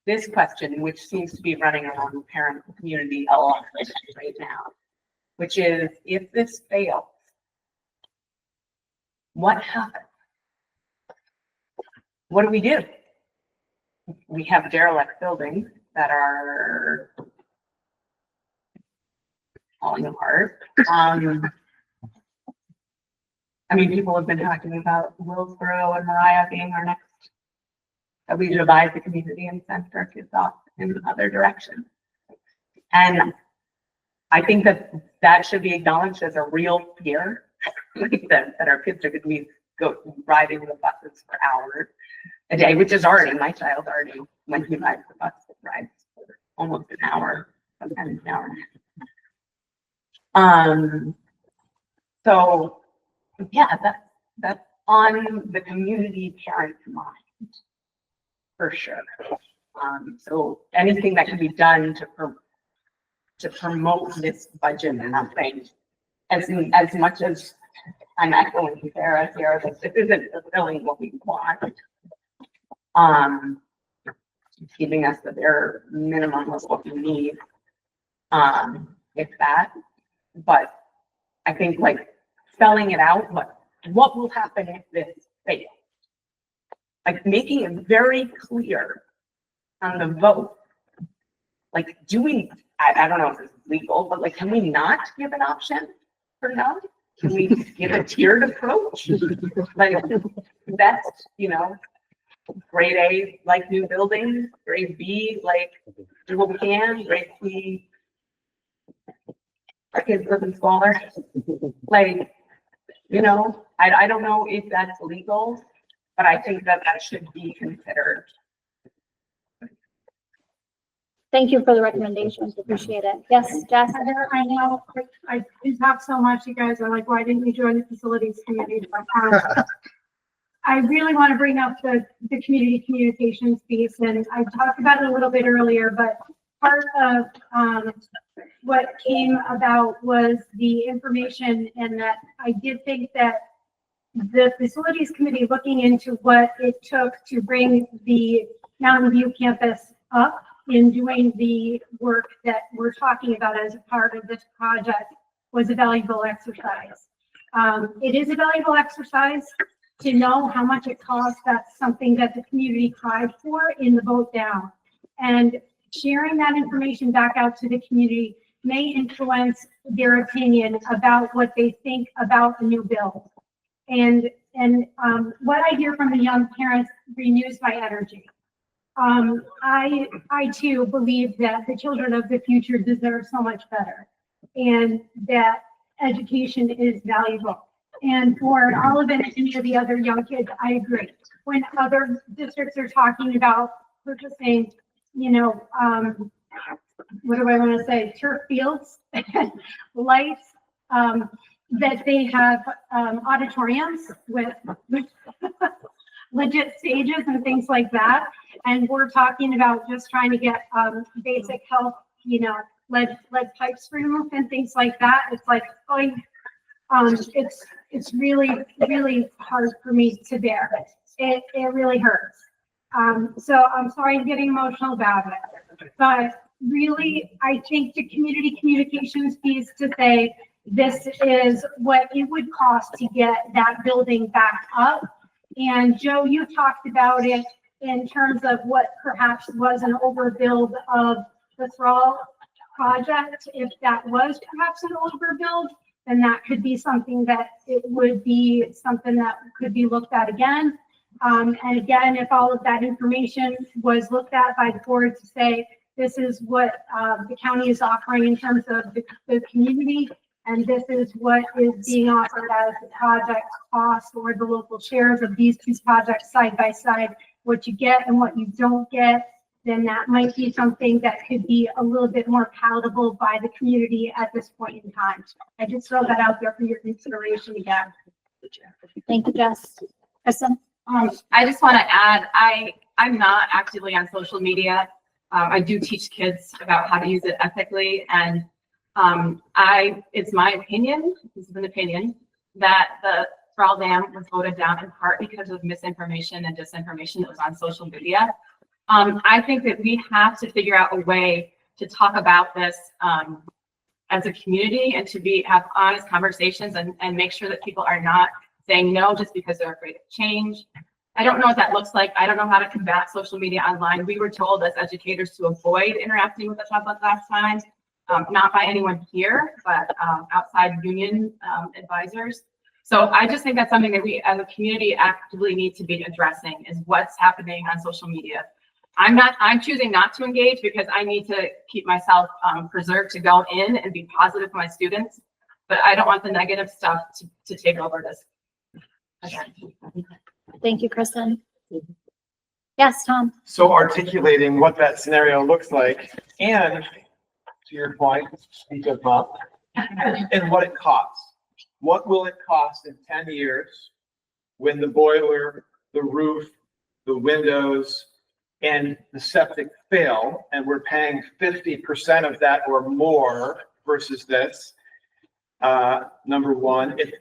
this question, which seems to be running around the parent community a lot right now, which is, if this fails, what happens? What do we do? We have derelict buildings that are falling apart. I mean, people have been talking about Willsboro and Mariah being our next, that we divide the community and send our kids off in other directions. And I think that should be acknowledged as a real fear, that our kids are going to be riding the buses for hours a day, which is already, my child already, when he rides the bus, rides for almost an hour, sometimes an hour and a half. So yeah, that's on the community parent's mind, for sure. So anything that can be done to promote this budget and nothing, as much as I'm echoing Sarah here, that this isn't fulfilling what we want. Giving us the bare minimum of what we need, if that. But I think like spelling it out, what will happen if this fails? Like making it very clear on the vote Like, do we, I don't know if it's legal, but like, can we not give an option for no? Can we give a tiered approach? Like, that's, you know, grade A, like new buildings, grade B, like do what we can, grade C. Our kids live in smaller, like, you know, I don't know if that's legal, but I think that that should be considered. Thank you for the recommendations. Appreciate it. Yes, Jess? Heather, I know, I talk so much, you guys are like, why didn't you join the facilities committee? I really want to bring up the community communications piece, and I talked about it a little bit earlier, but part of what came about was the information, and that I did think that the facilities committee looking into what it took to bring the Mountain View campus up in doing the work that we're talking about as a part of this project was a valuable exercise. It is a valuable exercise to know how much it costs. That's something that the community cried for in the vote down. And sharing that information back out to the community may influence their opinion about what they think about the new bill. And what I hear from the young parents renews my energy. I too believe that the children of the future deserve so much better, and that education is valuable. And for Olive and any of the other young kids, I agree. When other districts are talking about purchasing, you know, what do I want to say, turf fields, lights, that they have auditoriums with legit stages and things like that. And we're talking about just trying to get basic health, you know, lead pipes removed and things like that. It's like, it's really, really hard for me to bear. It really hurts. So I'm sorry I'm getting emotional about it, but really, I think the community communications piece to say, this is what it would cost to get that building back up. And Joe, you talked about it in terms of what perhaps was an overbuild of the Thrall project. If that was perhaps an overbuild, then that could be something that it would be something that could be looked at again. And again, if all of that information was looked at by the board to say, this is what the county is offering in terms of the community, and this is what is being offered as the project cost or the local shares of these two projects side by side, what you get and what you don't get, then that might be something that could be a little bit more palatable by the community at this point in time. I just throw that out there for your consideration again. Thank you, Jess. Kristen? I just want to add, I'm not actively on social media. I do teach kids about how to use it ethically, and it's my opinion, this is an opinion, that the Thrall Dam was voted down in part because of misinformation and disinformation that was on social media. I think that we have to figure out a way to talk about this as a community and to have honest conversations and make sure that people are not saying no just because they're afraid of change. I don't know what that looks like. I don't know how to combat social media online. We were told as educators to avoid interacting with the public last time, not by anyone here, but outside union advisors. So I just think that's something that we as a community actively need to be addressing, is what's happening on social media. I'm choosing not to engage because I need to keep myself preserved to go in and be positive for my students, but I don't want the negative stuff to take over this. Okay. Thank you, Kristen. Yes, Tom. So articulating what that scenario looks like, and to your point, speak of and what it costs. What will it cost in 10 years when the boiler, the roof, the windows, and the septic fail, and we're paying 50% of that or more versus this? Number one, if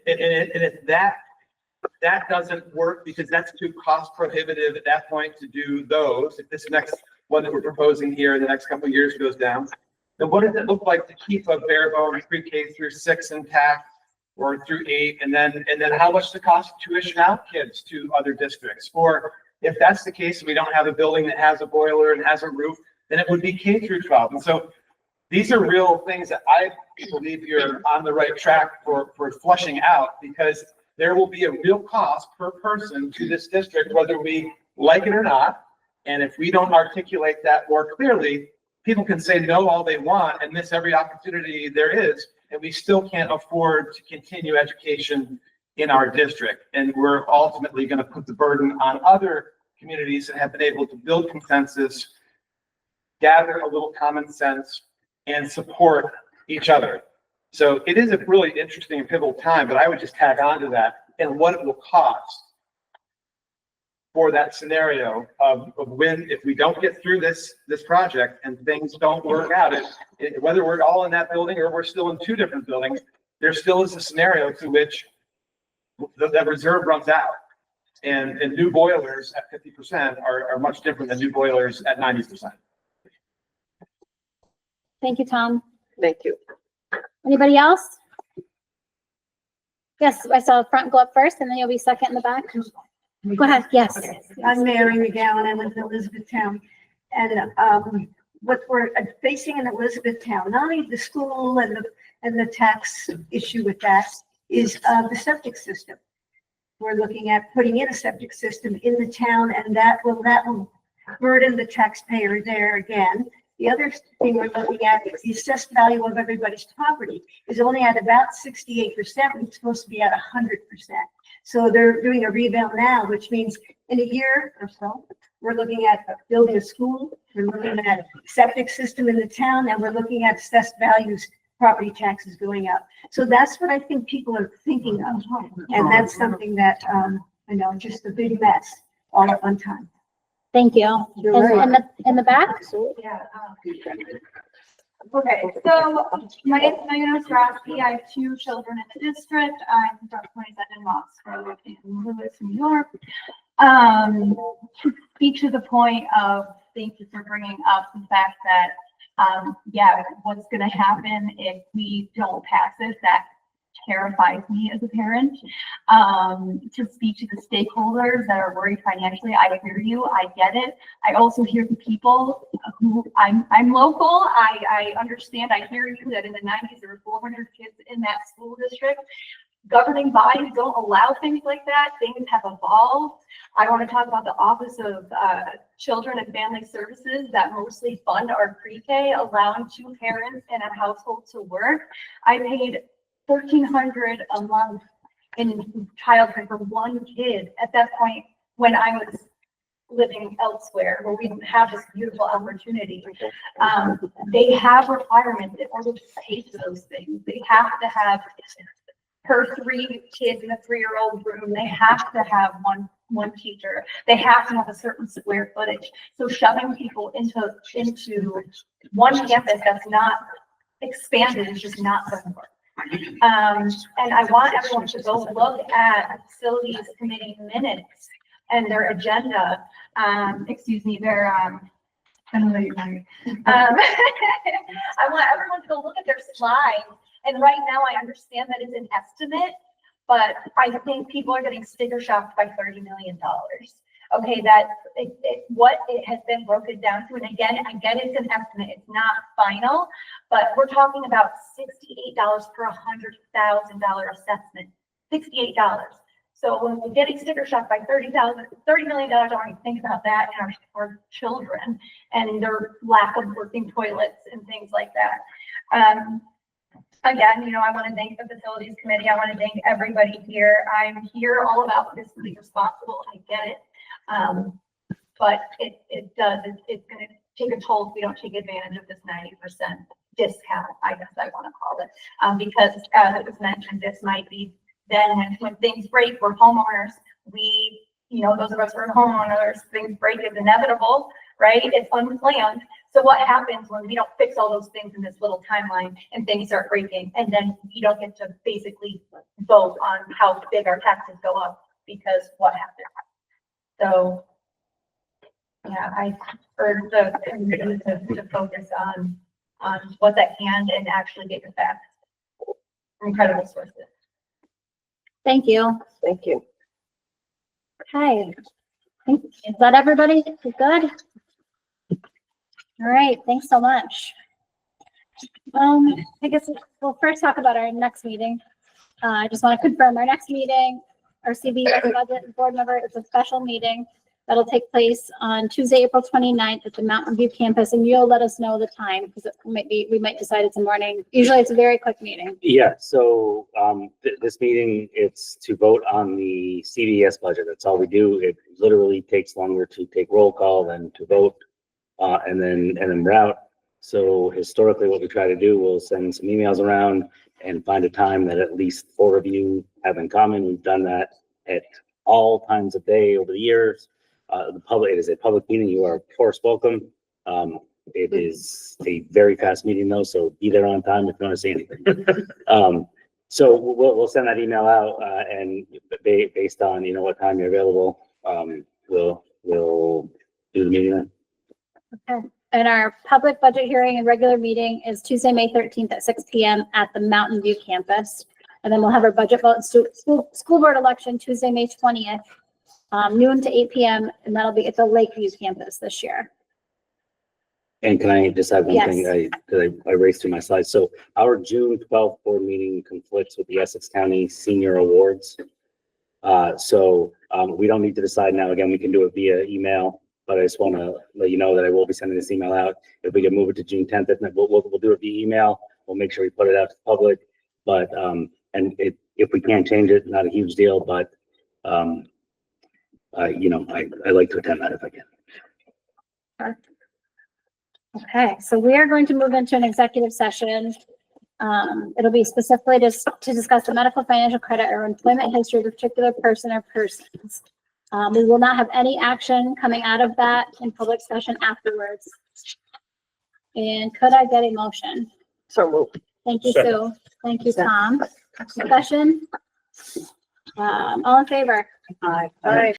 that doesn't work because that's too cost prohibitive at that point to do those, if this next one that we're proposing here in the next couple of years goes down, then what does it look like to keep a bare bone pre-K through 6 intact or through 8, and then how much the cost to tuition out kids to other districts? Or if that's the case, we don't have a building that has a boiler and has a roof, than it would be K through 12. And so these are real things that I believe you're on the right track for flushing out, because there will be a real cost per person to this district, whether we like it or not. And if we don't articulate that more clearly, people can say no all they want and miss every opportunity there is, and we still can't afford to continue education in our district. And we're ultimately going to put the burden on other communities that have been able to build consensus, gather a little common sense, and support each other. So it is a really interesting and pivotal time, but I would just tag on to that and what it will cost for that scenario of when, if we don't get through this project and things don't work out, whether we're all in that building or we're still in 2 different buildings, there still is a scenario to which that reserve runs out. And new boilers at 50% are much different than new boilers at 90%. Thank you, Tom. Thank you. Anybody else? Yes, I saw front go up first, and then you'll be second in the back. Go ahead, yes. I'm Mary McGowan, I live in Elizabethtown. And what we're facing in Elizabethtown, not only the school and the tax issue with that, is the septic system. We're looking at putting in a septic system in the town, and that will burden the taxpayer there again. The other thing we're looking at is the assessed value of everybody's property is only at about 68%, when it's supposed to be at 100%. So they're doing a revale now, which means in a year or so, we're looking at building a school, we're looking at septic system in the town, and we're looking at assessed values, property taxes going up. So that's what I think people are thinking of. And that's something that, I know, just a big mess all at one time. Thank you. In the back? Yeah. Okay, so my name is Rocky. I have 2 children in the district. I'm from 27 Roxborough in Lewis, New York. To speak to the point of, thank you for bringing up the fact that, yeah, what's going to happen if we don't pass this, that terrifies me as a parent. To speak to the stakeholders that are worried financially, I hear you, I get it. I also hear the people who, I'm local, I understand, I hear you that in the 90s there were 400 kids in that school district. Governing bodies don't allow things like that. Things have evolved. I want to talk about the Office of Children and Family Services that mostly fund our pre-K, allowing 2 parents in a household to work. I paid $1,300 a month in childcare for 1 kid at that point when I was living elsewhere, where we didn't have this beautiful opportunity. They have requirements in order to pay for those things. They have to have per 3 kids in a 3-year-old room. They have to have one teacher. They have to have a certain square footage. So shoving people into one campus that's not expanded is just not going to work. And I want everyone to go look at facilities committee minutes and their agenda. Excuse me, their I want everyone to go look at their slides. And right now, I understand that it's an estimate, but I think people are getting sticker shocked by $30 million. Okay, that's what it has been broken down to. And again, I get it's an estimate, it's not final, but we're talking about $68 per $100,000 assessment, $68. So when we're getting sticker shock by $30 million, I want to think about that in our children and their lack of working toilets and things like that. Again, I want to thank the facilities committee. I want to thank everybody here. I'm here all about fiscally responsible. I get it. But it's going to take a toll if we don't take advantage of this 90% discount, I guess I want to call it. Because as it was mentioned, this might be then when things break, we're homeowners. Those of us who are homeowners, things break is inevitable, right? It's unplanned. So what happens when we don't fix all those things in this little timeline and things start breaking, and then we don't get to basically vote on how big our taxes go up because what happened? So, yeah, I urge the committee to focus on what that can and actually get your facts from credible sources. Thank you. Thank you. Okay. Is that everybody? Good? All right, thanks so much. I guess we'll first talk about our next meeting. I just want to confirm our next meeting, our CBS budget board member, it's a special meeting that'll take place on Tuesday, April 29th at the Mountain View campus, and you'll let us know the time because it might be, we might decide it's a morning. Usually it's a very quick meeting. Yeah, so this meeting, it's to vote on the CVS budget. That's all we do. It literally takes longer to take roll call than to vote, and then we're out. So historically, what we try to do, we'll send some emails around and find a time that at least 4 of you have in common. We've done that at all times of day over the years. It is a public meeting. You are of course welcome. It is a very fast meeting though, so be there on time if you want to see anything. So we'll send that email out, and based on, what time you're available, we'll do the meeting then. Okay. And our public budget hearing and regular meeting is Tuesday, May 13th at 6 p.m. at the Mountain View campus. And then we'll have our budget vote and school board election Tuesday, May 20th, noon to 8 p.m. And that'll be at the Lakeview campus this year. And can I just add one Yes. thing? I raced through my slides. So our June 12th board meeting conflicts with the Essex County Senior Awards. So we don't need to decide now. Again, we can do it via email, but I just want to let you know that I will be sending this email out. If we can move it to June 10th, if not, we'll do it via email. We'll make sure we put it out to the public. But if we can't change it, not a huge deal. But I like to attend that if I can. Okay, so we are going to move into an executive session. It'll be specifically to discuss the medical, financial credit, or employment history of a particular person or persons. We will not have any action coming out of that in public session afterwards. And could I get a motion? So moved. Thank you, Sue. Thank you, Tom. Discussion? All in favor? Aye. All right.